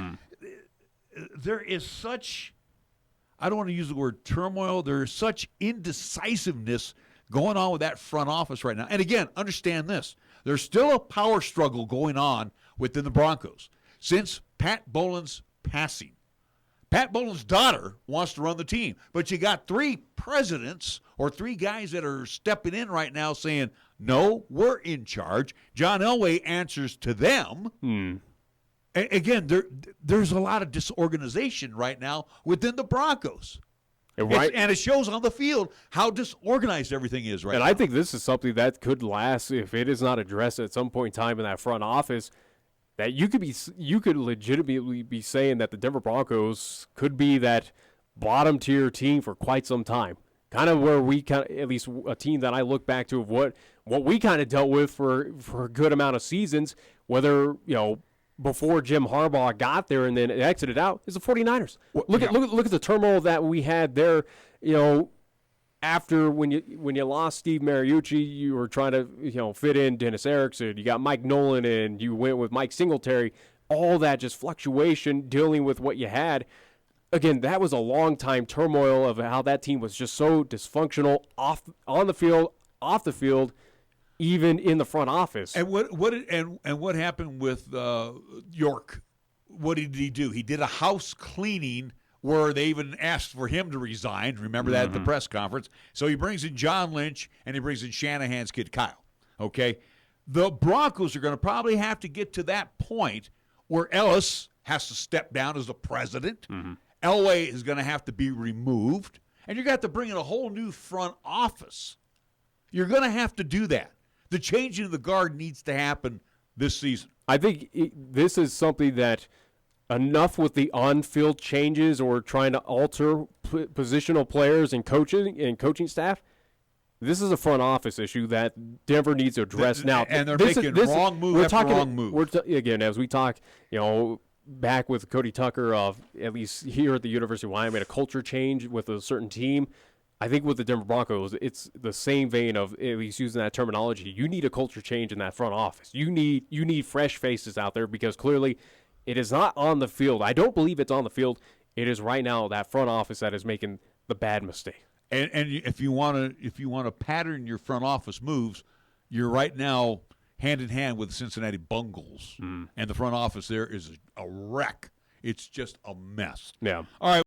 C: There is such, I don't want to use the word turmoil, there is such indecisiveness going on with that front office right now. And again, understand this. There's still a power struggle going on within the Broncos. Since Pat Bowlen's passing. Pat Bowlen's daughter wants to run the team, but you got 3 presidents or 3 guys that are stepping in right now saying, no, we're in charge. John Elway answers to them. Again, there's a lot of disorganization right now within the Broncos. And it shows on the field how disorganized everything is right now.
D: And I think this is something that could last if it is not addressed at some point in time in that front office. That you could legitimately be saying that the Denver Broncos could be that bottom tier team for quite some time. Kind of where we at least a team that I look back to of what we kind of dealt with for a good amount of seasons. Whether before Jim Harbaugh got there and then exited out is the 49ers. Look at the turmoil that we had there, after when you lost Steve Mariucci, you were trying to fit in Dennis Erickson, you got Mike Nolan, and you went with Mike Singletary. All that just fluctuation, dealing with what you had. Again, that was a long time turmoil of how that team was just so dysfunctional on the field, off the field, even in the front office.
C: And what happened with York? What did he do? He did a house cleaning where they even asked for him to resign. Remember that at the press conference? So he brings in John Lynch, and he brings in Shanahan's kid, Kyle. Okay? The Broncos are going to probably have to get to that point where Ellis has to step down as the president. Elway is going to have to be removed, and you're going to have to bring in a whole new front office. You're going to have to do that. The changing of the guard needs to happen this season.
D: I think this is something that enough with the on-field changes or trying to alter positional players and coaching staff. This is a front office issue that Denver needs to address now.
C: And they're making wrong move after wrong move.
D: Again, as we talk, back with Cody Tucker of at least here at the University of Wyoming, a culture change with a certain team. I think with the Denver Broncos, it's the same vein of at least using that terminology. You need a culture change in that front office. You need fresh faces out there because clearly it is not on the field. I don't believe it's on the field. It is right now that front office that is making the bad mistake.
C: And if you want to pattern your front office moves, you're right now hand in hand with the Cincinnati Bungles, and the front office there is a wreck. It's just a mess.
D: Yeah.
C: All right.